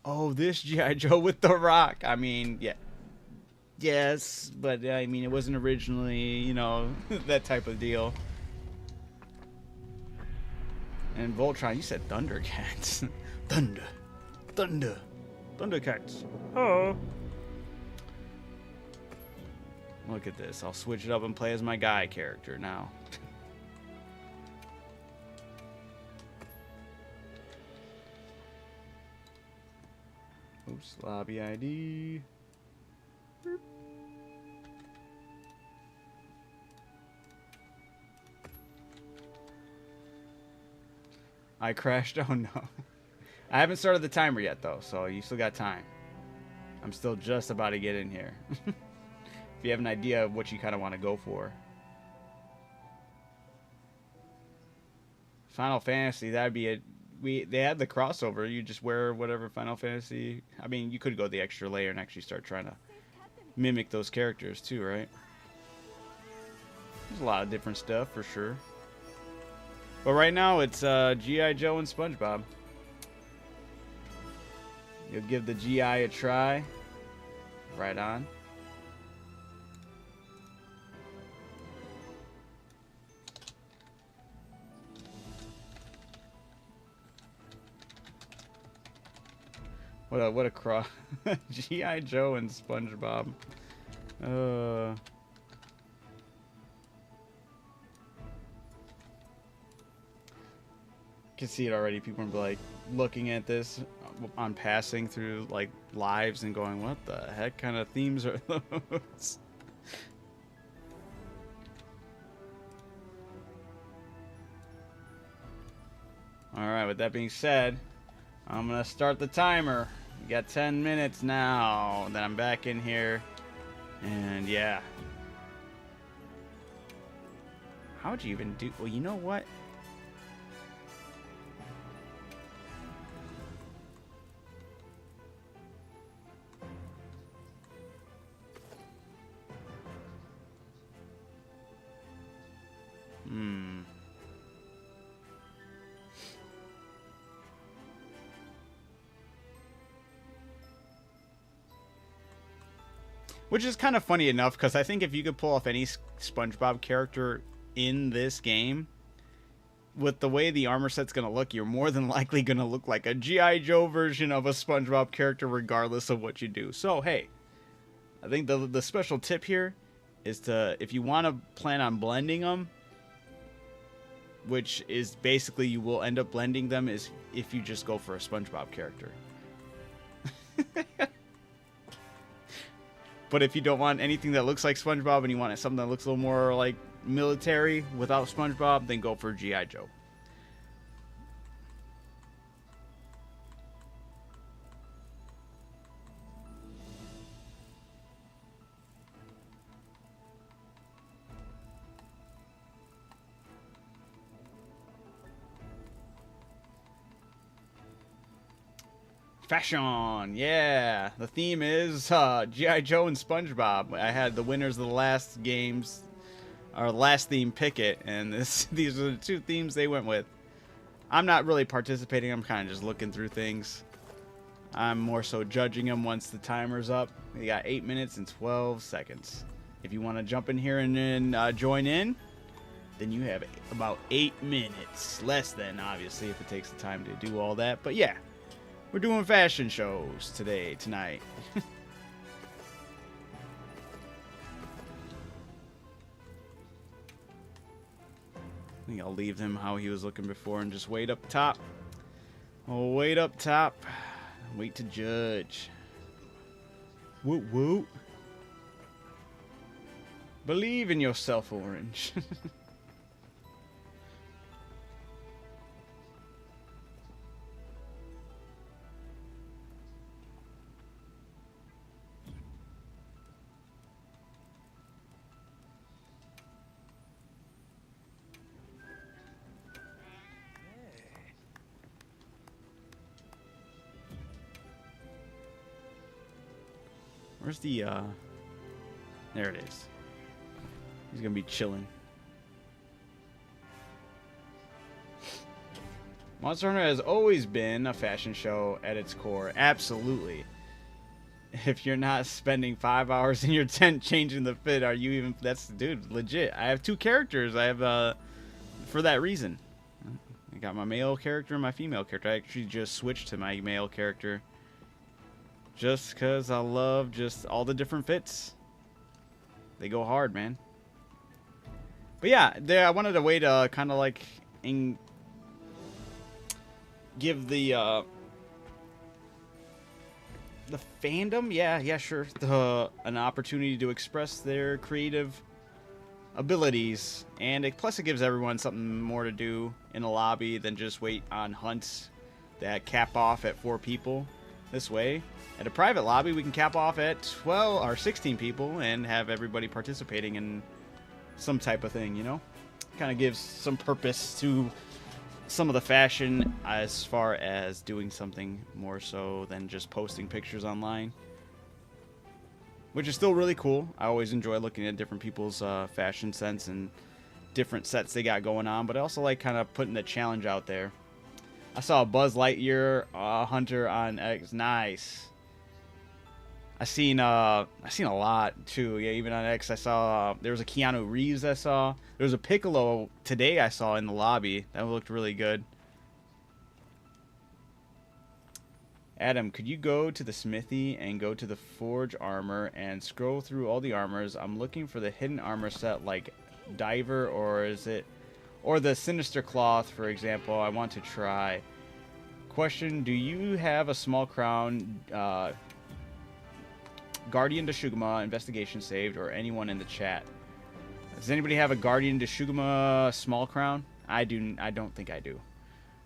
Oh, this G.I. Joe with The Rock. I mean, yeah. Yes, but I mean, it wasn't originally, you know, that type of deal. And Voltron, you said Thundercats. Thundercats. Oh. Look at this. I'll switch it up and play as my guy character now. Oops, lobby ID. Boop. I crashed. Oh no. I haven't started the timer yet though, so you still got time. I'm still just about to get in here. If you have an idea of what you kind of want to go for. Final Fantasy, that'd be a they had the crossover. You just wear whatever Final Fantasy. I mean, you could go the extra layer and actually start trying to mimic those characters too, right? There's a lot of different stuff for sure. But right now it's G.I. Joe and SpongeBob. You'll give the GI a try. Right on. What a cross. G.I. Joe and SpongeBob. Can see it already. People are like looking at this on passing through like lives and going, what the heck kind of themes are those? Alright, with that being said, I'm gonna start the timer. We got 10 minutes now. Then I'm back in here. And yeah. How would you even do? Well, you know what? Which is kind of funny enough, because I think if you could pull off any SpongeBob character in this game, with the way the armor set's going to look, you're more than likely going to look like a G.I. Joe version of a SpongeBob character regardless of what you do. So, hey, I think the special tip here is to, if you want to plan on blending them, which is basically you will end up blending them, is if you just go for a SpongeBob character. But if you don't want anything that looks like SpongeBob and you want something that looks a little more like military without SpongeBob, then go for G.I. Joe. Fashion, yeah. The theme is G.I. Joe and SpongeBob. I had the winners of the last games, or last theme pick it, and these are the two themes they went with. I'm not really participating. I'm kind of just looking through things. I'm more so judging them once the timer's up. We got 8 minutes and 12 seconds. If you want to jump in here and then join in, then you have about 8 minutes. Less than, obviously, if it takes the time to do all that. But yeah. We're doing fashion shows tonight. I think I'll leave him how he was looking before and just wait up top. I'll wait up top. Wait to judge. Woot woot. Believe in yourself, Orange. Where's the, there it is. He's gonna be chilling. Monster Hunter has always been a fashion show at its core. Absolutely. If you're not spending 5 hours in your tent changing the fit, are you even, that's, dude, legit. I have 2 characters. I have, for that reason. I got my male character and my female character. I actually just switched to my male character. Just because I love just all the different fits. They go hard, man. But yeah, I wanted a way to kind of like give the fandom, yeah, sure, an opportunity to express their creative abilities. And plus it gives everyone something more to do in a lobby than just wait on hunts that cap off at 4 people. This way, at a private lobby, we can cap off at 12 or 16 people and have everybody participating in some type of thing, you know? Kind of gives some purpose to some of the fashion as far as doing something more so than just posting pictures online, which is still really cool. I always enjoy looking at different people's fashion sense and different sets they got going on, but I also like kind of putting the challenge out there. I saw a Buzz Lightyear Hunter on X. Nice. I seen a lot too. Yeah, even on X, I saw there was a Keanu Reeves. I saw there was a Piccolo today. I saw in the lobby that looked really good. Adam, could you go to the smithy and go to the forge armor and scroll through all the armors? I'm looking for the hidden armor set like Diver or the Sinister Cloth, for example. I want to try. Question: do you have a small crown? Guardian Deshugama investigation saved, or anyone in the chat? Does anybody have a Guardian Deshugama small crown? I don't think I do.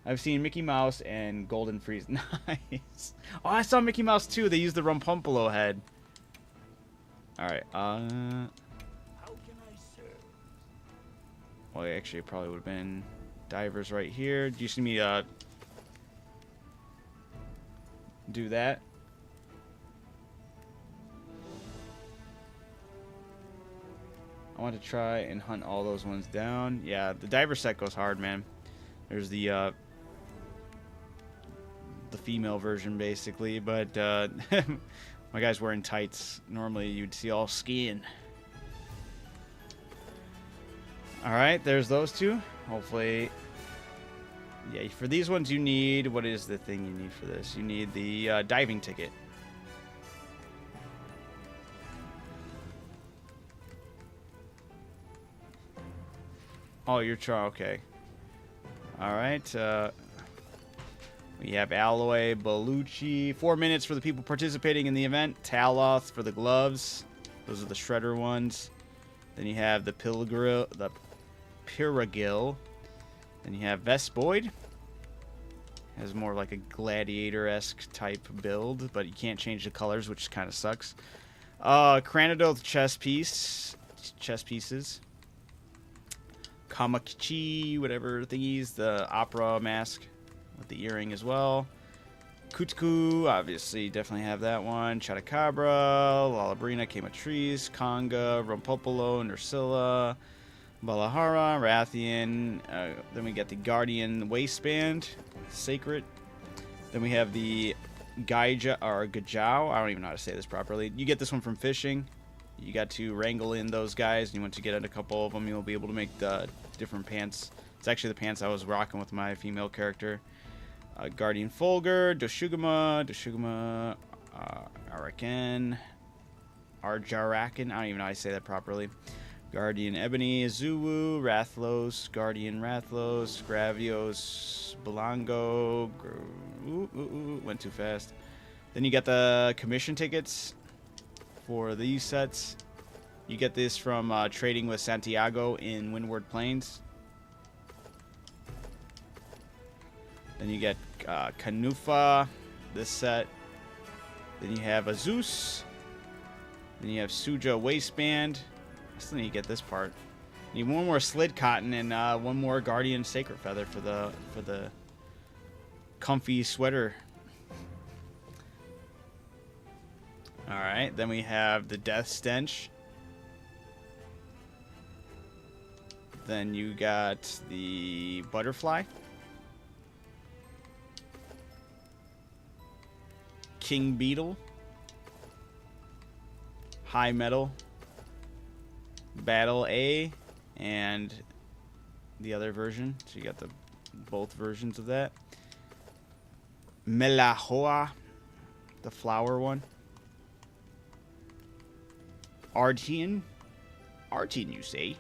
I've seen Mickey Mouse and Golden Freeze. Nice. Oh, I saw Mickey Mouse too. They used the Rumpumpolo head. All right. How can I serve? Well, actually, it probably would have been Divers right here. Do you see me do that? I want to try and hunt all those ones down. Yeah, the diver set goes hard, man. There's the female version, basically, but my guy's wearing tights. Normally, you'd see all skin. All right, there's those two. Hopefully, yeah. For these ones, you need, what is the thing you need for this? You need the diving ticket. Oh, you're okay. All right. We have Alloy, Bellucci. 4 minutes for the people participating in the event. Taloth for the gloves. Those are the Shredder ones. Then you have the Piragil. Then you have Vespoid. Has more like a gladiator-esque type build, but you can't change the colors, which kind of sucks. Cranidoth chess pieces. Kamakichi, whatever thingies, the opera mask with the earring as well. Kutku, obviously, definitely have that one. Chatacabra, Lalabrina, Kamatrice, Conga, Rumpopolo, Nursilla, Balahara, Rathian. Then we get the Guardian Waistband, Sacred. Then we have the Gaija, or Gajao. I don't even know how to say this properly. You get this one from fishing. You got to wrangle in those guys, and you want to get at a couple of them. You'll be able to make the different pants. It's actually the pants I was rocking with my female character. Guardian Fulgur, Doshugama, Araken, Arjaraken. I don't even know how to say that properly. Guardian Ebony, Zuwu, Rathlos, Guardian Rathlos, Gravios, Belango. Went too fast. Then you got the commission tickets for these sets. You get this from trading with Santiago in Windward Plains. Then you get Kanufa, this set. Then you have Azus. Then you have Suja Waistband. I still need to get this part. Need one more Slid Cotton and one more Guardian Sacred Feather for the comfy sweater. Alright, then we have the Death Stench. Then you got the Butterfly. King Beetle. High Metal. Battle A. And the other version. So you got both versions of that. Melahoa. The flower one. Artian, you say?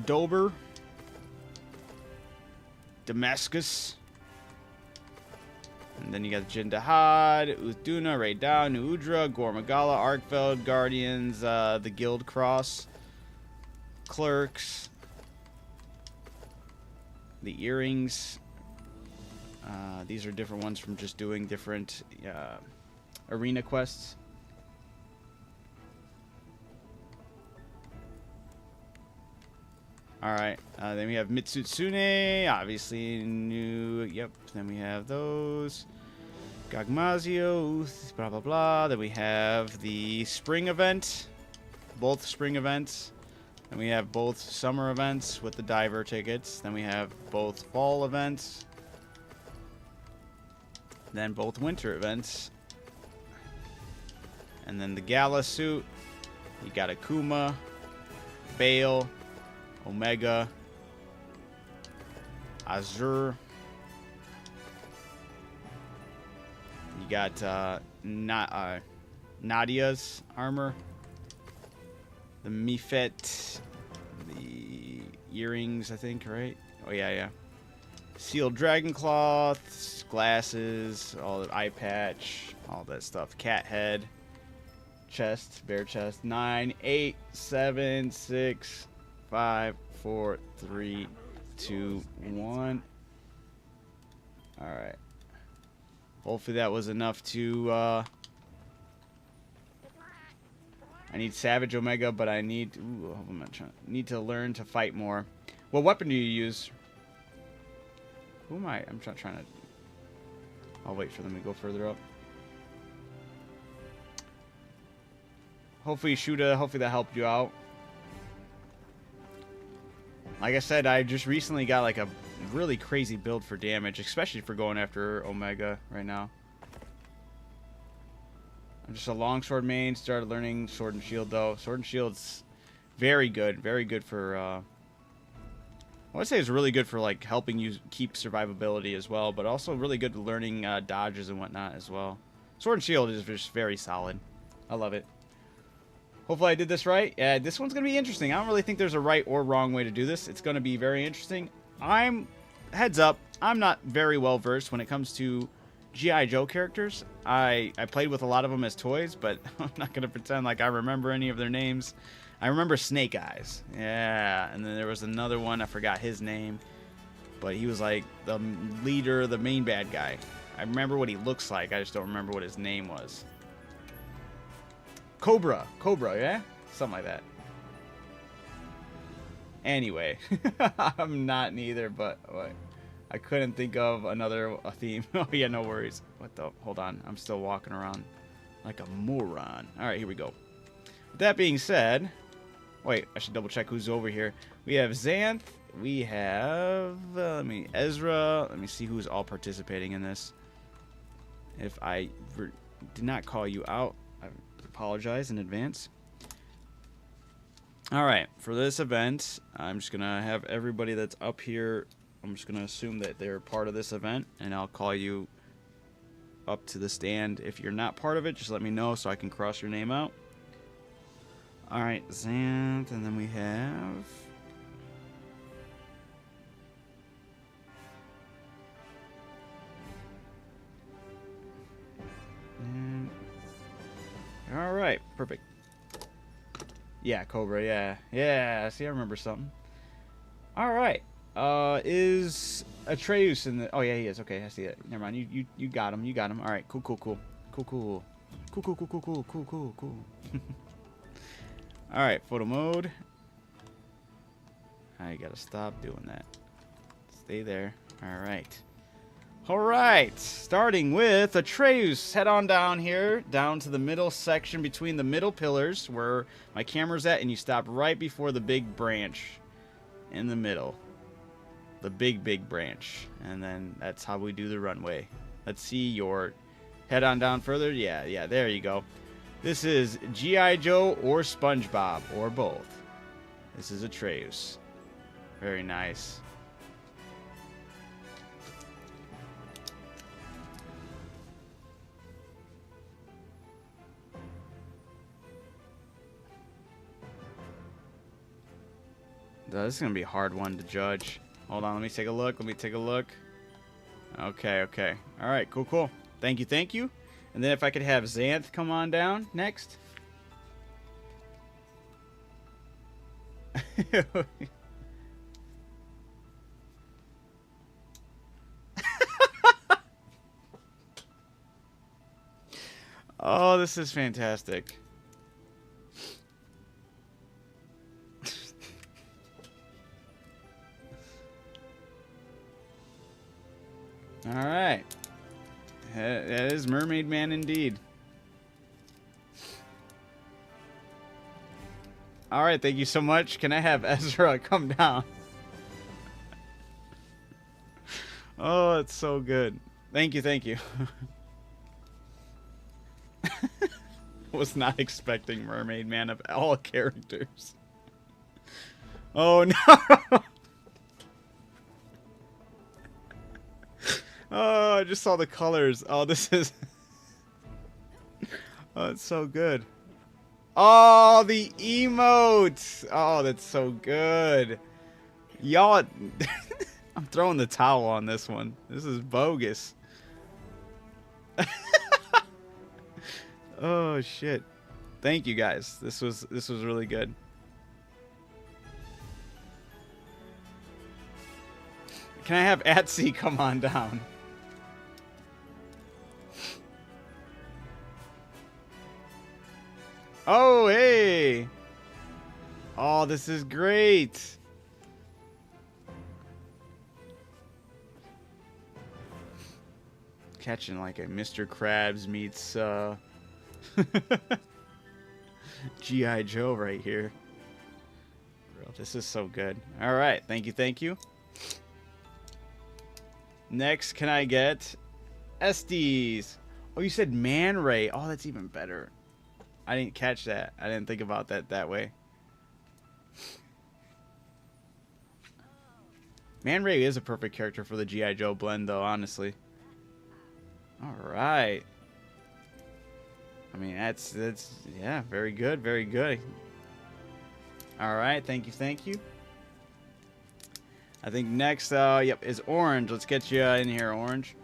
Dober, Damascus, and then you got Jindahad, Uthduna, Raidao, Nuudra, Gormagala, Arkfeld, Guardians, the Guild Cross, Clerks, the earrings. These are different ones from just doing different arena quests. Alright, then we have Mitsutsune, obviously new, yep, then we have those. Gagmazio, blah blah blah, then we have the spring event, both spring events. Then we have both summer events with the diver tickets, then we have both fall events, then both winter events. And then the gala suit, you got Akuma, Bale, Omega, Azure. You got Nadia's armor, the Mifet, the earrings, I think, right? Oh yeah, yeah. Sealed dragon cloths, glasses, all the eye patch, all that stuff. Cat head, chest, bare chest. 9, 8, 7, 6. 5, 4, 3, 2, 1. Alright. Hopefully that was enough to, I need Savage Omega, but I need, need to learn to fight more. What weapon do you use? Who am I? I'm trying to, I'll wait for them to go further up. Hopefully Shuda, hopefully that helped you out. Like I said, I just recently got like a really crazy build for damage, especially for going after Omega right now. I'm just a longsword main, started learning Sword and Shield though. Sword and Shield's very good for, I would say it's really good for like helping you keep survivability as well, but also really good at learning dodges and whatnot as well. Sword and Shield is just very solid. I love it. Hopefully I did this right. Yeah, this one's going to be interesting. I don't really think there's a right or wrong way to do this. It's going to be very interesting. Heads up, I'm not very well versed when it comes to G.I. Joe characters. I played with a lot of them as toys, but I'm not going to pretend like I remember any of their names. I remember Snake Eyes. Yeah, and then there was another one. I forgot his name, but he was like the leader, the main bad guy. I remember what he looks like. I just don't remember what his name was. Cobra, yeah? Something like that. Anyway, I'm not neither, but I couldn't think of another theme. Oh yeah, no worries. What the? Hold on, I'm still walking around like a moron. All right, here we go. With that being said, wait, I should double check who's over here. We have Xanth. We have Ezra. Let me see who's all participating in this. If I did not call you out, I apologize in advance. All right, for this event, I'm just gonna have everybody that's up here. I'm just gonna assume that they're part of this event, and I'll call you up to the stand. If you're not part of it, just let me know so I can cross your name out. All right, Xanth, and then we have. All right, perfect. Yeah, Cobra, yeah. Yeah, see, I remember something. All right. Is Atreus in the... Oh, yeah, he is. Okay, I see it. Never mind. You got him. You got him. All right, cool. All right, photo mode. I gotta stop doing that. Stay there. All right. All right, starting with Atreus. Head on down here, down to the middle section between the middle pillars where my camera's at, and you stop right before the big branch in the middle. The big branch. And then that's how we do the runway. Let's see your... Head on down further. Yeah, there you go. This is G.I. Joe or SpongeBob, or both. This is Atreus. Very nice. This is going to be a hard one to judge. Hold on, let me take a look. Okay. All right, cool. Thank you. And then if I could have Xanth come on down next. Oh, this is fantastic. All right. That is Mermaid Man indeed. All right, thank you so much. Can I have Ezra come down? Oh, it's so good. Thank you, thank you. Was not expecting Mermaid Man of all characters. Oh no! Oh, I just saw the colors. Oh, this is... Oh, it's so good. Oh, the emotes! Oh, that's so good. Y'all... I'm throwing the towel on this one. This is bogus. Oh, shit. Thank you, guys. This was really good. Can I have Atsy come on down? Oh, hey! Oh, this is great! Catching like a Mr. Krabs meets G.I. Joe right here. Bro, this is so good. Alright, thank you, thank you. Next, can I get Estes? Oh, you said Man Ray. Oh, that's even better. I didn't catch that. I didn't think about that way. Man Ray is a perfect character for the G.I. Joe blend, though, honestly. Alright. I mean, that's yeah, very good, very good. Alright, thank you, thank you. I think next, yep, is Orange. Let's get you in here, Orange.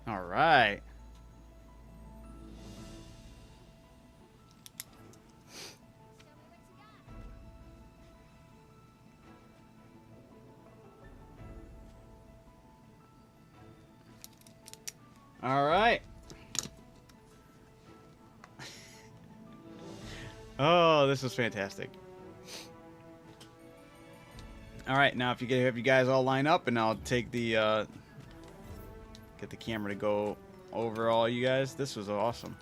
All right. All right. Oh, this is fantastic. All right, now if you have you guys all line up, and I'll take the get the camera to go over all you guys. This was awesome.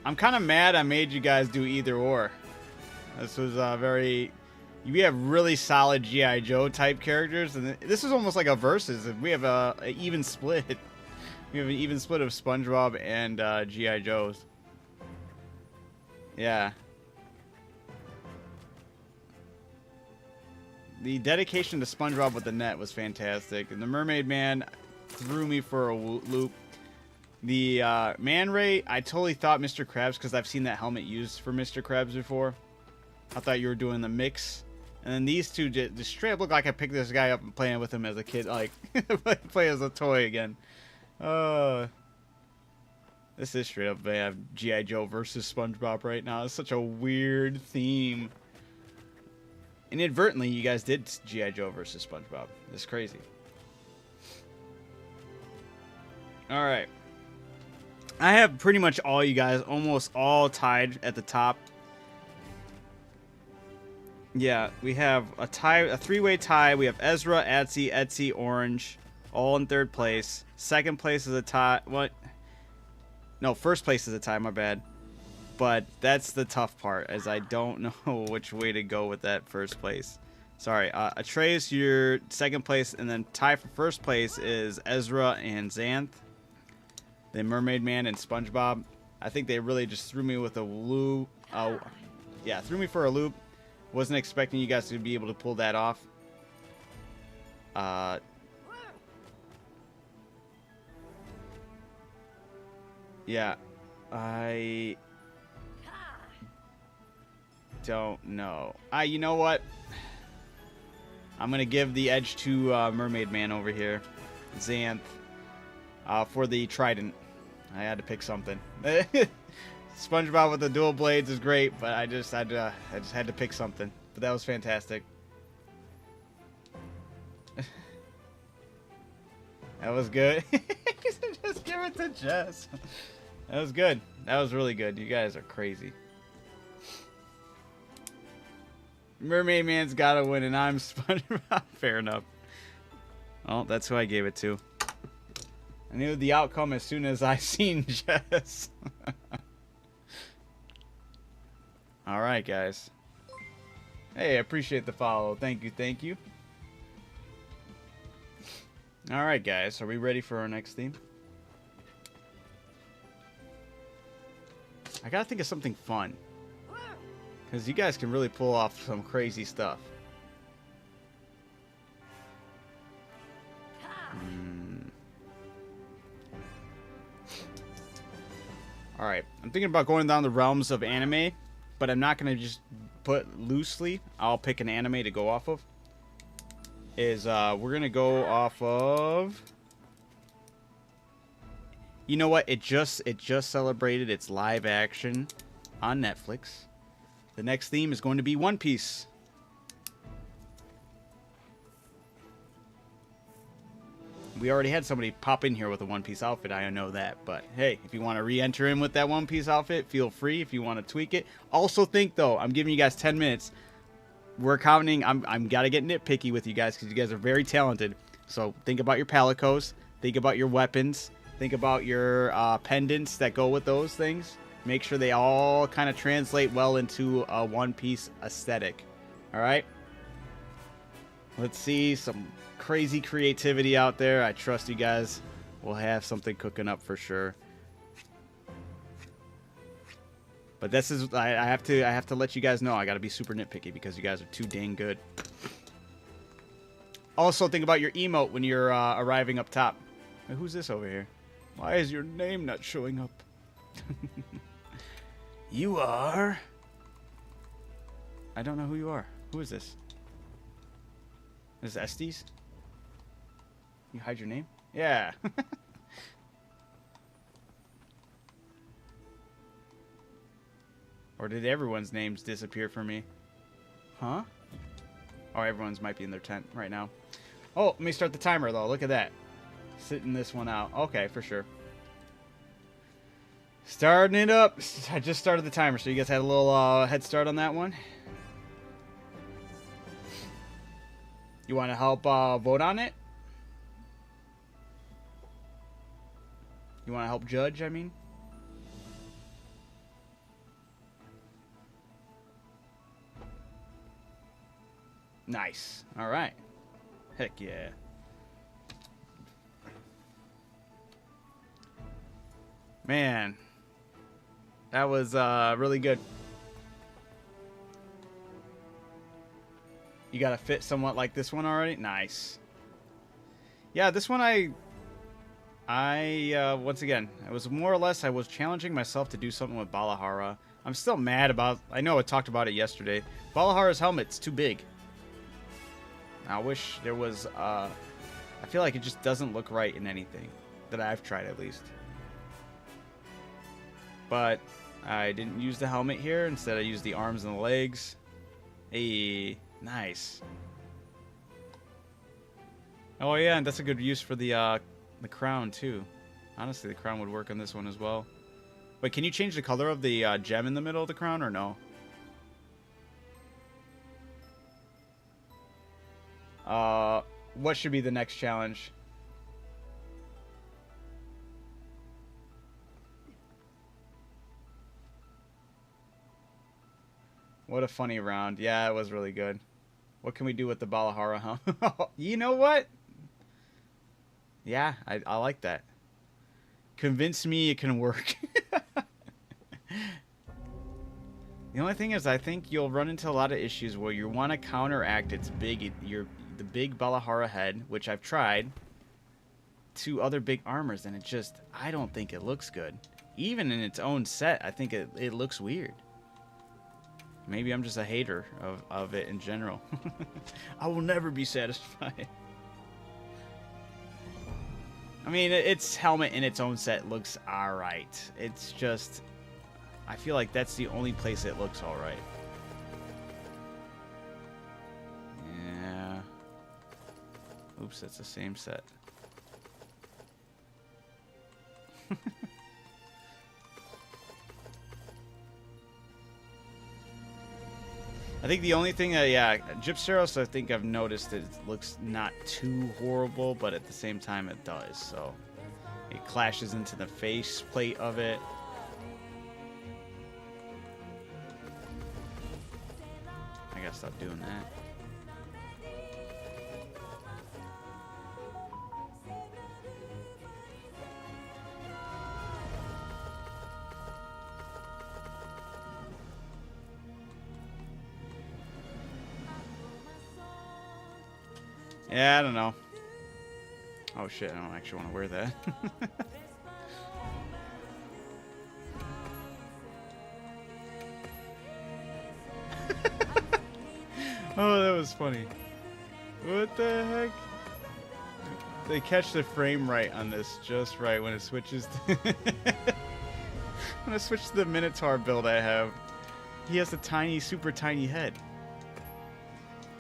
I'm kind of mad I made you guys do either or. This was very... We have really solid G.I. Joe type characters, and this is almost like a versus. We have a even split. We have an even split of SpongeBob and G.I. Joes. Yeah. The dedication to SpongeBob with the net was fantastic, and the Mermaid Man threw me for a loop. The Man Ray, I totally thought Mr. Krabs, because I've seen that helmet used for Mr. Krabs before. I thought you were doing the mix. And then these two just straight up look like I picked this guy up and playing with him as a kid, like play as a toy again. This is straight up G.I. Joe versus SpongeBob right now. It's such a weird theme. Inadvertently, you guys did G.I. Joe versus SpongeBob. It's crazy. All right. I have pretty much all you guys almost all tied at the top. Yeah, we have a tie, a three-way tie. We have Ezra, Etsy, Orange, all in third place. Second place is a tie. What? No, first place is a tie. My bad. But that's the tough part, as I don't know which way to go with that first place. Sorry, Atreus, your second place, and then tie for first place is Ezra and Xanth. The Mermaid Man and SpongeBob. I think they really just threw me with a loop. Yeah, threw me for a loop. Wasn't expecting you guys to be able to pull that off. Yeah, I don't know. You know what? I'm gonna give the edge to Mermaid Man over here, Xanth, for the trident. I had to pick something. SpongeBob with the dual blades is great, but I just had to pick something. But that was fantastic. That was good. Just give it to Jess. That was good. That was really good. You guys are crazy. Mermaid Man's gotta win, and I'm SpongeBob. Fair enough. Well, that's who I gave it to. I knew the outcome as soon as I seen Jess. Alright, guys. Hey, I appreciate the follow. Thank you, thank you. Alright, guys. Are we ready for our next theme? I gotta think of something fun. Because you guys can really pull off some crazy stuff. Alright, I'm thinking about going down the realms of anime, but I'm not going to just put loosely. I'll pick an anime to go off of. We're going to go off of... You know what? It just celebrated its live action on Netflix. The next theme is going to be One Piece. We already had somebody pop in here with a One Piece outfit, I know that. But hey, if you want to re-enter in with that One Piece outfit, feel free if you want to tweak it. Also think, though, I'm giving you guys 10 minutes. We're counting. I'm got to get nitpicky with you guys because you guys are very talented. So think about your palicos. Think about your weapons. Think about your pendants that go with those things. Make sure they all kind of translate well into a One Piece aesthetic. All right? Let's see some crazy creativity out there. I trust you guys will have something cooking up for sure. But this is I have to let you guys know I got to be super nitpicky because you guys are too dang good. Also think about your emote when you're arriving up top. Hey, who's this over here? Why is your name not showing up? You are... I don't know who you are. Who is this? This is Estes? You hide your name? Yeah. Or did everyone's names disappear for me? Huh? Oh, everyone's might be in their tent right now. Oh, let me start the timer, though. Look at that. Sitting this one out. Okay, for sure. Starting it up. I just started the timer, so you guys had a little head start on that one. You want to help vote on it? You want to help judge, I mean? Nice. All right. Heck yeah. Man. That was really good. You got to fit somewhat like this one already? Nice. Yeah, this one once again, it was more or less I was challenging myself to do something with Balahara. I'm still mad about, I know I talked about it yesterday. Balahara's helmet's too big. I wish there was, I feel like it just doesn't look right in anything that I've tried at least. But I didn't use the helmet here. Instead, I used the arms and the legs. Hey, nice. Oh yeah, and that's a good use for the crown too. Honestly, the crown would work on this one as well. Wait, can you change the color of the gem in the middle of the crown or no? What should be the next challenge? What a funny round. Yeah, it was really good. What can we do with the Balahara, huh? You know what? Yeah, I like that. Convince me it can work. The only thing is I think you'll run into a lot of issues where you want to counteract its the big Balahara head, which I've tried, to other big armors, and it just, I don't think it looks good. Even in its own set, I think it looks weird. Maybe I'm just a hater of it in general. I will never be satisfied. I mean, its helmet in its own set looks alright. It's just, I feel like that's the only place it looks alright. Yeah. Oops, that's the same set. I think the only thing that, yeah, Gypceros, I think I've noticed it looks not too horrible, but at the same time it does. So it clashes into the face plate of it. I gotta stop doing that. Yeah, I don't know. Oh shit, I don't actually want to wear that. Oh, that was funny. What the heck? They catch the frame right on this just right when it switches to when I switch to the Minotaur build I have. He has a tiny, super tiny head.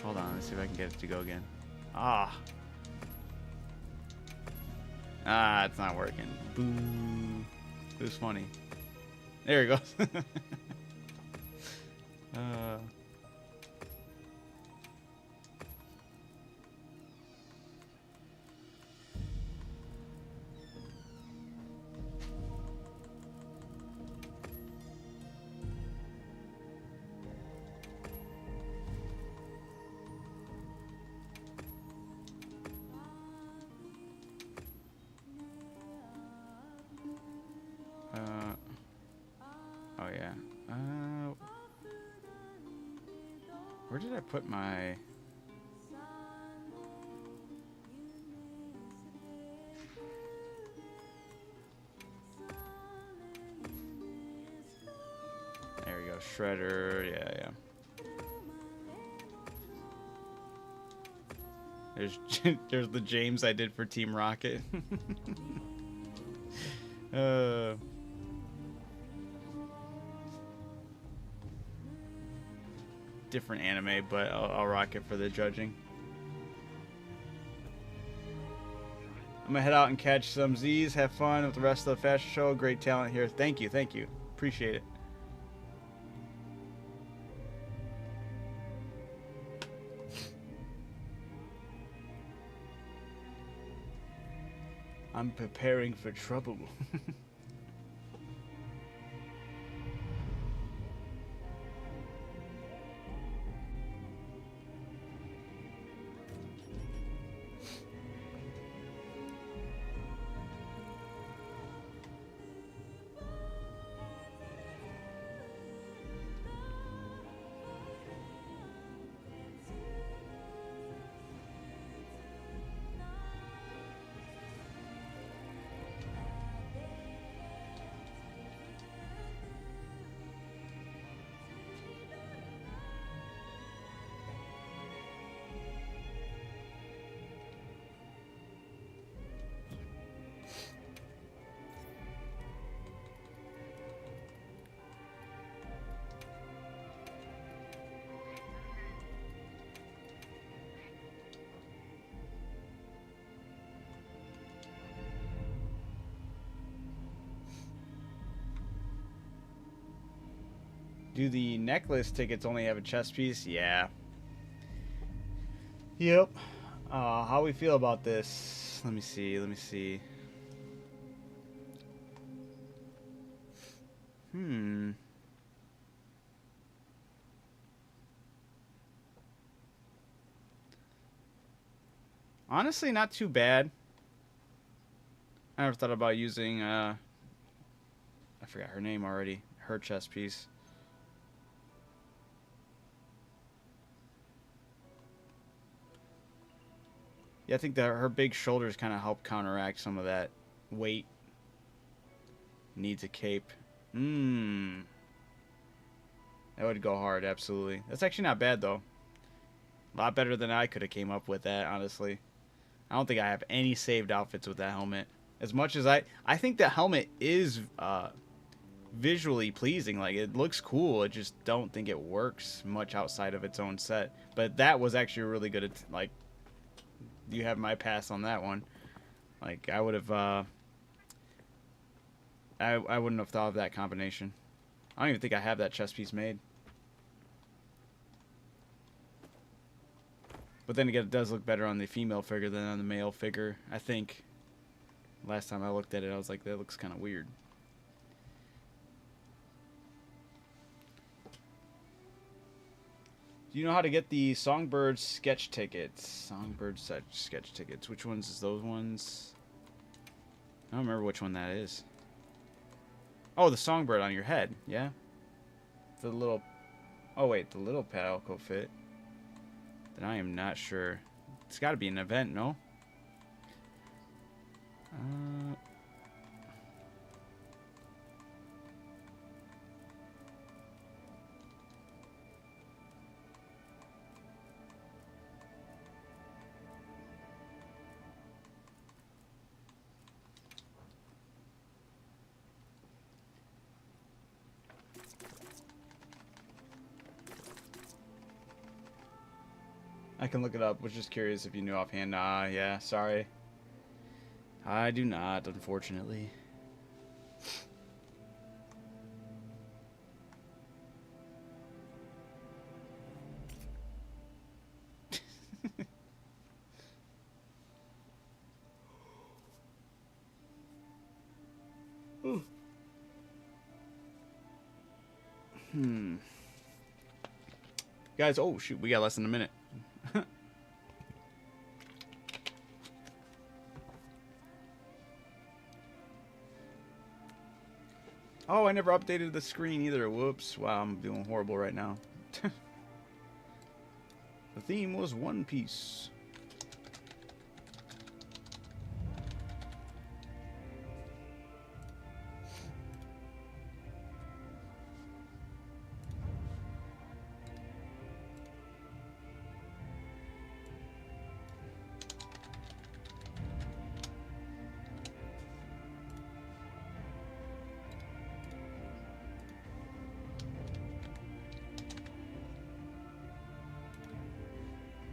Hold on, let's see if I can get it to go again. Ah. Ah, it's not working. Boo. It was funny. There he goes. Oh yeah. Where did I put my... There we go, Shredder, yeah. There's the James I did for Team Rocket. Different anime, but I'll rock it for the judging. I'm gonna head out and catch some Z's, have fun with the rest of the fashion show. Great talent here. Thank you, appreciate it. I'm preparing for trouble. Do the necklace tickets only have a chest piece? Yeah. Yep. How we feel about this? Let me see. Honestly, not too bad. I never thought about using, I forgot her name already. Her chest piece. Yeah, I think that her big shoulders kind of help counteract some of that weight. Needs a cape. That would go hard, absolutely. That's actually not bad, though. A lot better than I could have came up with that, honestly. I don't think I have any saved outfits with that helmet. As much as I think the helmet is visually pleasing. Like, it looks cool. I just don't think it works much outside of its own set. But that was actually really good. Like, you have my pass on that one. Like, I would have I wouldn't have thought of that combination. I don't even think I have that chess piece made. But then again, it does look better on the female figure than on the male figure. I think last time I looked at it, I was like, that looks kind of weird. Do you know how to get the Songbird sketch tickets? Songbird sketch tickets. Which ones is those ones? I don't remember which one that is. Oh, the Songbird on your head. Yeah. The little... Oh, wait. The little Palico fit. Then I am not sure. It's got to be an event, no? I can look it up. Was just curious if you knew offhand. Nah, yeah, sorry. I do not, unfortunately. Guys, oh shoot, we got less than a minute. Oh, I never updated the screen either. Whoops. Wow, I'm doing horrible right now. The theme was One Piece.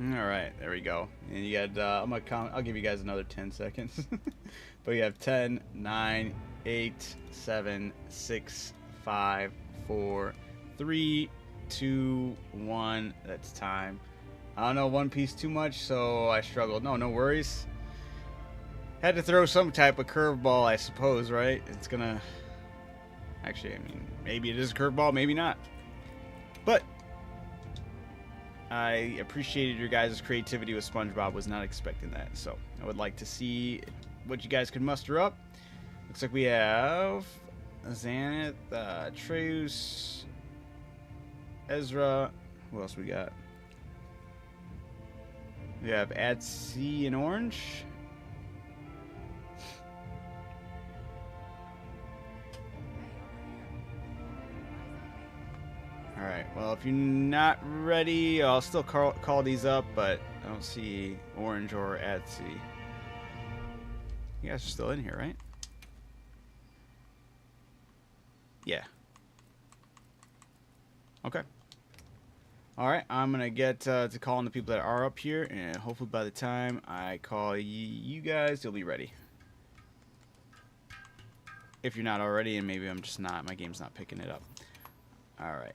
All right, there we go. And you got, I'll give you guys another 10 seconds. But you have 10, 9, 8, 7, 6, 5, 4, 3, 2, 1. That's time. I don't know One Piece too much, so I struggled. No worries. Had to throw some type of curveball, I suppose, right? It's gonna... Actually, I mean, maybe it is a curveball, maybe not. But... I appreciated your guys' creativity with SpongeBob. Was not expecting that. So I would like to see what you guys could muster up. Looks like we have Xanath, Atreus, Ezra. Who else we got? We have Adsy and Orange. Alright, well, if you're not ready, I'll still call these up, but I don't see Orange or Adsy. You guys are still in here, right? Yeah. Okay. Alright, I'm going to get to calling the people that are up here, and hopefully by the time I call you guys, you'll be ready. If you're not already, and maybe I'm just not, my game's not picking it up. Alright.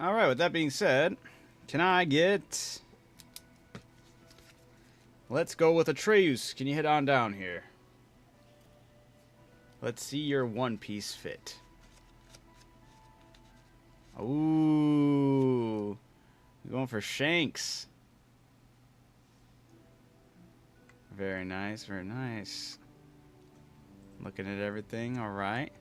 Alright, with that being said, can I get... Let's go with Atreus. Can you head on down here? Let's see your One Piece fit. Ooh. You're going for Shanks. Very nice, very nice. Looking at everything, alright.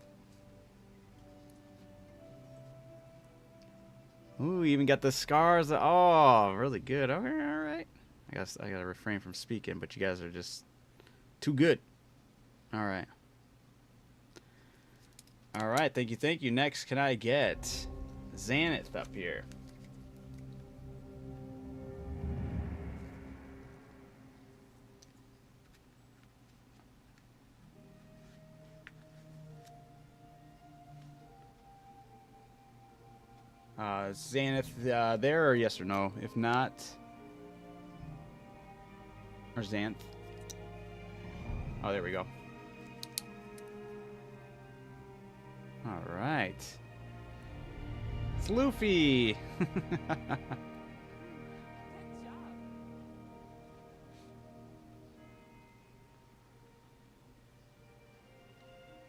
Ooh, even got the scars. Oh, really good. Okay, all right. I guess I gotta refrain from speaking, but you guys are just too good. All right. All right. Thank you. Thank you. Next, can I get Xanath up here? Xanath there, or yes or no? If not, or Xanth. Oh, there we go. All right. It's Luffy.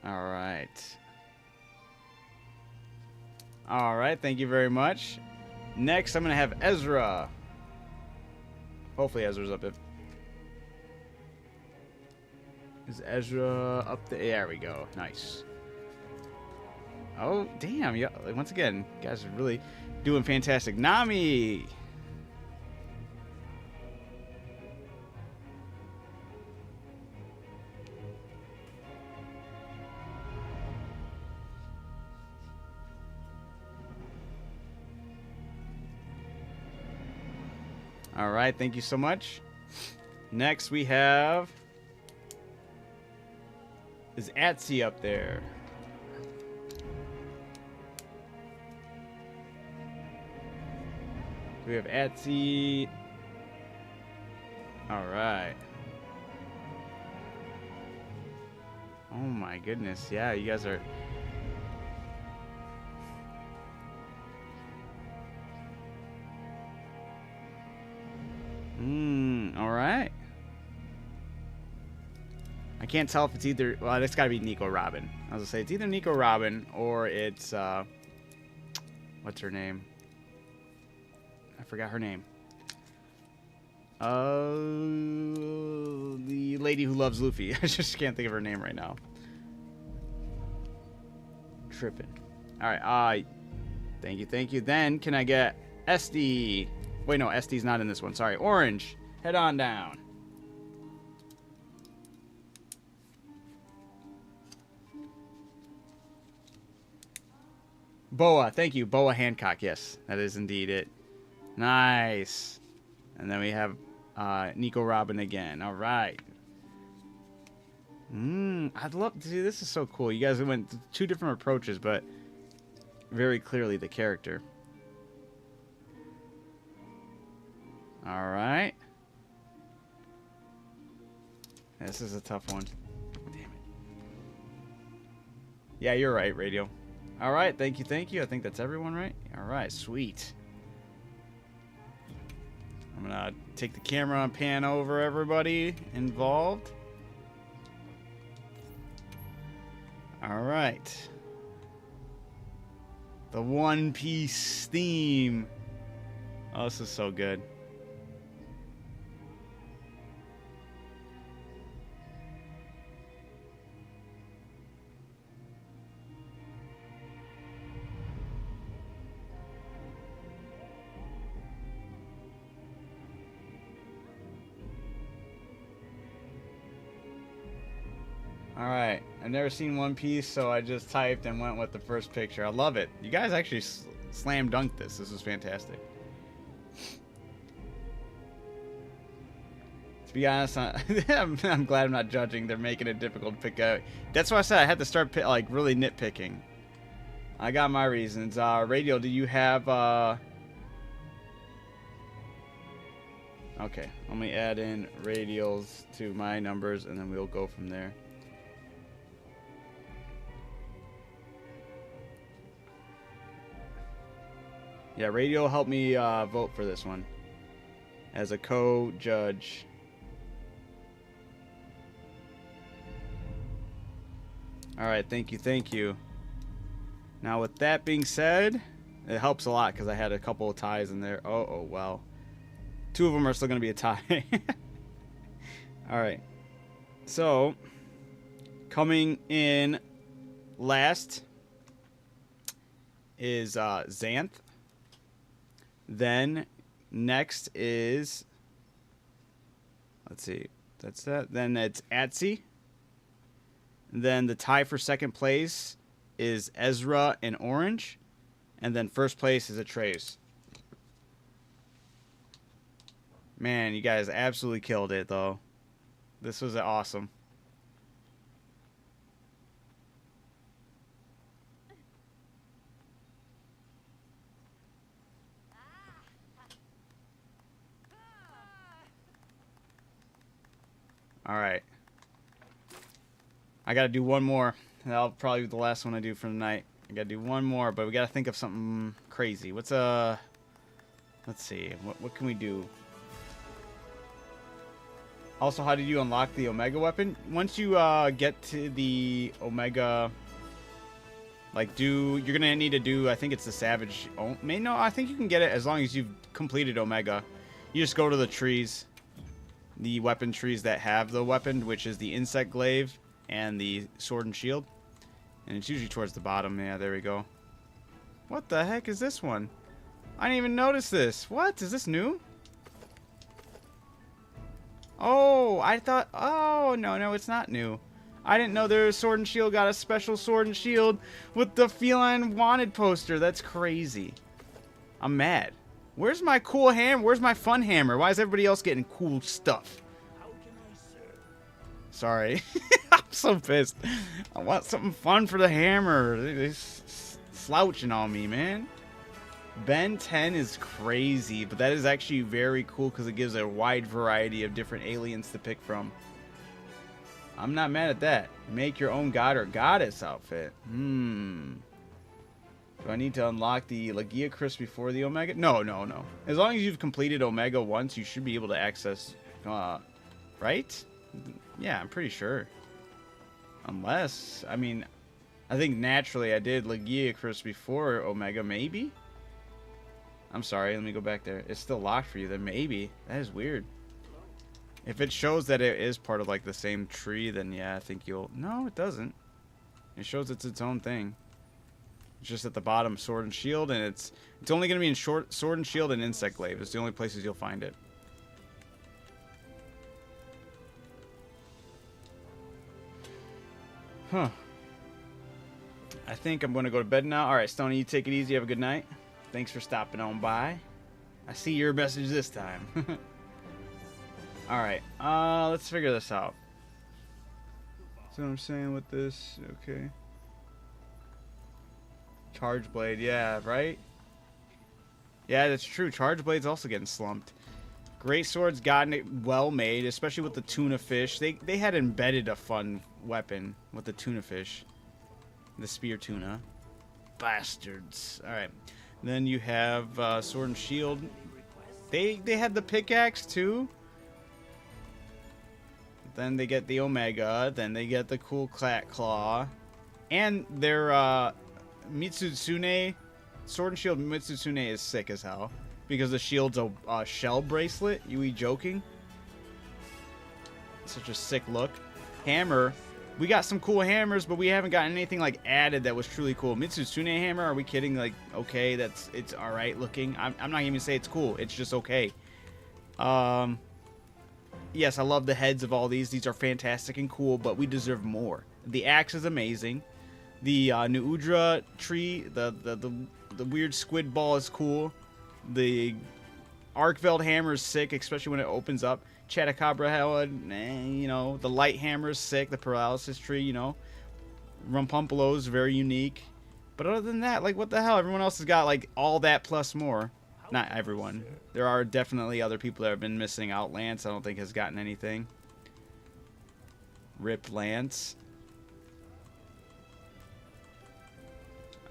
All right. All right. Thank you very much. Next, I'm going to have Ezra. Hopefully Ezra's up. Is Ezra up there? There we go. Nice. Oh, damn. Yeah. Once again, you guys are really doing fantastic. Nami. All right. Thank you so much. Next, we have... Is Atsi up there? We have Atsi. All right. Oh my goodness. Yeah, you guys are... All right. I can't tell if it's either... Well, it's got to be Nico Robin. I was going to say, it's either Nico Robin or it's... what's her name? I forgot her name. The lady who loves Luffy. I just can't think of her name right now. Tripping. Alright, thank you, thank you. Then, can I get SD? Wait, no, SD's not in this one. Sorry, Orange. Head on down. Boa, thank you. Boa Hancock, yes. That is indeed it. Nice. And then we have Nico Robin again. All right. I'd love to see. This is so cool. You guys went two different approaches, but very clearly the character. All right. This is a tough one. Damn it. Yeah, you're right, Radio. All right. Thank you. Thank you. I think that's everyone, right? All right. Sweet. I'm going to take the camera and pan over everybody involved. All right. The One Piece theme. Oh, this is so good. Alright, I've never seen One Piece, so I just typed and went with the first picture. I love it. You guys actually slam dunked this. This is fantastic. To be honest, I'm glad I'm not judging. They're making it difficult to pick out. That's why I said I had to start like really nitpicking. I got my reasons. Radio, do you have... Okay, let me add in radials to my numbers, and then we'll go from there. Yeah, Radio helped me vote for this one as a co-judge. All right, thank you, thank you. Now, with that being said, it helps a lot because I had a couple of ties in there. Oh, well. Two of them are still going to be a tie. All right. So, coming in last is Xanth. Then next is, let's see, that's that. Then it's Atsi. Then the tie for second place is Ezra and Orange. And then first place is Atreus. Man, you guys absolutely killed it, though. This was awesome. All right. I got to do one more. That'll probably be the last one I do for the night. I gotta do one more, but we gotta think of something crazy. What's let's see. What can we do? Also, how did you unlock the Omega weapon? Once you get to the Omega, like you're gonna need to do, I think it's the Savage. Oh, no, I think you can get it as long as you've completed Omega. You just go to the trees, the weapon trees that have the weapon, which is the Insect Glaive and the Sword and Shield. And it's usually towards the bottom. Yeah, there we go. What the heck is this one? I didn't even notice this. What? Is this new? Oh, I thought... Oh, no, it's not new. I didn't know their Sword and Shield got a special Sword and Shield with the Feline Wanted poster. That's crazy. I'm mad. Where's my cool hammer? Where's my fun hammer? Why is everybody else getting cool stuff? Sorry. I'm so pissed. I want something fun for the hammer. They're slouching on me, man. Ben 10 is crazy, but that is actually very cool because it gives a wide variety of different aliens to pick from. I'm not mad at that. Make your own god or goddess outfit. Do I need to unlock the Lagiacrus before the Omega? No. As long as you've completed Omega once, you should be able to access... right? Yeah, I'm pretty sure. Unless... I mean... I think naturally I did Lagiacrus before Omega, maybe? I'm sorry, let me go back there. It's still locked for you, then maybe. That is weird. If it shows that it is part of, like, the same tree, then yeah, I think you'll... No, it doesn't. It shows it's its own thing. It's just at the bottom, Sword and Shield, and it's only going to be in Sword and Shield and Insect Glaive. It's the only places you'll find it. Huh. I think I'm going to go to bed now. All right, Stoney, you take it easy. Have a good night. Thanks for stopping on by. I see your message this time. All right, let's figure this out. See what I'm saying with this? Okay. Charge Blade, yeah, right? Yeah, that's true. Charge Blade's also getting slumped. Great Sword's gotten it well made, especially with the tuna fish. They had embedded a fun weapon with the tuna fish. The spear tuna. Bastards. Alright. Then you have Sword and Shield. They had the pickaxe too. Then they get the Omega. Then they get the cool Claw. And their Mitsutsune. Sword and Shield Mitsutsune is sick as hell. Because the shield's a shell bracelet. You joking? Such a sick look. Hammer. We got some cool hammers, but we haven't gotten anything like added that was truly cool. Mitsutsune hammer, are we kidding? Like, okay, it's all right looking. I'm not even gonna say it's cool. It's just okay. Yes, I love the heads of all these. These are fantastic and cool, but we deserve more. The axe is amazing. The Nuudra tree, the weird squid ball is cool. The Arkveld hammer is sick, especially when it opens up. Chatacabra head, you know, the light hammer is sick. The paralysis tree, you know, Rumpumpelo is very unique. But other than that, like, what the hell? Everyone else has got like all that plus more. Not everyone. There are definitely other people that have been missing out. Lance, I don't think has gotten anything. Rip Lance.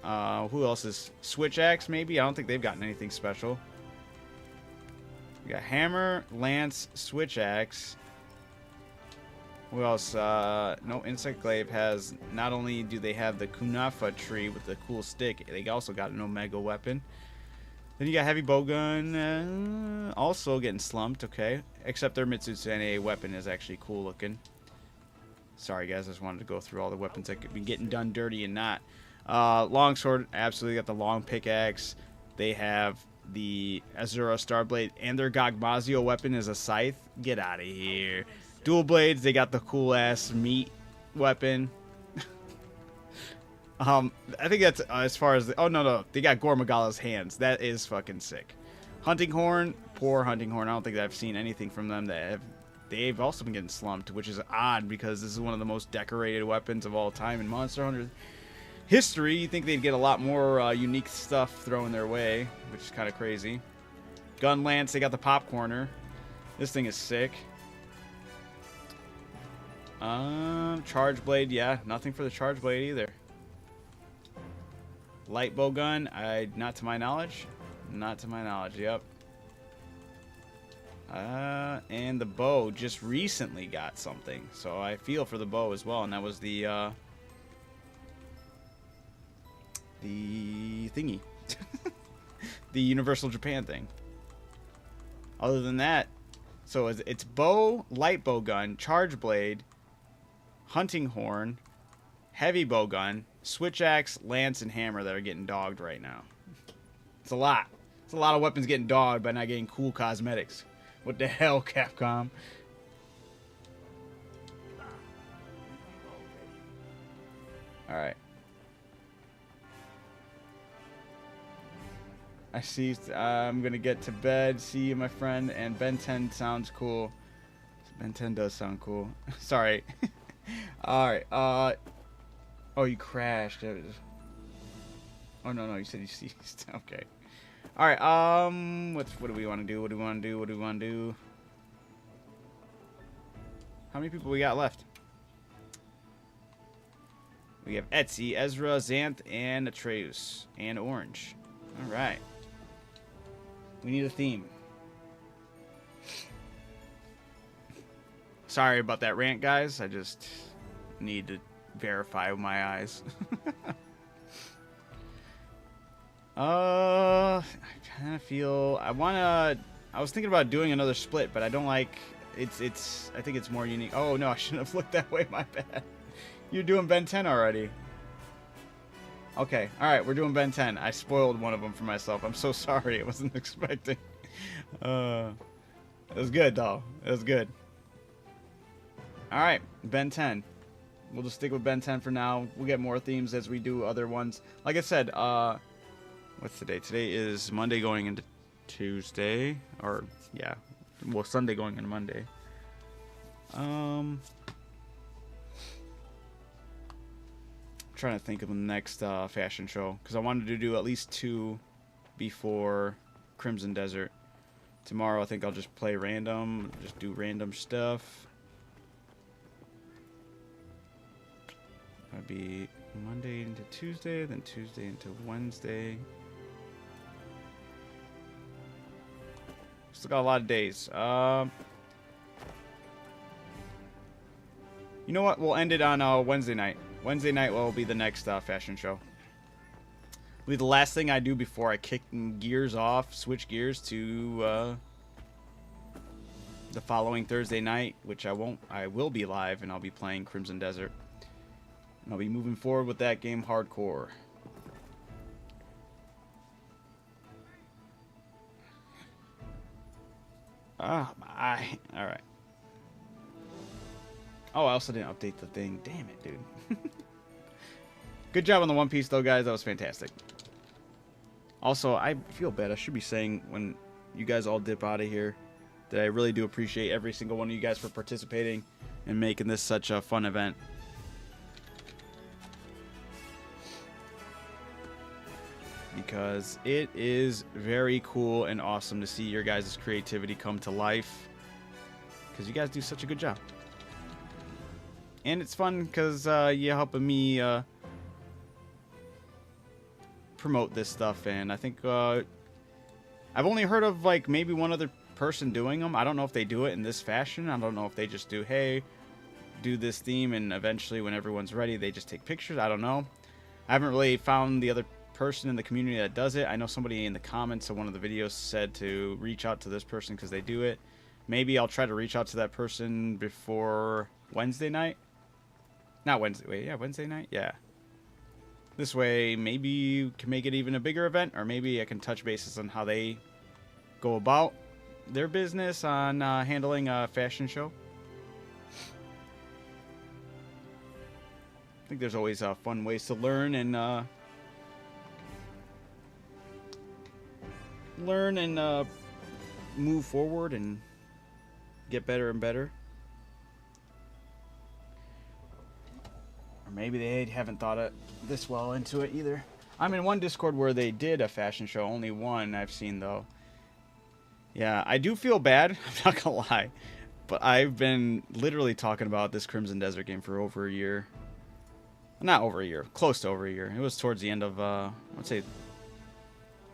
Who else is Switch Axe? Maybe I don't think they've gotten anything special. We got Hammer, Lance, Switch Axe. Who else? No, Insect Glaive has... Not only do they have the Kunafa tree with the cool stick, they also got an Omega weapon. Then you got Heavy Bowgun, also getting slumped, okay. Except their Mitsutsune weapon is actually cool looking. Sorry guys, I just wanted to go through all the weapons that could be getting done dirty and not. Longsword, absolutely got the long pickaxe. They have the Azura Starblade, and their Gogmazio weapon is a scythe. Get out of here. Dual blades, they got the cool ass meat weapon. I think that's as far as oh no, they got Gormagala's hands. That is fucking sick. Hunting Horn, poor Hunting Horn. I don't think that I've seen anything from them that have. They've also been getting slumped, which is odd because this is one of the most decorated weapons of all time in Monster Hunter history. You think they'd get a lot more unique stuff thrown their way, which is kind of crazy. Gun Lance, they got the Popcorner. This thing is sick. Charge Blade, yeah, nothing for the Charge Blade either. Light bow gun. Not to my knowledge. Not to my knowledge. Yep. And the bow just recently got something, so I feel for the bow as well. And that was the thingy, the Universal Japan thing. Other than that, so it's bow, light bow gun, charge blade, hunting horn, heavy bow gun, switch axe, lance, and hammer that are getting dogged right now. It's a lot. It's a lot of weapons getting dogged by not getting cool cosmetics. What the hell, Capcom? Alright. I see. I'm going to get to bed. See you, my friend. And Ben 10 sounds cool. Ben 10 does sound cool. Sorry. Alright. Oh, you crashed. Oh, no. You said you ceased. Okay. Alright, what do we want to do? What do we want to do? How many people we got left? We have Etsy, Ezra, Xanth, and Atreus. And Orange. Alright. We need a theme. Sorry about that rant, guys. I just need to verify with my eyes. I kind of feel I was thinking about doing another split, but I don't like it's I think it's more unique. Oh no, I shouldn't have looked that way, my bad. You're doing Ben 10 already. Okay, alright, we're doing Ben 10. I spoiled one of them for myself. I'm so sorry. I wasn't expecting. It was good though. It was good. Alright, Ben 10. We'll just stick with Ben 10 for now. We'll get more themes as we do other ones. Like I said, what's the day? Today is Monday going into Tuesday. Or, yeah. Well, Sunday going into Monday. Trying to think of the next fashion show. Because I wanted to do at least 2 before Crimson Desert. Tomorrow I think I'll just play random. Just do random stuff. That'd be Monday into Tuesday, then Tuesday into Wednesday. Still got a lot of days. You know what? We'll end it on Wednesday night. Wednesday night will be the next fashion show. Will be the last thing I do before I kick gears off, switch gears to the following Thursday night, which I won't. I will be live, and I'll be playing Crimson Desert. And I'll be moving forward with that game hardcore. Oh my. Alright. Oh, I also didn't update the thing. Damn it, dude. Good job on the One Piece, though, guys. That was fantastic. Also, I feel bad. I should be saying when you guys all dip out of here that I really do appreciate every single one of you guys for participating and making this such a fun event. Because it is very cool and awesome to see your guys' creativity come to life. Because you guys do such a good job. And it's fun because you're helping me promote this stuff. And I think I've only heard of like maybe one other person doing them. I don't know if they do it in this fashion. I don't know if they just do, hey, do this theme, and eventually when everyone's ready, they just take pictures. I don't know. I haven't really found the other person in the community that does it. I know somebody in the comments of one of the videos said to reach out to this person because they do it. Maybe I'll try to reach out to that person before Wednesday night. Not Wednesday. Wait, yeah, Wednesday night? Yeah. This way, maybe you can make it even a bigger event, or maybe I can touch bases on how they go about their business on handling a fashion show. I think there's always fun ways to learn and move forward and get better and better. Or maybe they haven't thought it this well into it either. I'm in one Discord where they did a fashion show. Only one I've seen, though. Yeah, I do feel bad. I'm not gonna lie. But I've been literally talking about this Crimson Desert game for over a year. Not over a year, close to over a year. It was towards the end of, I would say,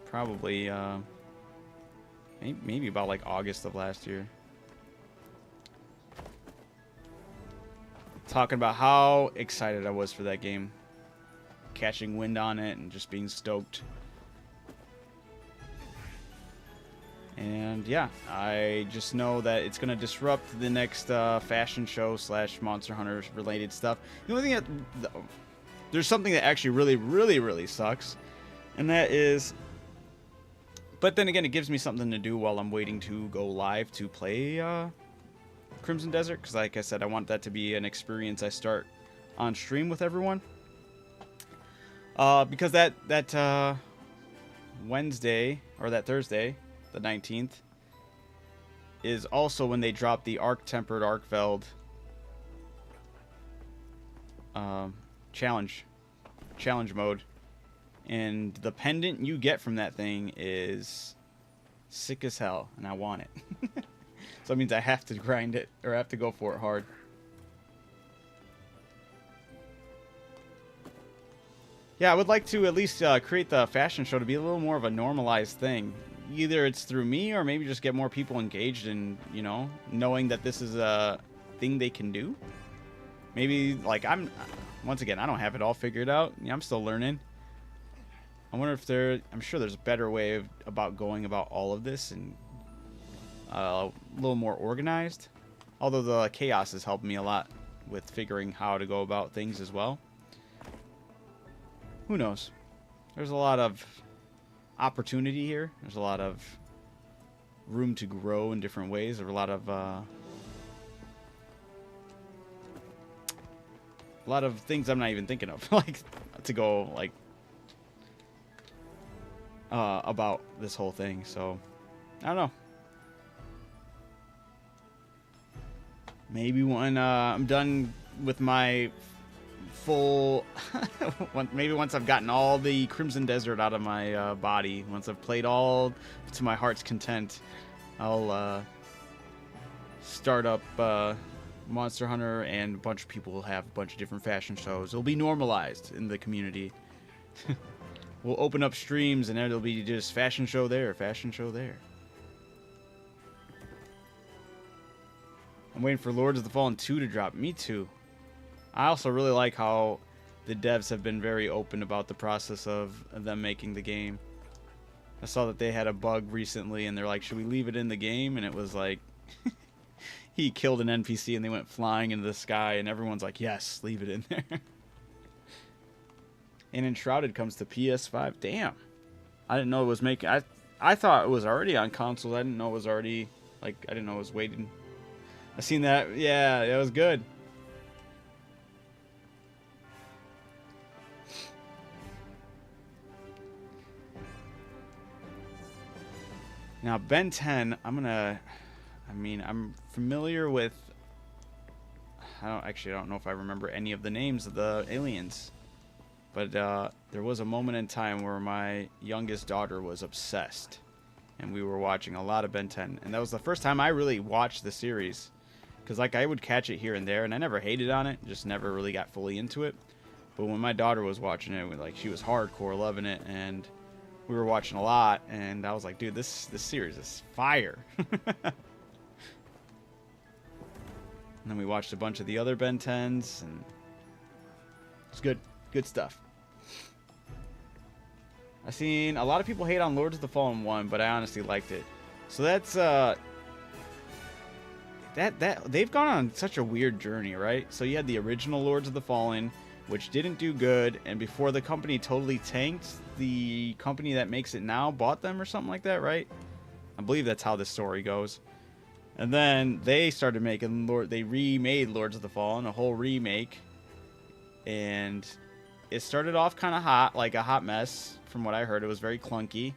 probably, maybe about like August of last year. Talking about how excited I was for that game. Catching wind on it and just being stoked. And yeah, I just know that it's going to disrupt the next fashion show / Monster Hunter related stuff. The only thing there's something that actually really sucks, and that is, but then again, it gives me something to do while I'm waiting to go live to play Crimson Desert, because like I said, I want that to be an experience I start on stream with everyone. Because that Wednesday, or that Thursday, the 19th, is also when they drop the Arc-Tempered Arcveld challenge mode. And the pendant you get from that thing is sick as hell, and I want it. So that means I have to grind it, or I have to go for it hard. Yeah, I would like to at least create the fashion show to be a little more of a normalized thing. Either it's through me, or maybe just get more people engaged in, you know, knowing that this is a thing they can do. Maybe, like, once again, I don't have it all figured out. Yeah, I'm still learning. I wonder if I'm sure there's a better way about going about all of this, and a little more organized. Although the chaos has helped me a lot with figuring how to go about things as well. Who knows? There's a lot of opportunity here. There's a lot of room to grow in different ways. There's a lot of things I'm not even thinking of, like, to go, like, about this whole thing. So I don't know. Maybe when I'm done with my full maybe once I've gotten all the Crimson Desert out of my body, once I've played all to my heart's content, I'll start up Monster Hunter, and a bunch of people will have a bunch of different fashion shows. It'll be normalized in the community. We'll open up streams and it'll be just fashion show there, fashion show there. I'm waiting for Lords of the Fallen 2 to drop. Me too. I also really like how the devs have been very open about the process of them making the game. I saw that they had a bug recently, and they're like, should we leave it in the game? And it was like, he killed an NPC and they went flying into the sky, and everyone's like, yes, leave it in there. And Enshrouded comes to PS5. Damn. I didn't know it was making... I thought it was already on consoles. I didn't know it was already... Like, I didn't know it was waiting. I seen that. Yeah, it was good. Now, Ben 10, I'm familiar with... I don't know if I remember any of the names of the aliens. But there was a moment in time where my youngest daughter was obsessed. And we were watching a lot of Ben 10. And that was the first time I really watched the series. Because, like, I would catch it here and there, and I never hated on it. Just never really got fully into it. But when my daughter was watching it, like, she was hardcore loving it. And we were watching a lot. And I was like, dude, this series is fire. And then we watched a bunch of the other Ben 10s. And it's good. Good stuff. I've seen a lot of people hate on Lords of the Fallen 1, but I honestly liked it. So that's they've gone on such a weird journey, right? So you had the original Lords of the Fallen, which didn't do good, and before the company totally tanked, the company that makes it now bought them or something like that, right? I believe that's how this story goes. And then they started making they remade Lords of the Fallen, a whole remake, and it started off kind of hot, like a hot mess. From what I heard, it was very clunky,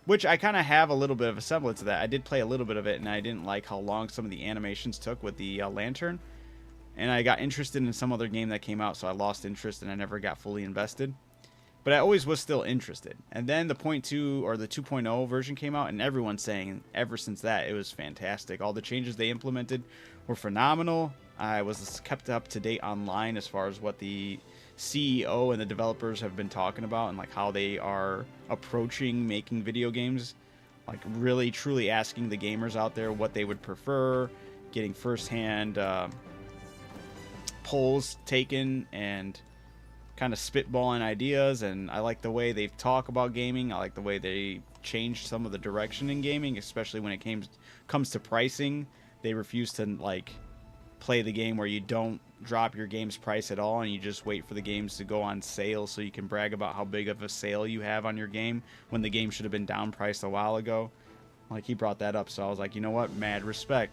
which I kind of have a little bit of a semblance of that. I did play a little bit of it, and I didn't like how long some of the animations took with the lantern. And I got interested in some other game that came out, so I lost interest, and I never got fully invested. But I always was still interested. And then the 0.2 or the 2.0 version came out, and everyone's saying ever since that, it was fantastic. All the changes they implemented were phenomenal. I was kept up to date online as far as what the CEO and the developers have been talking about and like how they are approaching making video games, like really truly asking the gamers out there what they would prefer, getting firsthand polls taken and kind of spitballing ideas. And I like the way they talk about gaming. I like the way they changed some of the direction in gaming, especially when it comes to pricing. They refuse to like play the game where you don't drop your game's price at all and you just wait for the games to go on sale so you can brag about how big of a sale you have on your game when the game should have been down priced a while ago. Like, he brought that up, so I was like, you know what, mad respect.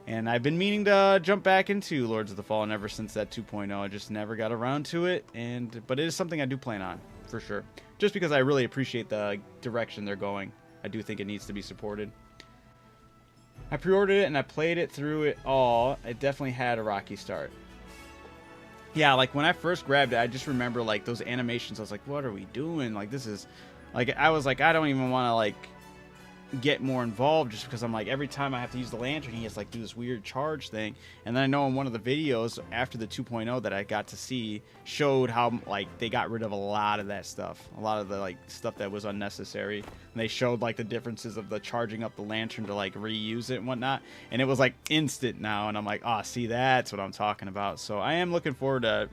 And I've been meaning to jump back into Lords of the Fallen ever since that 2.0. I just never got around to it, but it is something I do plan on, for sure. Just because I really appreciate the direction they're going. I do think it needs to be supported. I pre-ordered it and I played it through it all. It definitely had a rocky start. Yeah, like when I first grabbed it, I just remember like those animations. I was like, what are we doing? Like, this is like, I was like, I don't even want to like get more involved, just because I'm like, every time I have to use the lantern, he has like do this weird charge thing. And then I know in one of the videos after the 2.0 that I got to see showed how like they got rid of a lot of that stuff, a lot of the like stuff that was unnecessary. And they showed like the differences of the charging up the lantern to like reuse it and whatnot, and it was like instant now. And I'm like, oh, see, that's what I'm talking about. So I am looking forward to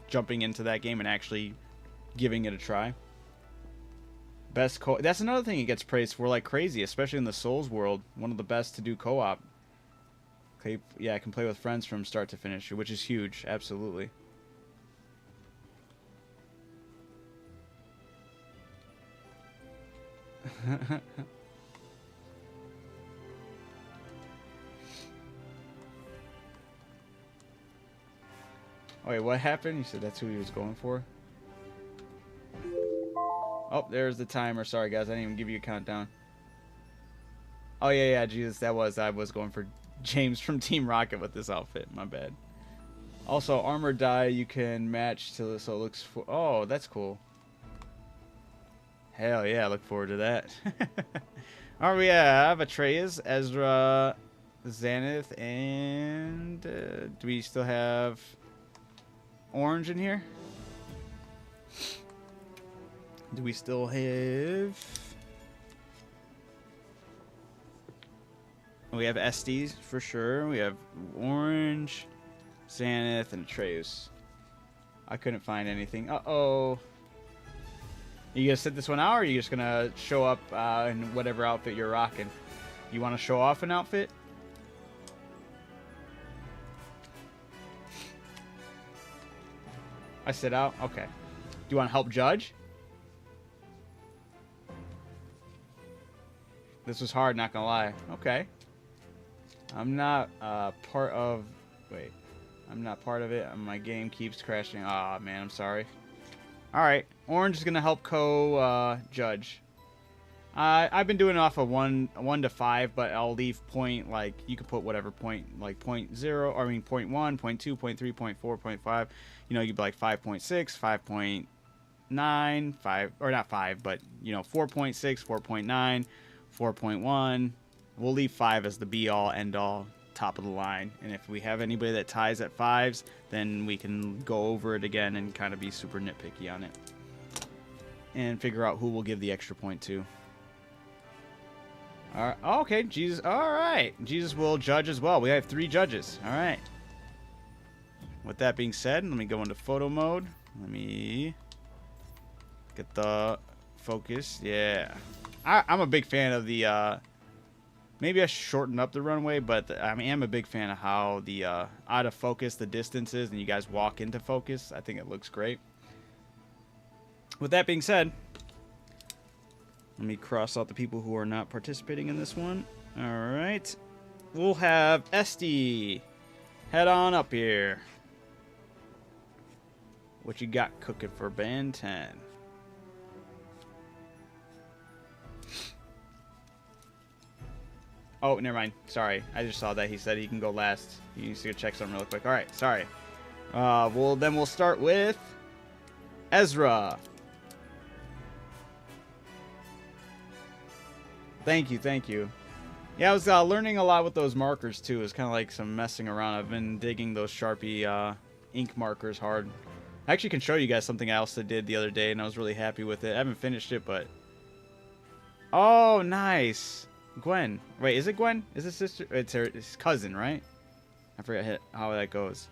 jumping into that game and actually giving it a try. Best that's another thing it gets praised for like crazy, especially in the Souls world. One of the best to do co-op. Okay, yeah, I can play with friends from start to finish, which is huge. Absolutely. Oh, wait, what happened? You said that's who he was going for? Oh, there's the timer. Sorry, guys. I didn't even give you a countdown. Oh, yeah, Jesus. I was going for James from Team Rocket with this outfit. My bad. Also, armor die you can match so it looks for... Oh, that's cool. Hell yeah, I look forward to that. Alright, we have Atreus, Ezra, Xanath, and... do we still have Orange in here? Do we still have... We have Estes for sure. We have Orange, Xanath, and Atreus. I couldn't find anything. Uh-oh. Are you going to sit this one out, or are you just going to show up in whatever outfit you're rocking? You want to show off an outfit? I sit out? Okay. Do you want to help judge? This was hard, not gonna lie. Okay. I'm not part of... Wait. I'm not part of it. My game keeps crashing. Aw, man, I'm sorry. Alright. Orange is gonna help judge. I've been doing it off of 1 to 5, but I'll leave point, like, you can put whatever point, like 0.0, or I mean 0.1, 0.2, 0.3, 0.4, 0.5. You know, you'd be like 5.6, 5.9, 5, or not 5, but, you know, 4.6, 4.9, 4.1. We'll leave 5 as the be-all, end-all, top of the line. And if we have anybody that ties at 5s, then we can go over it again and kind of be super nitpicky on it. And figure out who we'll give the extra point to. All right. Oh, okay, Jesus. All right. Jesus will judge as well. We have 3 judges. All right. With that being said, let me go into photo mode. Let me get the focus. Yeah. I'm a big fan of the, maybe I shortened up the runway, but I am a big fan of how the out of focus the distance is, and you guys walk into focus. I think it looks great. With that being said, let me cross out the people who are not participating in this one. All right. We'll have Esty. Head on up here. What you got cooking for band 10? Oh, never mind. Sorry. I just saw that he said he can go last. You need to go check something real quick. All right. Sorry. We'll start with Ezra. Thank you. Yeah, I was learning a lot with those markers too. It's kind of like some messing around. I've been digging those Sharpie ink markers hard. I actually can show you guys something else I did the other day, and I was really happy with it. I haven't finished it, but... Oh, nice! Gwen. Wait, is it Gwen? Is it sister? It's her cousin, right? I forget how that goes.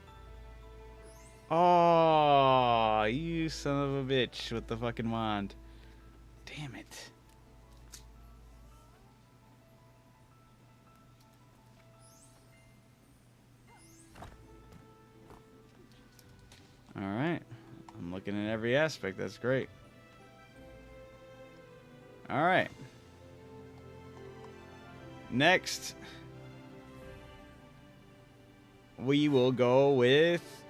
Oh, you son of a bitch with the fucking wand. Damn it. Alright. I'm looking at every aspect. That's great. Alright. Next, we will go with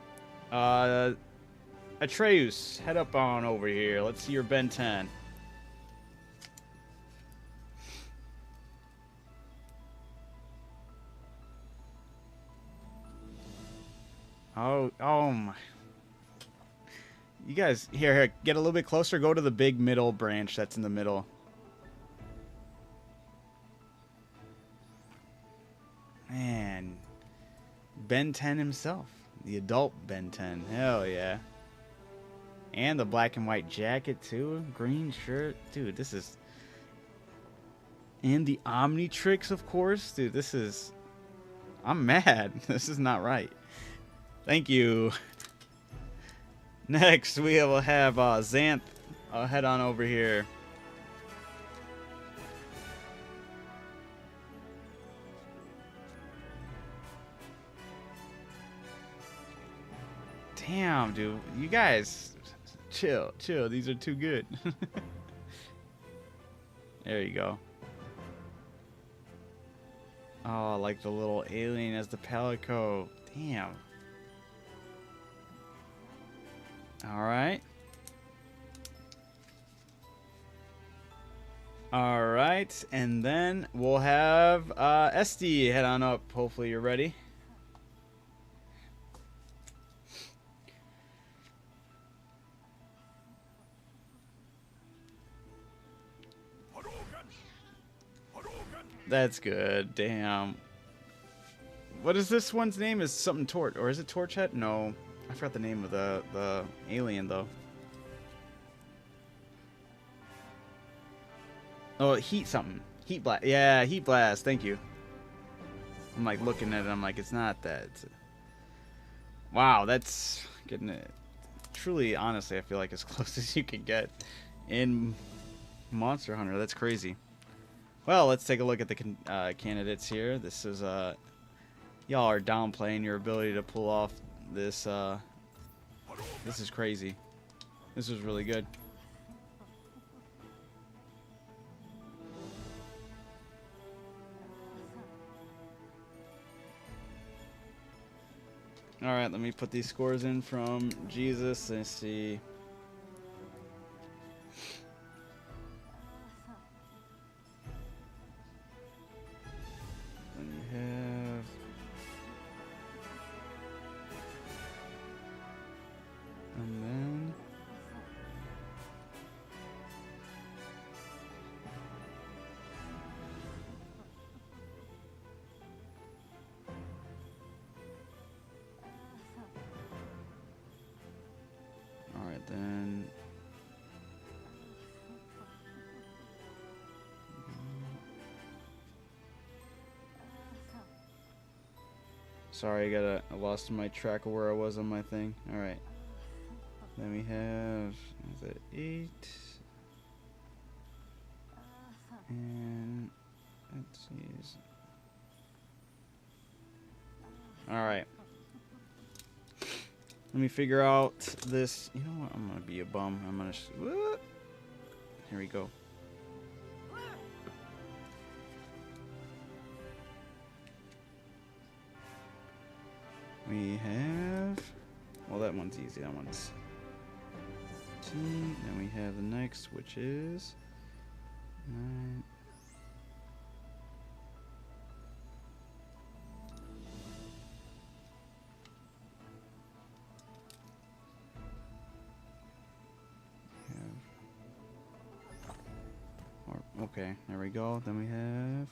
Atreus. Head up on over here. Let's see your Ben 10. Oh my. You guys, here, get a little bit closer. Go to the big middle branch that's in the middle. Man. Ben 10 himself. The adult Ben 10. Hell yeah. And the black and white jacket, too. Green shirt. Dude, this is... And the Omnitrix, of course. Dude, this is... I'm mad. This is not right. Thank you. Next, we will have Xanth. I'll head on over here. Damn, dude. You guys, chill. These are too good. There you go. Oh, like the little alien as the Palico. Damn. Alright. Alright, and then we'll have Esty head on up. Hopefully you're ready. That's good. Damn. What is this one's name? Is something Torch, or is it Torchhead? No, I forgot the name of the alien though. Oh, Heat something. Heat Blast. Yeah, Heat Blast. Thank you. I'm like looking at it. I'm like, it's not that. Wow, that's getting it. Truly, honestly, I feel like as close as you can get in Monster Hunter. That's crazy. Well, let's take a look at the candidates here. This is y'all are downplaying your ability to pull off this. This is crazy. This is really good. All right, let me put these scores in from Jesus. Let's see. Then you have. And then. All right, then. Sorry, I lost my track of where I was on my thing. All right. Then we have is it 8, and let's see. All right. Let me figure out this. You know what? I'm gonna be a bum. I'm gonna. Whoop. Here we go. We have. Well, that one's easy. That one's. Then we have the next, which is 9. Okay, there we go. Then we have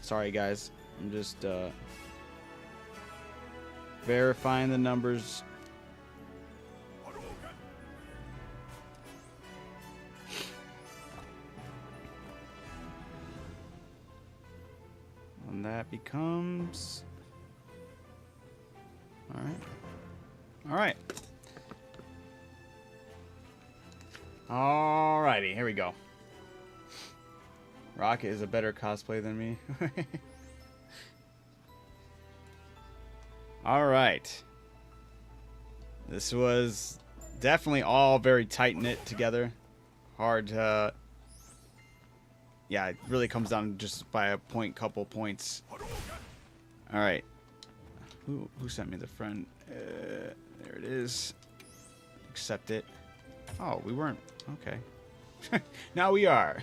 Sorry, guys. I'm just verifying the numbers. And that becomes... Alright. Alright. Alrighty, here we go. Rocket is a better cosplay than me. Alright. This was definitely all very tight-knit together. Hard to... Yeah, it really comes down just by a couple points. Alright. Who sent me the friend? There it is. Accept it. Oh, we weren't. Okay. Now we are.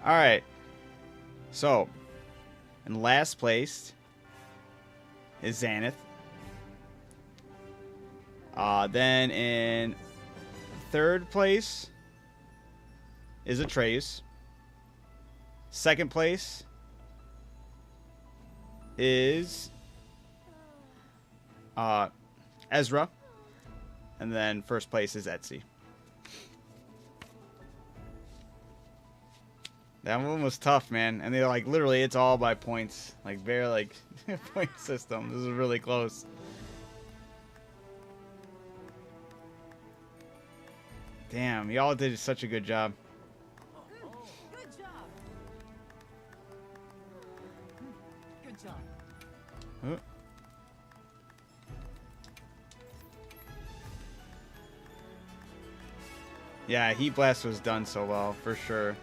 Alright. So, in last place is Xanath. Then in third place is Atreus. Second place is Ezra. And then first place is Etsy. That one was tough, man. And they're like, literally, it's all by points. Like, very, like, point system. This is really close. Damn, y'all did such a good job. Good job. Good job. Oh. Yeah, Heat Blast was done so well, for sure.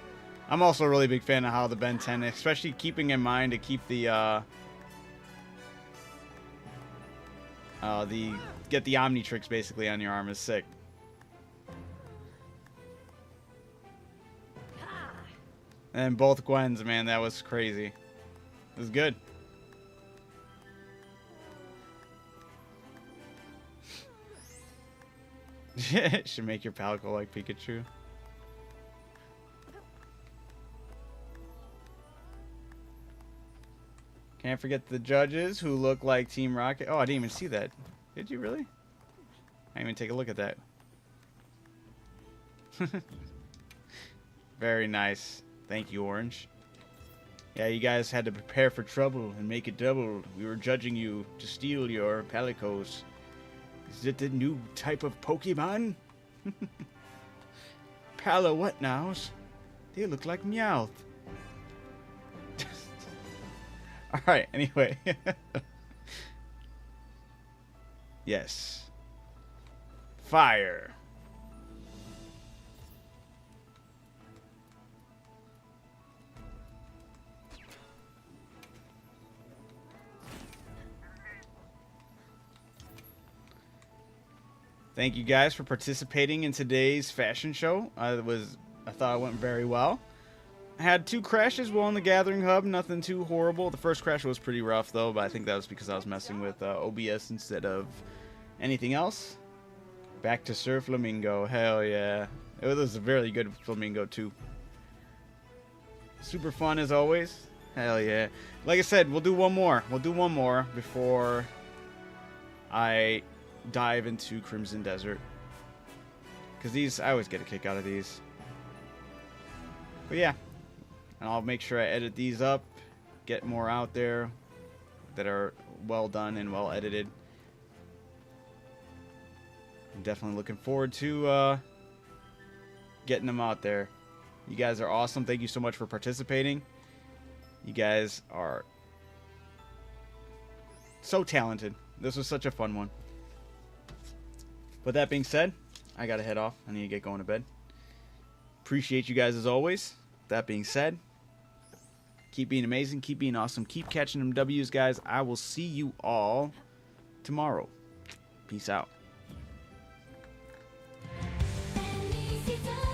I'm also a really big fan of how the Ben 10, especially keeping in mind to keep the get the Omnitrix basically on your arm is sick. And both Gwens, man, that was crazy. It was good. Should make your pal go like Pikachu. Can't forget the judges who look like Team Rocket. Oh, I didn't even see that. Did you really? I didn't even take a look at that. Very nice. Thank you, Orange. Yeah, you guys had to prepare for trouble and make it double. We were judging you to steal your Palicos. Is it the new type of Pokemon? Pala what nows? They look like Meowth. Alright, anyway. Yes. Fire. Thank you guys for participating in today's fashion show. I thought it went very well. I had 2 crashes while in the Gathering Hub, nothing too horrible. The first crash was pretty rough though, but I think that was because I was messing with OBS instead of anything else. Back to Sir Flamingo, hell yeah. It was a very good Flamingo too. Super fun as always, hell yeah. Like I said, we'll do one more. We'll do one more before I dive into Crimson Desert. Because these, I always get a kick out of these. But yeah. And I'll make sure I edit these up. Get more out there that are well done and well edited. I'm definitely looking forward to getting them out there. You guys are awesome. Thank you so much for participating. You guys are so talented. This was such a fun one. With that being said, I gotta head off. I need to get going to bed. Appreciate you guys as always. That being said, keep being amazing, keep being awesome, keep catching them W's, guys. I will see you all tomorrow. Peace out. Easy to